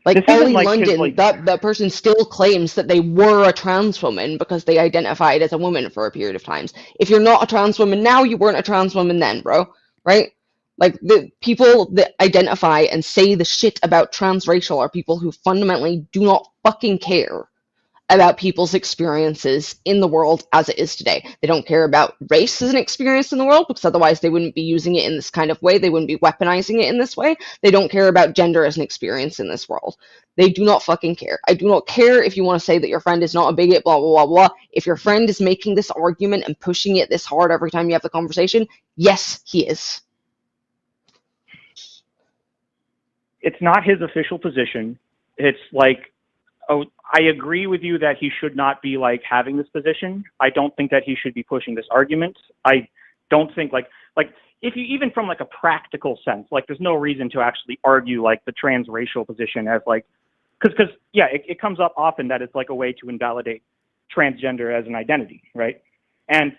Like Ollie London, that person still claims that they were a trans woman because they identified as a woman for a period of times. If you're not a trans woman now, you weren't a trans woman then, bro. Right? Like, the people that identify and say the shit about transracial are people who fundamentally do not fucking care about people's experiences in the world as it is today. They don't care about race as an experience in the world because otherwise they wouldn't be using it in this kind of way. They wouldn't be weaponizing it in this way. They don't care about gender as an experience in this world. They do not fucking care. I do not care if you want to say that your friend is not a bigot, blah, blah, blah, blah. If your friend is making this argument and pushing it this hard every time you have the conversation, yes, he is. It's not his official position. It's like, oh, I agree with you that he should not be like having this position. I don't think that he should be pushing this argument. I don't think like if you, even from like a practical sense, like there's no reason to actually argue like the transracial position as like, because yeah, it comes up often that it's like a way to invalidate transgender as an identity, right? And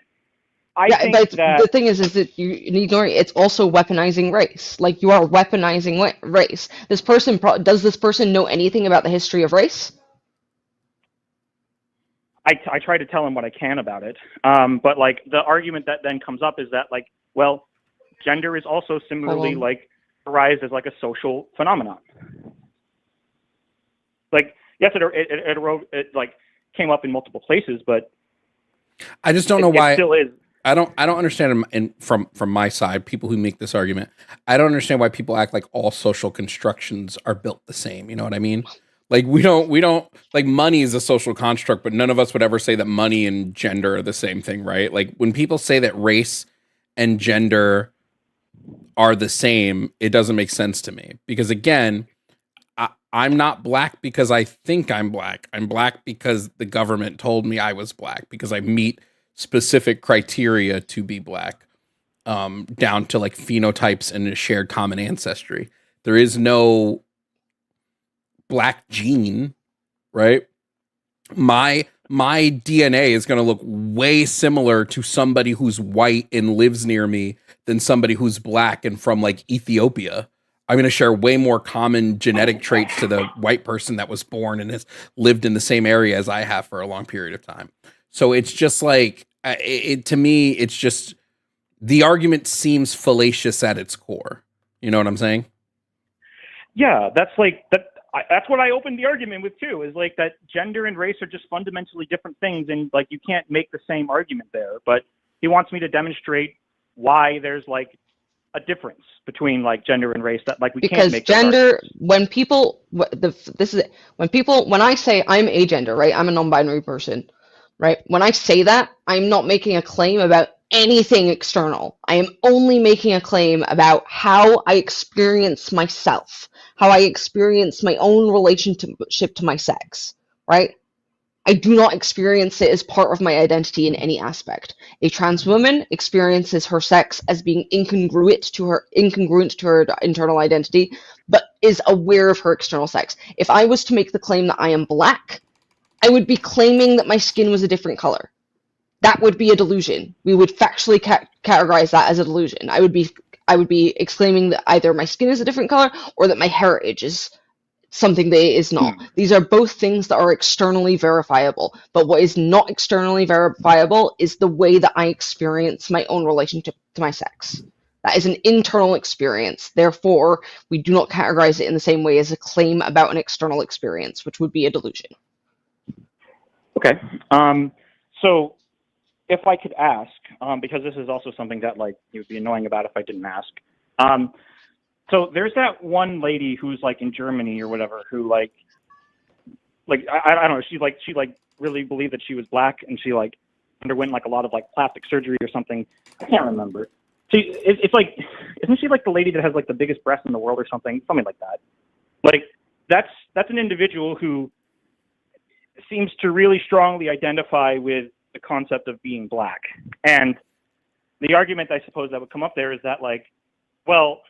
I think that the thing is that you ignore it. It's also weaponizing race. Like, you are weaponizing race. This person does this person know anything about the history of race? I try to tell him what I can about it. But like the argument that then comes up is that like, well, gender is also similarly like arised as like a social phenomenon. Like, yes, it like came up in multiple places, but I just don't know why it still is. I don't understand from my side, people who make this argument. I don't understand why people act like all social constructions are built the same. You know what I mean? Like, we don't like, money is a social construct, but none of us would ever say that money and gender are the same thing, right? Like, when people say that race and gender are the same, it doesn't make sense to me. Because again, I'm not black because I think I'm black. I'm black because the government told me I was black, because I meet specific criteria to be black, down to like phenotypes and a shared common ancestry. There is no black gene, right? My DNA is going to look way similar to somebody who's white and lives near me than somebody who's black and from like Ethiopia. I'm going to share way more common genetic traits to the white person that was born and has lived in the same area as I have for a long period of time. So it's just like, to me, it's just, the argument seems fallacious at its core. You know what I'm saying? Yeah, that's like that. That's what I opened the argument with too. Is like that gender and race are just fundamentally different things, and like you can't make the same argument there. But he wants me to demonstrate why there's like a difference between like gender and race, that like we can't make. Because gender, when people, this is it. When I say I'm agender, right? I'm a non-binary person. Right? When I say that, I'm not making a claim about anything external. I am only making a claim about how I experience myself, how I experience my own relationship to my sex, right? I do not experience it as part of my identity in any aspect. A trans woman experiences her sex as being incongruent to her internal identity, but is aware of her external sex. If I was to make the claim that I am black, I would be claiming that my skin was a different color. That would be a delusion. We would factually categorize that as a delusion. I would be exclaiming that either my skin is a different color or that my heritage is something that it is not. These are both things that are externally verifiable. But what is not externally verifiable is the way that I experience my own relationship to my sex. That is an internal experience. Therefore, we do not categorize it in the same way as a claim about an external experience, which would be a delusion. Okay. So if I could ask, because this is also something that like you would be annoying about if I didn't ask. So there's that one lady who's like in Germany or whatever who like I don't know, she really believed that she was black and she like underwent like a lot of like plastic surgery or something. I can't remember. It's like, isn't she like the lady that has like the biggest breast in the world or something like that? Like that's an individual who seems to really strongly identify with the concept of being black. And the argument I suppose that would come up there is that like, well,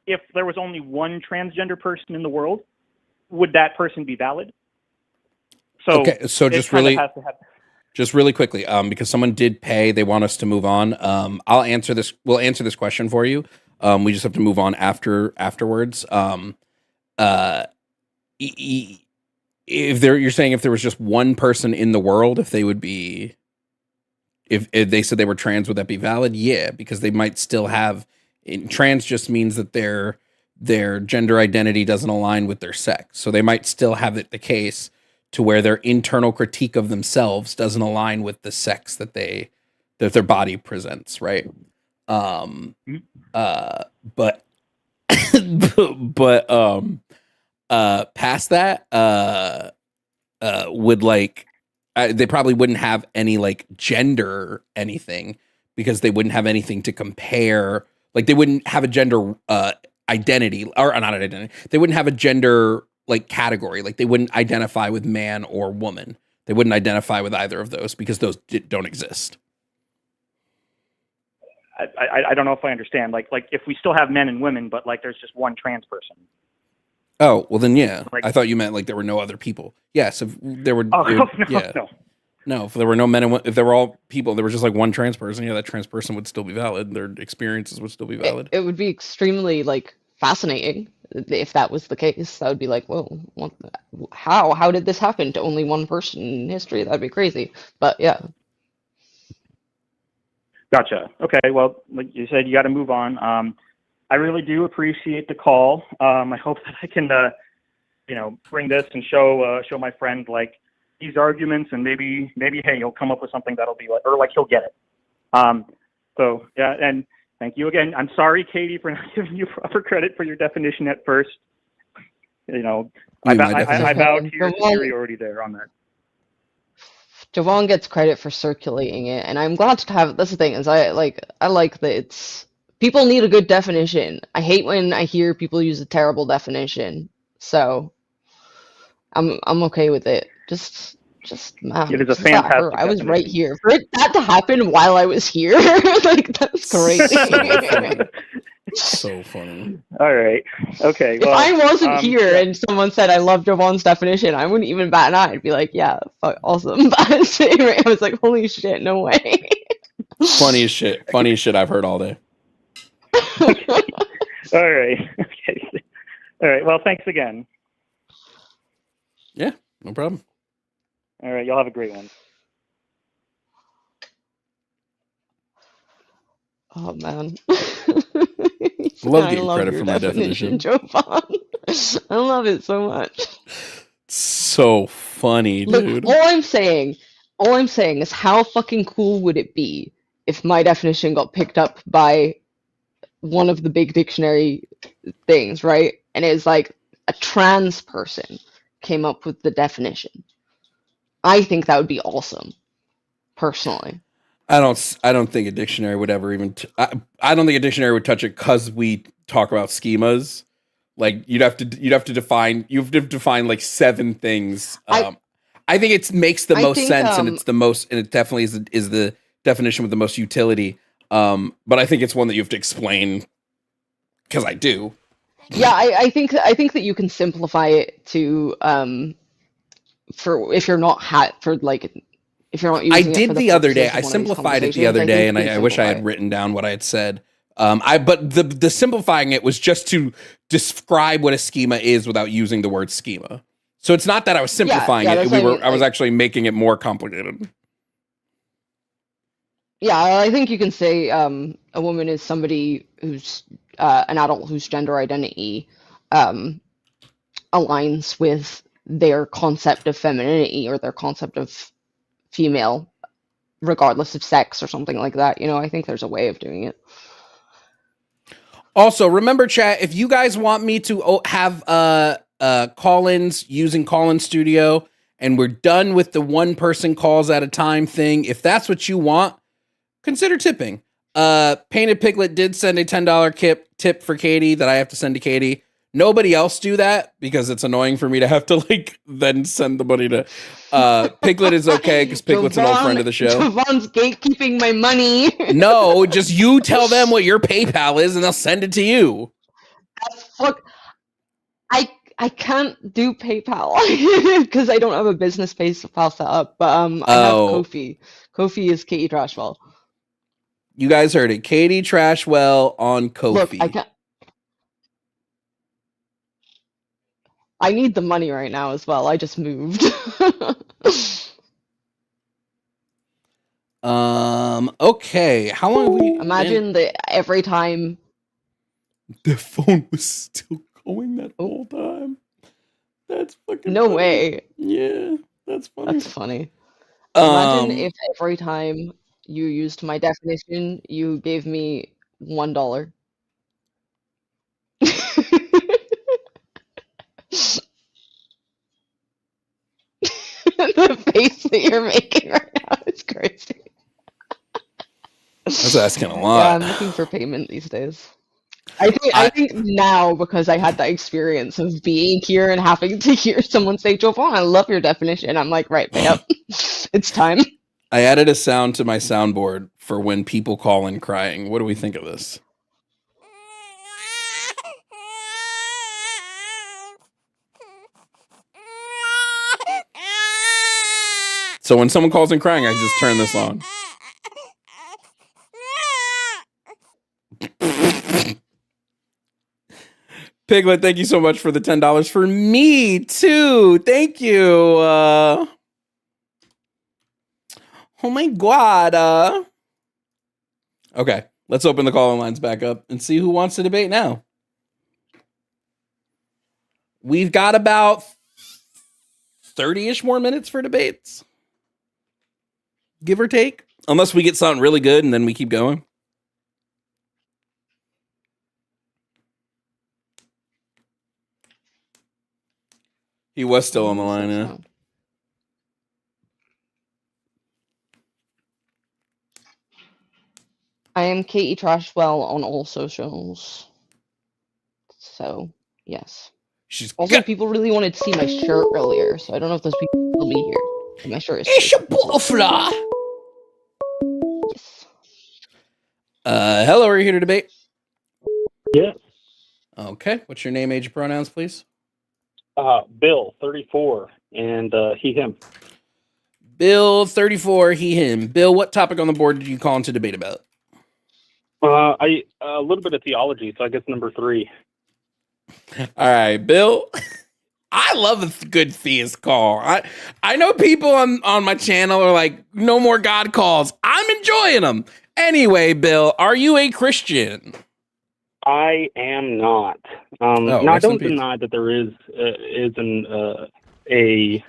if there was only one transgender person in the world, would that person be valid? So okay, so just really quickly, because someone did pay, they want us to move on. I'll answer this. We'll answer this question for you. We just have to move on afterwards. You're saying if there was just one person in the world, if they would be, if they said they were trans, would that be valid? Yeah, because they might still have. Trans just means that their gender identity doesn't align with their sex, so they might still have it the case to where their internal critique of themselves doesn't align with the sex that their body presents, right? But past that, would like they probably wouldn't have any like gender anything because they wouldn't have anything to compare. Like they wouldn't have a gender identity or not an identity. They wouldn't have a gender like category. Like they wouldn't identify with man or woman. They wouldn't identify with either of those because those don't exist. I don't know if I understand. Like if we still have men and women, but like there's just one trans person. Oh, well then, yeah. Like, I thought you meant like there were no other people. Yes, if there were. Oh, no, yeah. no. No, if there were no men and if there were all people, there was just like one trans person. Yeah, that trans person would still be valid. Their experiences would still be valid. It would be extremely like fascinating if that was the case. That would be like, whoa, how did this happen to only one person in history? That'd be crazy. But yeah. Gotcha. Okay. Well, like you said, you got to move on. I really do appreciate the call. I hope that I can, bring this and show my friend like these arguments, and maybe, hey, he'll come up with something that'll be like, or like he'll get it. So yeah, and thank you again. I'm sorry, Katie, for not giving you proper credit for your definition at first. I vowed to your superiority there on that. Jovan gets credit for circulating it, and I'm glad to have. That's the thing is, I like that it's people need a good definition. I hate when I hear people use a terrible definition, so I'm okay with it. Just man, it is a fantastic. I was right here for that to happen while I was here. Like that's crazy. So funny. All right. Okay. If I wasn't here and someone said I love Jovan's definition, I wouldn't even bat an eye. I'd be like, yeah, fuck, awesome. But I was like, holy shit, no way. Funniest shit I've heard all day. Okay. All right. Okay. All right. Well, thanks again. Yeah, no problem. All right. Y'all have a great one. Oh man. Love getting credit for my definition. Jovan. I love it so much. So funny, dude. Look, all I'm saying is how fucking cool would it be if my definition got picked up by one of the big dictionary things, right? And it's like a trans person came up with the definition. I think that would be awesome, personally. I don't think a dictionary would ever even. I don't think a dictionary would touch it because we talk about schemas. Like you'd have to define like 7 things. I think it makes the most sense, and it's the most, and it definitely is the definition with the most utility. But I think it's one that you have to explain because I do. Yeah, I think that you can simplify it to for if you're not if you're not using I it did for the other day. purposes of I one of these simplified it the other conversations, day, I and think you I wish I had simplify it. written down what I had said. But the simplifying it was just to describe what a schema is without using the word schema. So it's not that I was simplifying it. that's what I mean, I was actually making it more complicated. Yeah, I think you can say a woman is somebody who's an adult whose gender identity aligns with their concept of femininity or their concept of female, regardless of sex or something like that. You know, I think there's a way of doing it. Also, remember, chat, if you guys want me to have call-ins using Call-In Studio, and we're done with the 1-person calls at a time thing, if that's what you want, consider tipping. Painted Piglet did send a $10 tip for Katie that I have to send to Katie. Nobody else do that because it's annoying for me to have to then send the money to Piglet is okay because Piglet's an old friend of the show. Jovan's gatekeeping my money. No, just you tell them what your PayPal is and they'll send it to you. Fuck. I can't do PayPal because I don't have a business PayPal set up. But I have Ko-fi. Ko-fi is Katie Trashwell. You guys heard it. Katie Trashwell on Ko-fi. Look, I can't. I need the money right now as well. I just moved. Okay. How long have we imagine that every time the phone was still going that whole time? That's fucking no funny. way. Yeah, that's funny. That's funny. Imagine if every time you used my definition, you gave me $1. The face that you're making right now is crazy. That's asking a Yeah, lot. I'm looking for payment these days. I think now, because I had that experience of being here and having to hear someone say, Jovan, I love your definition. I'm like, right, pay up. It's time. I added a sound to my soundboard for when people call in crying. What do we think of this? So when someone calls in crying, I just turn this on. Piglet, thank you so much for the $10 for me too. Thank you. Oh my God. Okay, let's open the call-in lines back up and see who wants to debate now. We've got about 30-ish more minutes for debates. Give or take. Unless we get something really good and then we keep going. He was still on the line, yeah. I am Katie Trashwell on all socials. So, yes. Also, people really wanted to see my shirt earlier, so I don't know if those people will be here. But my shirt is It's a butterfly. Yes. Hello, are you here to debate? Yeah. Okay. What's your name, age, and pronouns, please? Bill, 34, and he, him. Bill, 34, he, him. Bill, what topic on the board did you call in to debate about? A little bit of theology, so I guess number 3. All right, Bill. I love a good theist call. I know people on my channel are like, no more God calls. I'm enjoying them. Anyway, Bill, are you a Christian? I am not. Now, I don't deny that there is a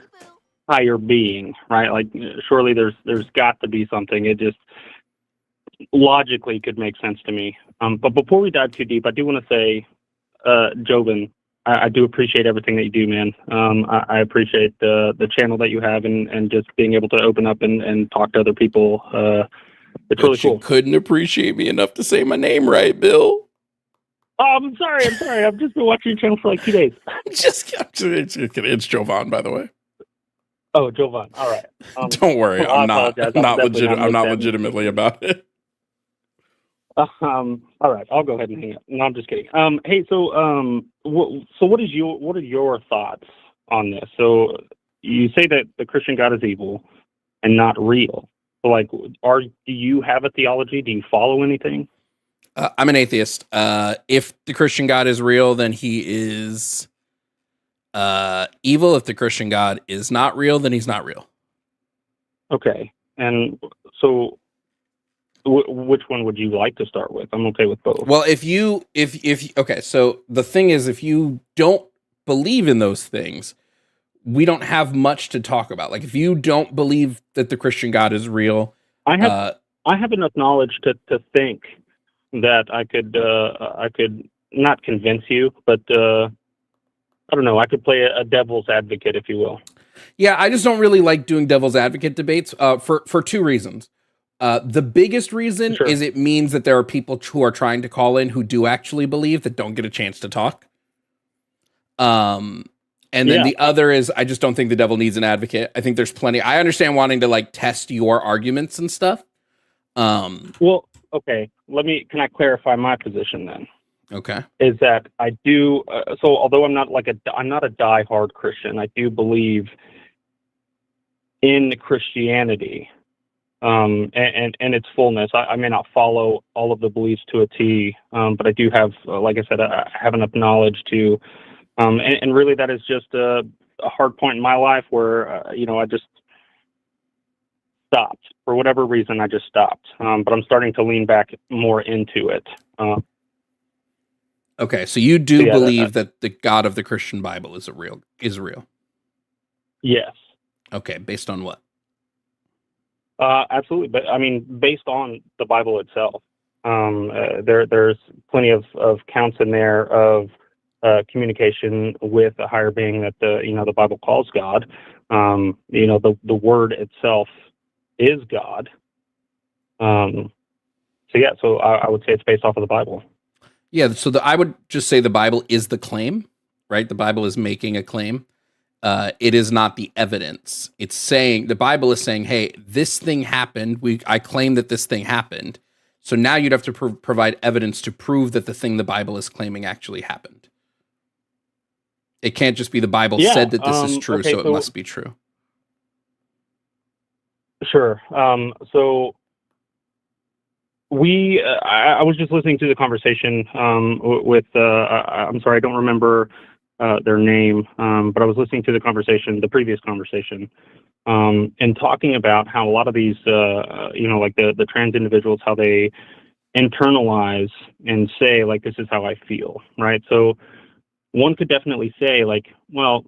higher being, right? Like, surely there's got to be something. It just logically could make sense to me. But before we dive too deep, I do want to say, Jovan, I do appreciate everything that you do, man. I appreciate the channel that you have and just being able to open up and talk to other people It's really you cool. couldn't appreciate me enough to say my name right, Bill. Oh, I'm sorry. I've just been watching your channel for like 2 days. It's Jovan, by the way. Oh, Jovan. All right. Don't worry, I I'm not. apologize. I'm not definitely legit. I'm not listening. legitimately about it. All right, I'll go ahead and hang up. No, I'm just kidding. Hey, so what are your thoughts on this? So you say that the Christian God is evil and not real. So, like, do you have a theology? Do you follow anything? I'm an atheist. If the Christian God is real, then he is evil. If the Christian God is not real, then he's not real. Okay, and so which one would you like to start with? I'm okay with both. Well, okay, so the thing is, if you don't believe in those things, we don't have much to talk about. Like, if you don't believe that the Christian God is real, I have enough knowledge to think that I could not convince you, but I don't know. I could play a devil's advocate, if you will. Yeah, I just don't really like doing devil's advocate debates for two reasons. The biggest reason is it means that there are people who are trying to call in who do actually believe that don't get a chance to talk. And then the other is I just don't think the devil needs an advocate. I think there's plenty. I understand wanting to like test your arguments and stuff. Well, okay. Can I clarify my position then? Okay. Is that I do so although I'm not a diehard Christian, I do believe in Christianity and its fullness. I may not follow all of the beliefs to a T, but I do have, like I said, I have enough knowledge to, and really that is just a hard point in my life where I just stopped for whatever reason. I just stopped, but I'm starting to lean back more into it. Okay, so you do believe that the God of the Christian Bible is real? Yes. Okay, based on what? Absolutely, but I mean, based on the Bible itself, there's plenty of counts in there of communication with a higher being that the Bible calls God. The Word itself is God. So I would say it's based off of the Bible. Yeah, so I would just say the Bible is the claim, right? The Bible is making a claim. It is not the evidence. It's saying, the Bible is saying, hey, this thing happened. I claim that this thing happened. So now you'd have to provide evidence to prove that the thing the Bible is claiming actually happened. It can't just be the Bible said that this is true, so it must be true. Sure. So I was just listening to the conversation with, I'm sorry, I don't remember their name, but I was listening to the previous conversation, and talking about how a lot of these, like the trans individuals, how they internalize and say, like, this is how I feel, right? So one could definitely say, like, well,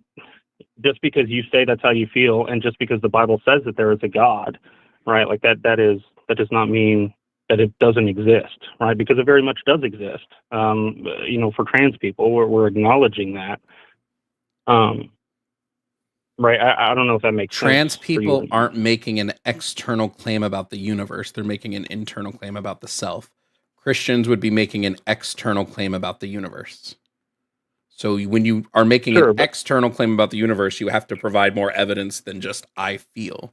just because you say that's how you feel, and just because the Bible says that there is a God, right? Like that does not mean that it doesn't exist, right? Because it very much does exist. For trans people, we're acknowledging that. Right. I don't know if that makes sense. Trans people aren't making an external claim about the universe. They're making an internal claim about the self. Christians would be making an external claim about the universe. So when you are making an external claim about the universe, you have to provide more evidence than just I feel.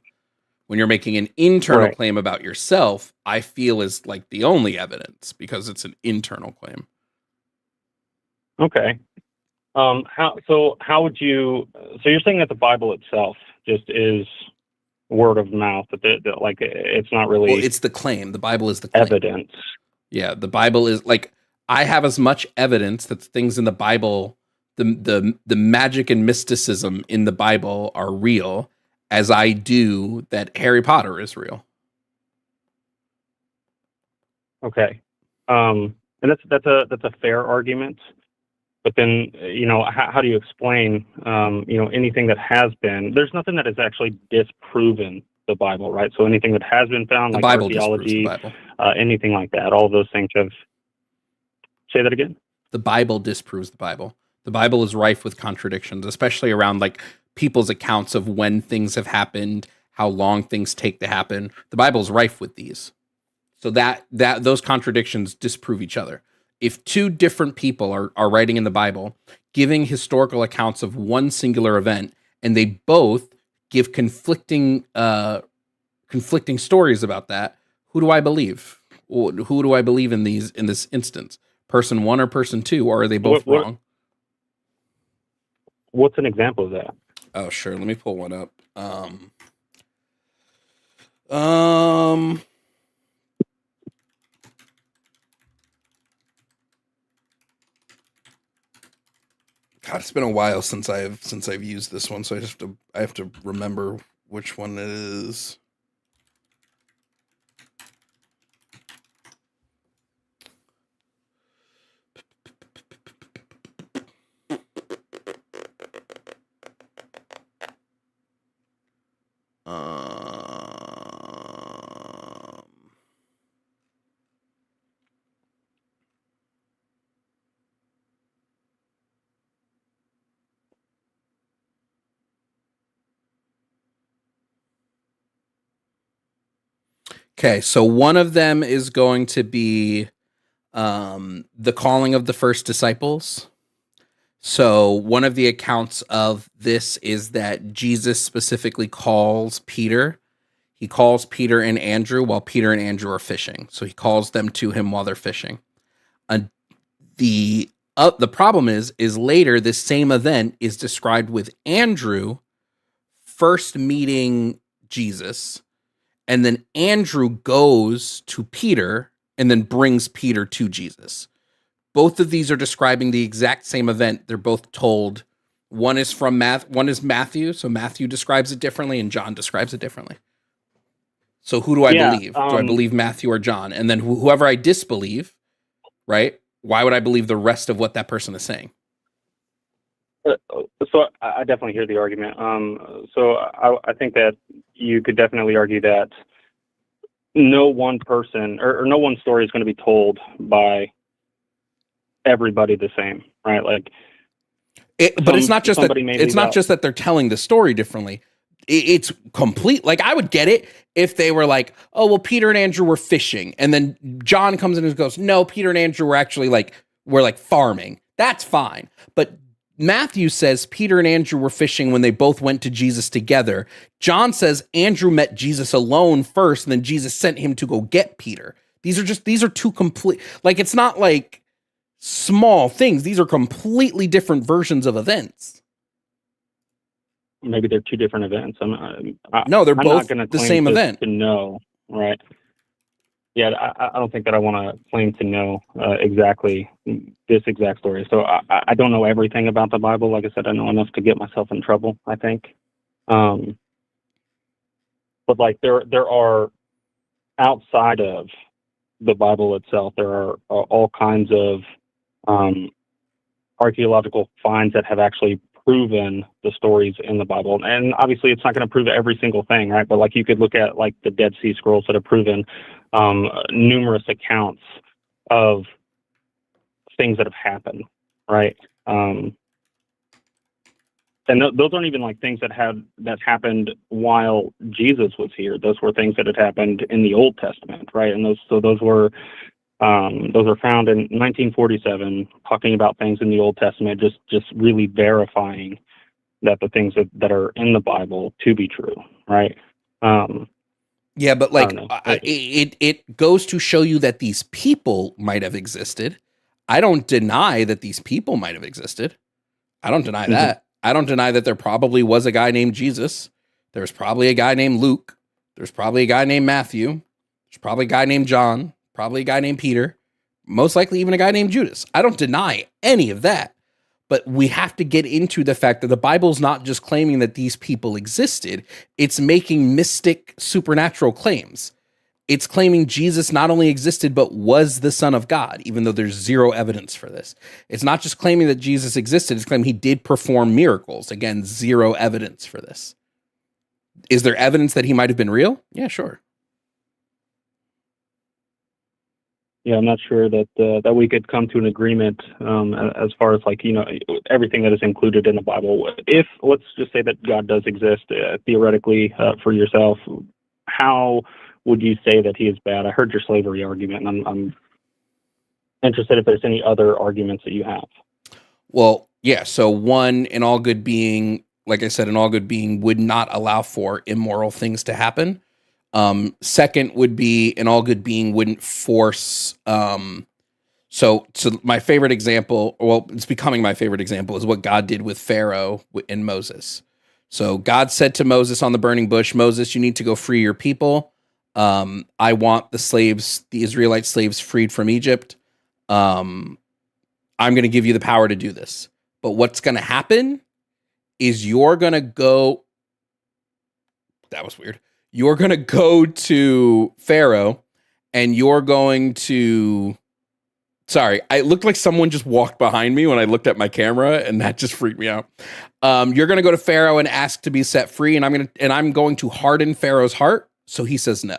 When you're making an internal claim about yourself, I feel is like the only evidence because it's an internal claim. Okay. How would you? So you're saying that the Bible itself just is word of mouth, that it's not really. Well, it's the claim. The Bible is the claim. Evidence. Yeah, the Bible is like, I have as much evidence that things in the Bible, the magic and mysticism in the Bible are real, as I do that Harry Potter is real. Okay. And that's a fair argument. But then, how do you explain, anything that has been, there's nothing that has actually disproven the Bible, right? So anything that has been found, like archaeology, anything like that, all of those things have, say that again? The Bible disproves the Bible. The Bible is rife with contradictions, especially around like people's accounts of when things have happened, how long things take to happen. The Bible is rife with these. So that those contradictions disprove each other. If two different people are writing in the Bible, giving historical accounts of one singular event, and they both give conflicting stories about that, who do I believe? Who do I believe in this instance? Person one or person two, or are they both wrong? What's an example of that? Oh, sure. Let me pull one up. God, it's been a while since I've used this one, so I have to remember which one it is. Okay, so one of them is going to be the calling of the first disciples. So one of the accounts of this is that Jesus specifically calls Peter. He calls Peter and Andrew while Peter and Andrew are fishing. So he calls them to him while they're fishing. The problem is later this same event is described with Andrew first meeting Jesus, and then Andrew goes to Peter and then brings Peter to Jesus. Both of these are describing the exact same event. They're both told. One is Matthew, so Matthew describes it differently, and John describes it differently. So who do I believe? Do I believe Matthew or John? And then whoever I disbelieve, right? Why would I believe the rest of what that person is saying? So I definitely hear the argument. So I think that you could definitely argue that no one person or no one story is going to be told by everybody the same, right? Like, but it's not just that. It's not just that they're telling the story differently. It's complete. Like, I would get it if they were like, oh, well, Peter and Andrew were fishing, and then John comes in and goes, no, Peter and Andrew were actually were farming. That's fine. But Matthew says Peter and Andrew were fishing when they both went to Jesus together. John says Andrew met Jesus alone first, and then Jesus sent him to go get Peter. These are two complete, it's not like small things. These are completely different versions of events. Maybe they're two different events. No, they're both not the same event. To know, right? Yeah, I don't think that I want to claim to know exactly this exact story. So I don't know everything about the Bible. Like I said, I know enough to get myself in trouble, I think. But there are, outside of the Bible itself, there are all kinds of archaeological finds that have actually proven the stories in the Bible. And obviously it's not going to prove every single thing, right? But you could look at the Dead Sea Scrolls that have proven numerous accounts of things that have happened, right? And those aren't even things that happened while Jesus was here. Those were things that had happened in the Old Testament, right? And those were found in 1947, talking about things in the Old Testament, just really verifying that the things that are in the Bible to be true, right? Yeah, but it goes to show you that these people might have existed. I don't deny that these people might have existed. I don't deny that. I don't deny that there probably was a guy named Jesus. There's probably a guy named Luke. There's probably a guy named Matthew. There's probably a guy named John. Probably a guy named Peter. Most likely even a guy named Judas. I don't deny any of that. But we have to get into the fact that the Bible's not just claiming that these people existed. It's making mystic supernatural claims. It's claiming Jesus not only existed, but was the Son of God, even though there's zero evidence for this. It's not just claiming that Jesus existed. It's claiming he did perform miracles. Again, zero evidence for this. Is there evidence that he might have been real? Yeah, sure. Yeah, I'm not sure that we could come to an agreement as far as everything that is included in the Bible. If let's just say that God does exist theoretically for yourself, how would you say that he is bad? I heard your slavery argument, and I'm interested if there's any other arguments that you have. Well, yeah. So one, an all good being, like I said, an all good being would not allow for immoral things to happen. Second would be an all good being wouldn't force. So my favorite example, well, it's becoming my favorite example, is what God did with Pharaoh and Moses. So God said to Moses on the burning bush, Moses, you need to go free your people. I want the Israelite slaves freed from Egypt. I'm going to give you the power to do this. But what's going to happen is you're going to go. That was weird. You're going to go to Pharaoh and you're going to. Sorry, it looked like someone just walked behind me when I looked at my camera, and that just freaked me out. You're going to go to Pharaoh and ask to be set free, and I'm going to harden Pharaoh's heart, so he says no.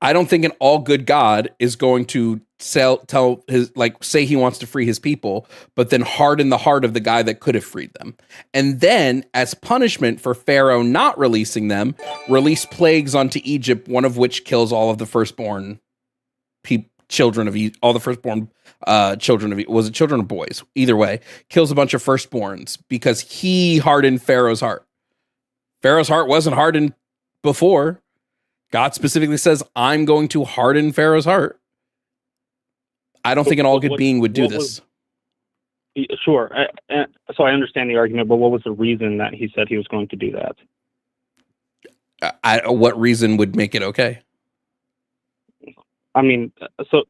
I don't think an all good God is going to tell his, like, say he wants to free his people, but then harden the heart of the guy that could have freed them. And then, as punishment for Pharaoh not releasing them, release plagues onto Egypt, one of which kills all of the firstborn children of all the firstborn children of, was it children or boys? Either way, kills a bunch of firstborns because he hardened Pharaoh's heart. Pharaoh's heart wasn't hardened before. God specifically says, I'm going to harden Pharaoh's heart. I don't think an all good being would do this. Sure. So I understand the argument, but what was the reason that he said he was going to do that? What reason would make it okay? I mean, so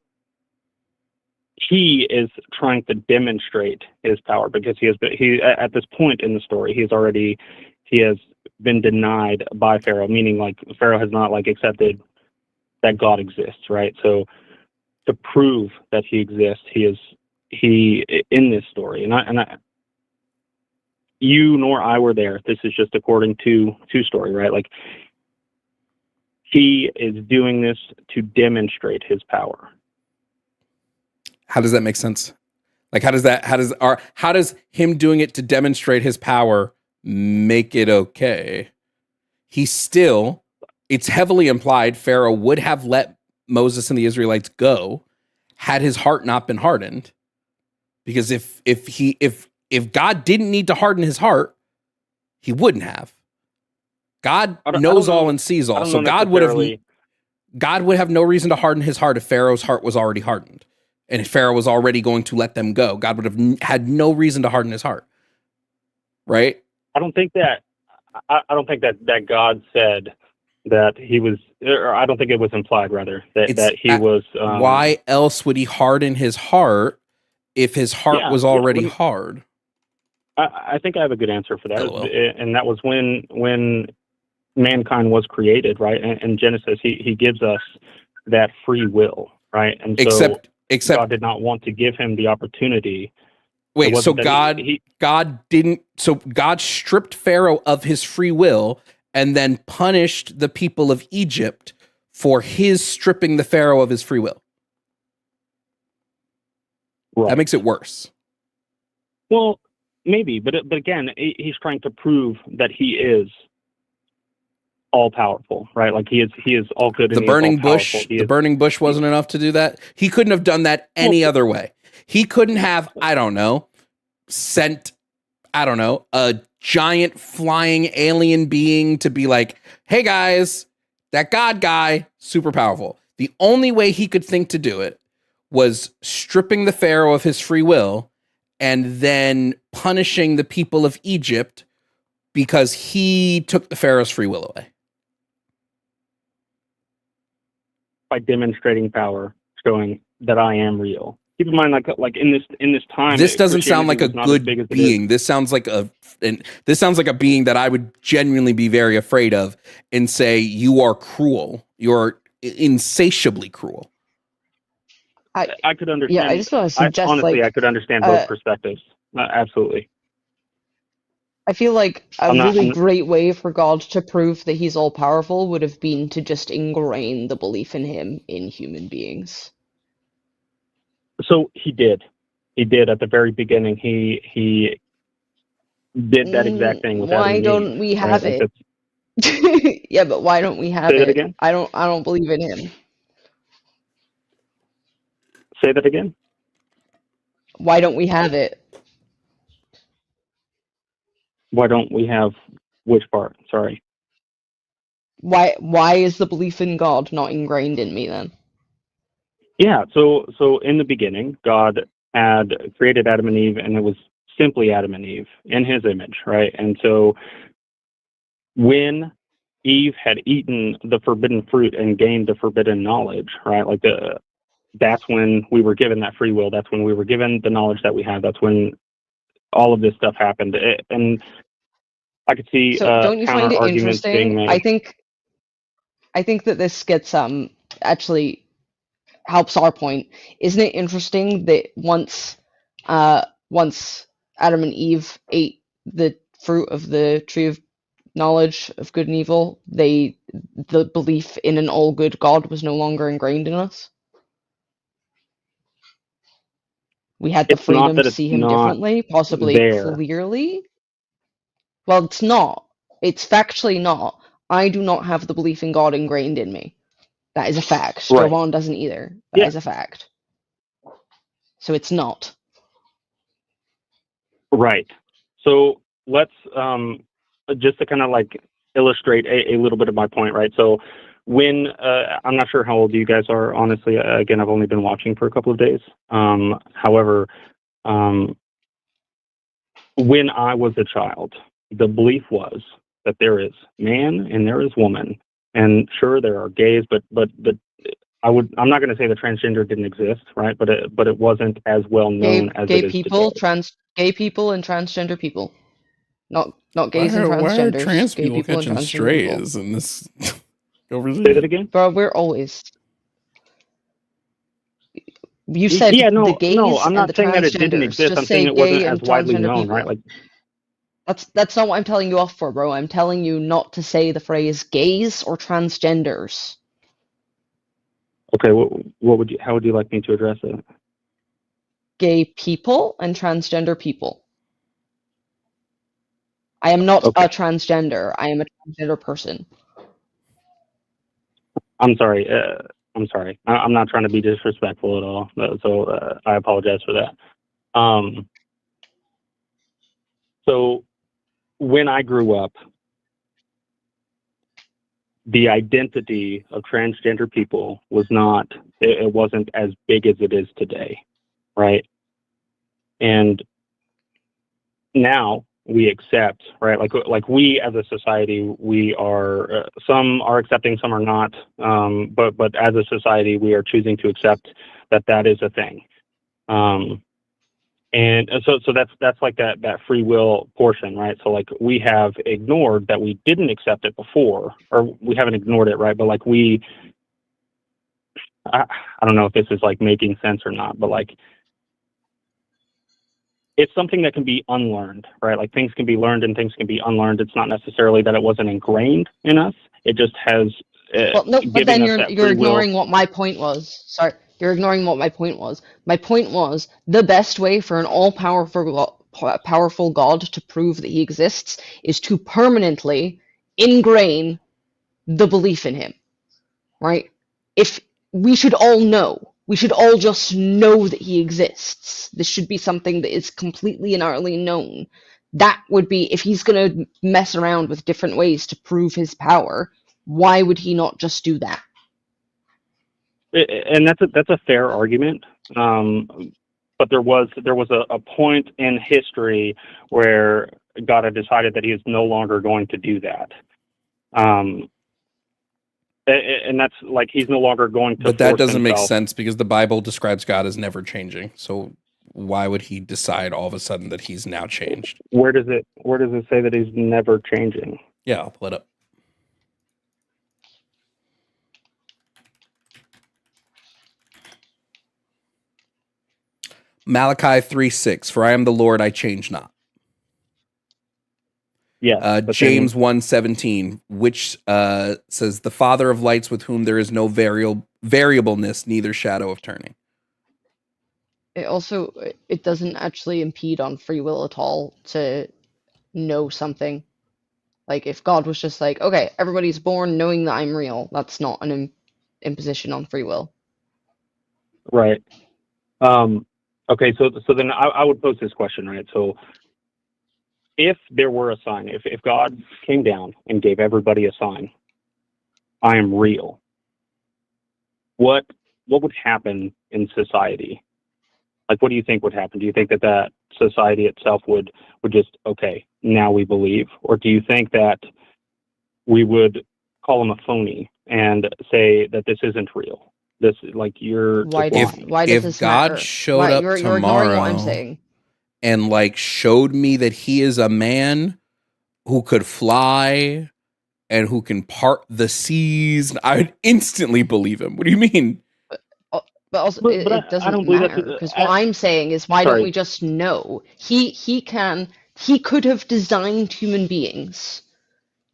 he is trying to demonstrate his power because he at this point in the story, he has been denied by Pharaoh, meaning like Pharaoh has not like accepted that God exists, right? So to prove that he exists, he in this story, and I you nor I were there. This is just according to story, right? Like, he is doing this to demonstrate his power. How does that make sense? Like, how does him doing it to demonstrate his power make it okay? It's heavily implied Pharaoh would have let Moses and the Israelites go had his heart not been hardened. Because if God didn't need to harden his heart, he wouldn't have. God knows all and sees all. So God would have no reason to harden his heart if Pharaoh's heart was already hardened. And if Pharaoh was already going to let them go, God would have had no reason to harden his heart. Right? I don't think that God said that he was, or I don't think it was implied rather that he was. Why else would he harden his heart if his heart was already hard? I think I have a good answer for that. And that was when mankind was created, right? In Genesis, he gives us that free will, right? And so except God did not want to give him the opportunity. Wait, so God stripped Pharaoh of his free will and then punished the people of Egypt for his stripping the Pharaoh of his free will. Right. That makes it worse. Well, maybe, but again, he's trying to prove that he is all powerful, right? Like he is all good. The burning bush wasn't enough to do that. He couldn't have done that any other way. He couldn't have, sent a giant flying alien being to be like, hey guys, that God guy, super powerful. The only way he could think to do it was stripping the Pharaoh of his free will and then punishing the people of Egypt because he took the Pharaoh's free will away. By demonstrating power, showing that I am real. Keep in mind, like in this time, this doesn't sound like a good being. This sounds like a being that I would genuinely be very afraid of and say, you are cruel. You're insatiably cruel. I could understand. Yeah, I just want to suggest, honestly, I could understand both perspectives. Absolutely. I feel like a really great way for God to prove that he's all powerful would have been to just ingrain the belief in him in human beings. So he did. He did at the very beginning. He did that exact thing. Why don't we have it? Yeah, but why don't we have Say that it? again. I don't believe in him. Say that again. Why don't we have it? Why don't we have which part? Sorry. Why is the belief in God not ingrained in me then? Yeah. So in the beginning, God had created Adam and Eve, and it was simply Adam and Eve in His image, right? And so when Eve had eaten the forbidden fruit and gained the forbidden knowledge, right? That's when we were given that free will. That's when we were given the knowledge that we have. That's when all of this stuff happened. And I could see So don't you find counter it arguments being interesting? made. I think that this gets actually helps our point. Isn't it interesting that once Adam and Eve ate the fruit of the tree of knowledge of good and evil, the belief in an all good God was no longer ingrained in us. We had the It's not freedom that to it's see him not differently, possibly there. clearly. Well, it's not. It's factually not. I do not have the belief in God ingrained in me. That is a fact. Right. Jovan doesn't either. That Yeah. is a fact. So it's not. Right. So let's just to kind of like illustrate a little bit of my point, right? So when I'm not sure how old you guys are, honestly. Again, I've only been watching for a couple of days. However, when I was a child, the belief was that there is man and there is woman, and sure there are gays, but I'm not going to say that transgender didn't exist, right? But it wasn't as well known as it is today. Gay people and transgender people. Not Why gays and are transgenders. trans Gay people people and catching transgender people. strays in this Say that conversation? again. Bro, we're always. You said Yeah, the no, gays I'm and not the saying that it didn't transgenders. exist. Just I'm saying say it wasn't gay as and widely transgender known, people. right? Like, That's not what I'm telling you off for, bro. I'm telling you not to say the phrase gays or transgenders. okay, how would you like me to address it? Gay people and transgender people. I am not Okay. a transgender. I am a transgender person. I'm sorry. I'm not trying to be disrespectful at all. So I apologize for that. So when I grew up, the identity of transgender people it wasn't as big as it is today, right? And now we accept, right? Like we as a society, we are some are accepting, some are not. But as a society, we are choosing to accept that is a thing. And so that's like that free will portion, right? So like we have ignored that we didn't accept it before, or we haven't ignored it, right? But like I don't know if this is like making sense or not, but like it's something that can be unlearned, right? Like things can be learned and things can be unlearned. It's not necessarily that it wasn't ingrained in us. It just has Well, no, but given then us that you're free will. ignoring what my point was. Sorry, you're ignoring what my point was. My point was the best way for an powerful God to prove that he exists is to permanently ingrain the belief in him, right? If we should all know, we should all just know that he exists. This should be something that is completely and utterly known. That would be, if he's going to mess around with different ways to prove his power, why would he not just do that? And that's a fair argument. But there was a point in history where God had decided that he is no longer going to do that. And that's like he's no longer going to. But that force doesn't make himself. sense because the Bible describes God as never changing. So why would he decide all of a sudden that he's now changed? Where does it say that he's never changing? Yeah, I'll pull it up. Malachi 3:6, for I am the Lord, I change not. Yeah. James 1:17, which says, the Father of lights with whom there is no variableness, neither shadow of turning. It doesn't actually impede on free will at all to know something. Like, if God was just like, okay, everybody's born knowing that I'm real, that's not an imposition on free will. Right. Okay, so then I would pose this question, right? So if there were a sign, if God came down and gave everybody a sign, I am real, what would happen in society? Like, what do you think would happen? Do you think that society itself would just, okay, now we believe? Or do you think that we would call him a phony and say that this isn't real? This, like, you're Why just does lying. why does If this God matter? showed Why up you're ignoring what I'm tomorrow saying? and like showed me that he is a man who could fly and who can part the seas, I would instantly believe him. What do you mean? But also, But it I don't doesn't believe matter, because what I'm saying is, why don't we just know? He could have designed human beings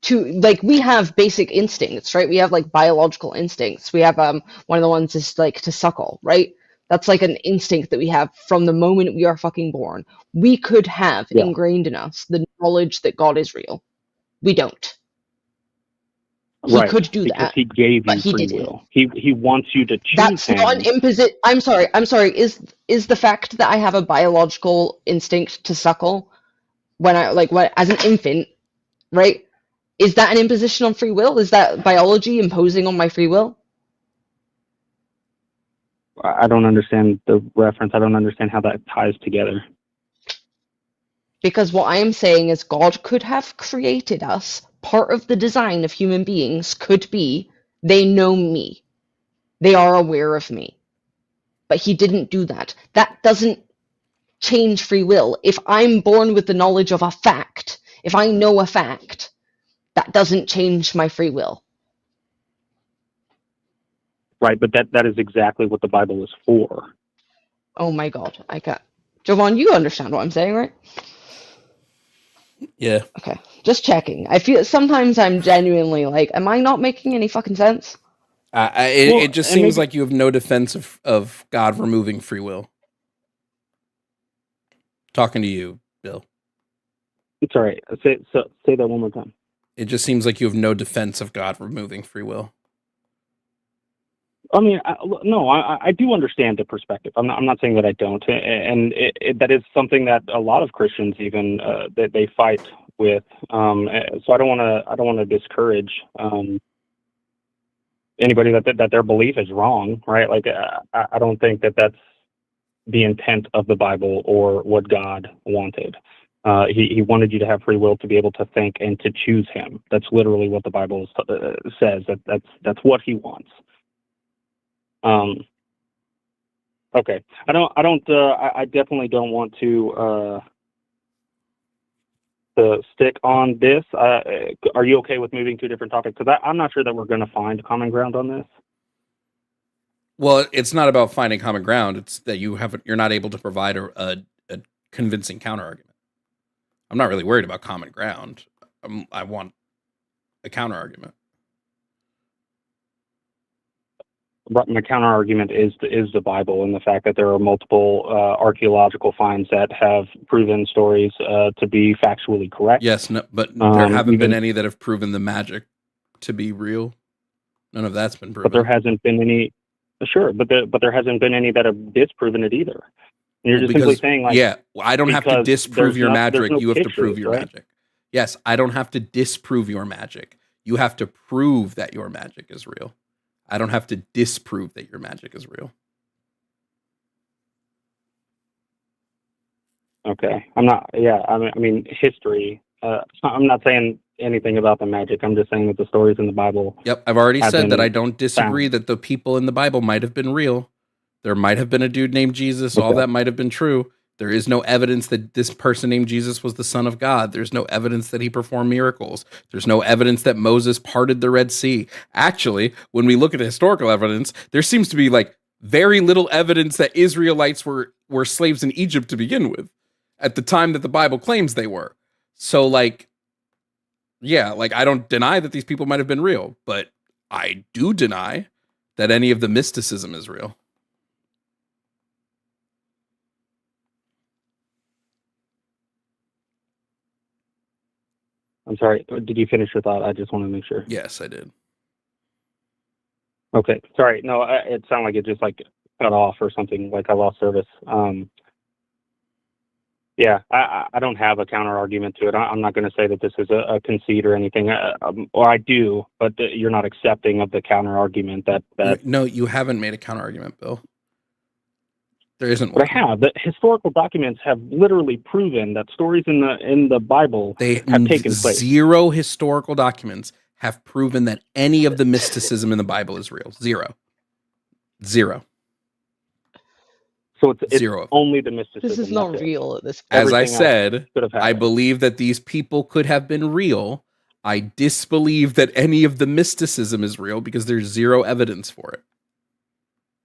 to, like, we have basic instincts, right? We have like biological instincts. We have one of the ones is like to suckle, right? That's like an instinct that we have from the moment we are fucking born. We could have Yeah. ingrained in us the knowledge that God is real. We don't. He Right, could do because that, he gave but you he free didn't. will. He wants you to choose That's not an him. imposition. I'm sorry. I'm sorry. Is the fact that I have a biological instinct to suckle when as an infant, right? Is that an imposition on free will? Is that biology imposing on my free will? I don't understand the reference. I don't understand how that ties together. Because what I am saying is God could have created us. Part of the design of human beings could be they know me. They are aware of me. But he didn't do that. That doesn't change free will. If I'm born with the knowledge of a fact, if I know a fact, that doesn't change my free will. Right, but that is exactly what the Bible is for. Oh my god, I got Jovan, you understand what I'm saying, right? Yeah. Okay, just checking. I feel sometimes I'm genuinely like, am I not making any fucking sense? It just seems like you have no defense of God removing free will. Talking to you, Bill. It's all right. Say that one more time. It just seems like you have no defense of God removing free will. I mean, I do understand the perspective. I'm not saying that I don't, and that is something that a lot of Christians even that they fight with. So I don't want to discourage anybody that their belief is wrong, right? Like I don't think that that's the intent of the Bible or what God wanted. He wanted you to have free will to be able to think and to choose Him. That's literally what the Bible says. That's what He wants. Okay. I definitely don't want to stick on this. Are you okay with moving to a different topic? Because I'm not sure that we're going to find common ground on this. Well, it's not about finding common ground. It's that you're not able to provide a convincing counter argument. I'm not really worried about common ground. I want a counter argument. My counter argument is the Bible and the fact that there are multiple archaeological finds that have proven stories to be factually correct. Yes, but there haven't been any that have proven the magic to be real. None of that's been proven. But there hasn't been any. Sure, but there hasn't been any that have disproven it either. And you're just simply saying, like, yeah, I don't have to disprove your magic. You have to prove your magic. Yes, I don't have to disprove your magic. You have to prove that your magic is real. I don't have to disprove that your magic is real. Okay. I mean, history. I'm not saying anything about the magic. I'm just saying that the stories in the Bible. Yep. I've already said that I don't disagree that the people in the Bible might have been real. There might have been a dude named Jesus. Okay. All that might have been true. There is no evidence that this person named Jesus was the Son of God. There's no evidence that he performed miracles. There's no evidence that Moses parted the Red Sea. Actually, when we look at historical evidence, there seems to be like very little evidence that Israelites were slaves in Egypt to begin with at the time that the Bible claims they were. So like, yeah, like I don't deny that these people might have been real, but I do deny that any of the mysticism is real. I'm sorry. Did you finish your thought? I just want to make sure. Yes, I did. Okay. Sorry. No, it sounded like it just like cut off or something, like I lost service. Yeah, I don't have a counter argument to it. I'm not going to say that this is a conceit or anything, or I do, but you're not accepting of the counter argument that. No, you haven't made a counter argument, Bill. There isn't But one. I have. The historical documents have literally proven that stories in the Bible have taken place. Zero historical documents have proven that any of the mysticism in the Bible is real. Zero. So it's Zero. only the mysticism. This is not real at this point. As I Everything else said, could have I happened. believe that these people could have been real. I disbelieve that any of the mysticism is real because there's zero evidence for it.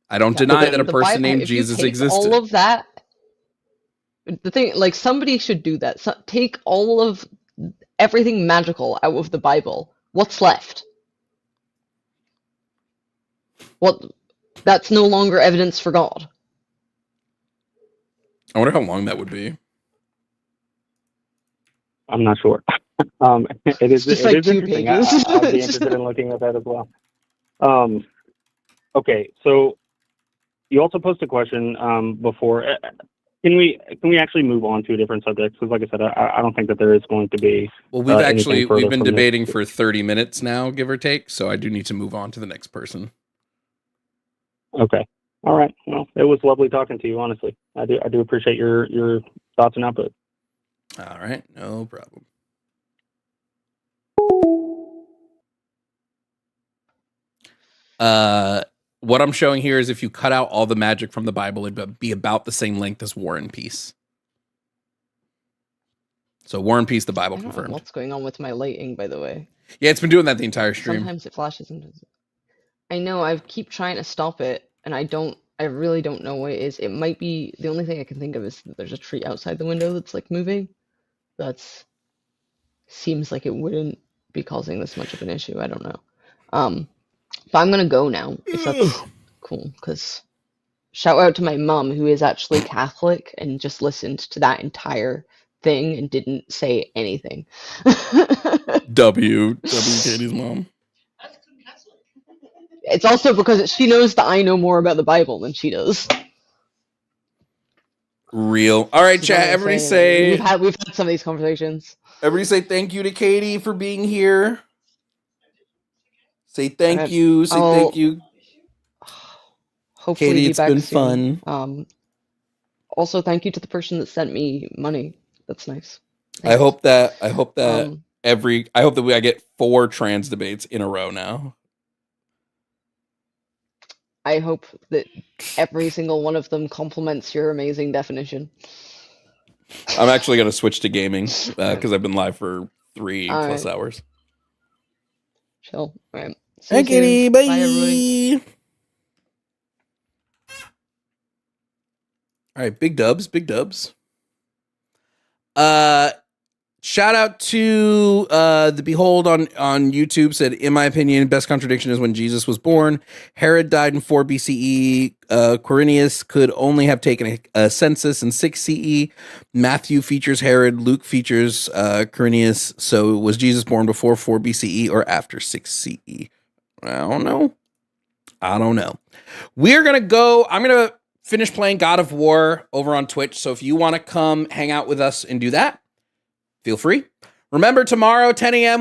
I don't deny that a The person Bible, named if you Jesus take existed. all of that, the thing, like, somebody should do that. Take all of everything magical out of the Bible. What's left? What? That's no longer evidence for God. I wonder how long that would be. I'm not sure. It is just like is 2 interesting. pages. I'd be interested in looking at that as well. Okay, so you also posted a question before. Can we actually move on to a different subject? Because, like I said, I don't think that there is going to be. Well, we've been from debating for 30 minutes now, give or take. So I do need to move on to the next person. Okay. All right. Well, it was lovely talking to you. Honestly, I do appreciate your thoughts and output. All right, no problem. What I'm showing here is if you cut out all the magic from the Bible, it'd be about the same length as War and Peace. So War and Peace, the Bible I don't know confirmed. what's going on with my lighting, by the way. Yeah, it's been doing that the entire stream. Sometimes it flashes. Sometimes I know. I keep trying to stop it, and I really don't know what it is. It might be the only thing I can think of is that there's a tree outside the window that's like moving. That's seems like it wouldn't be causing this much of an issue. I don't know. But I'm gonna go now if that's cool. Because shout out to my mom who is actually Catholic and just listened to that entire thing and didn't say anything. W Katie's mom. It's also because she knows that I know more about the Bible than she does. Real. All right, She's chat. not gonna Everybody say anything. say. We've had some of these conversations. Everybody say thank you to Katie for being here. Say thank Alright, you. Say I'll thank you. Hopefully Katie, be it's back been soon. fun. Also, thank you to the person that sent me money. That's nice. I hope that I hope Um, that I get 4 trans debates in a row now. I hope that every single one of them complements your amazing definition. I'm actually going to switch to gaming because I've been live for 3+ Alright. hours. Chill. All right. See Hey, you soon. Kitty. Bye. everybody. All right, big dubs. Shout out to the Behold on YouTube said, in my opinion, best contradiction is when Jesus was born. Herod died in 4 BCE. Quirinius could only have taken a census in 6 CE. Matthew features Herod. Luke features Quirinius. So was Jesus born before 4 BCE or after 6 CE? I don't know. We're going to go. I'm going to finish playing God of War over on Twitch. So if you want to come hang out with us and do that, feel free. Remember, tomorrow, 10 a.m.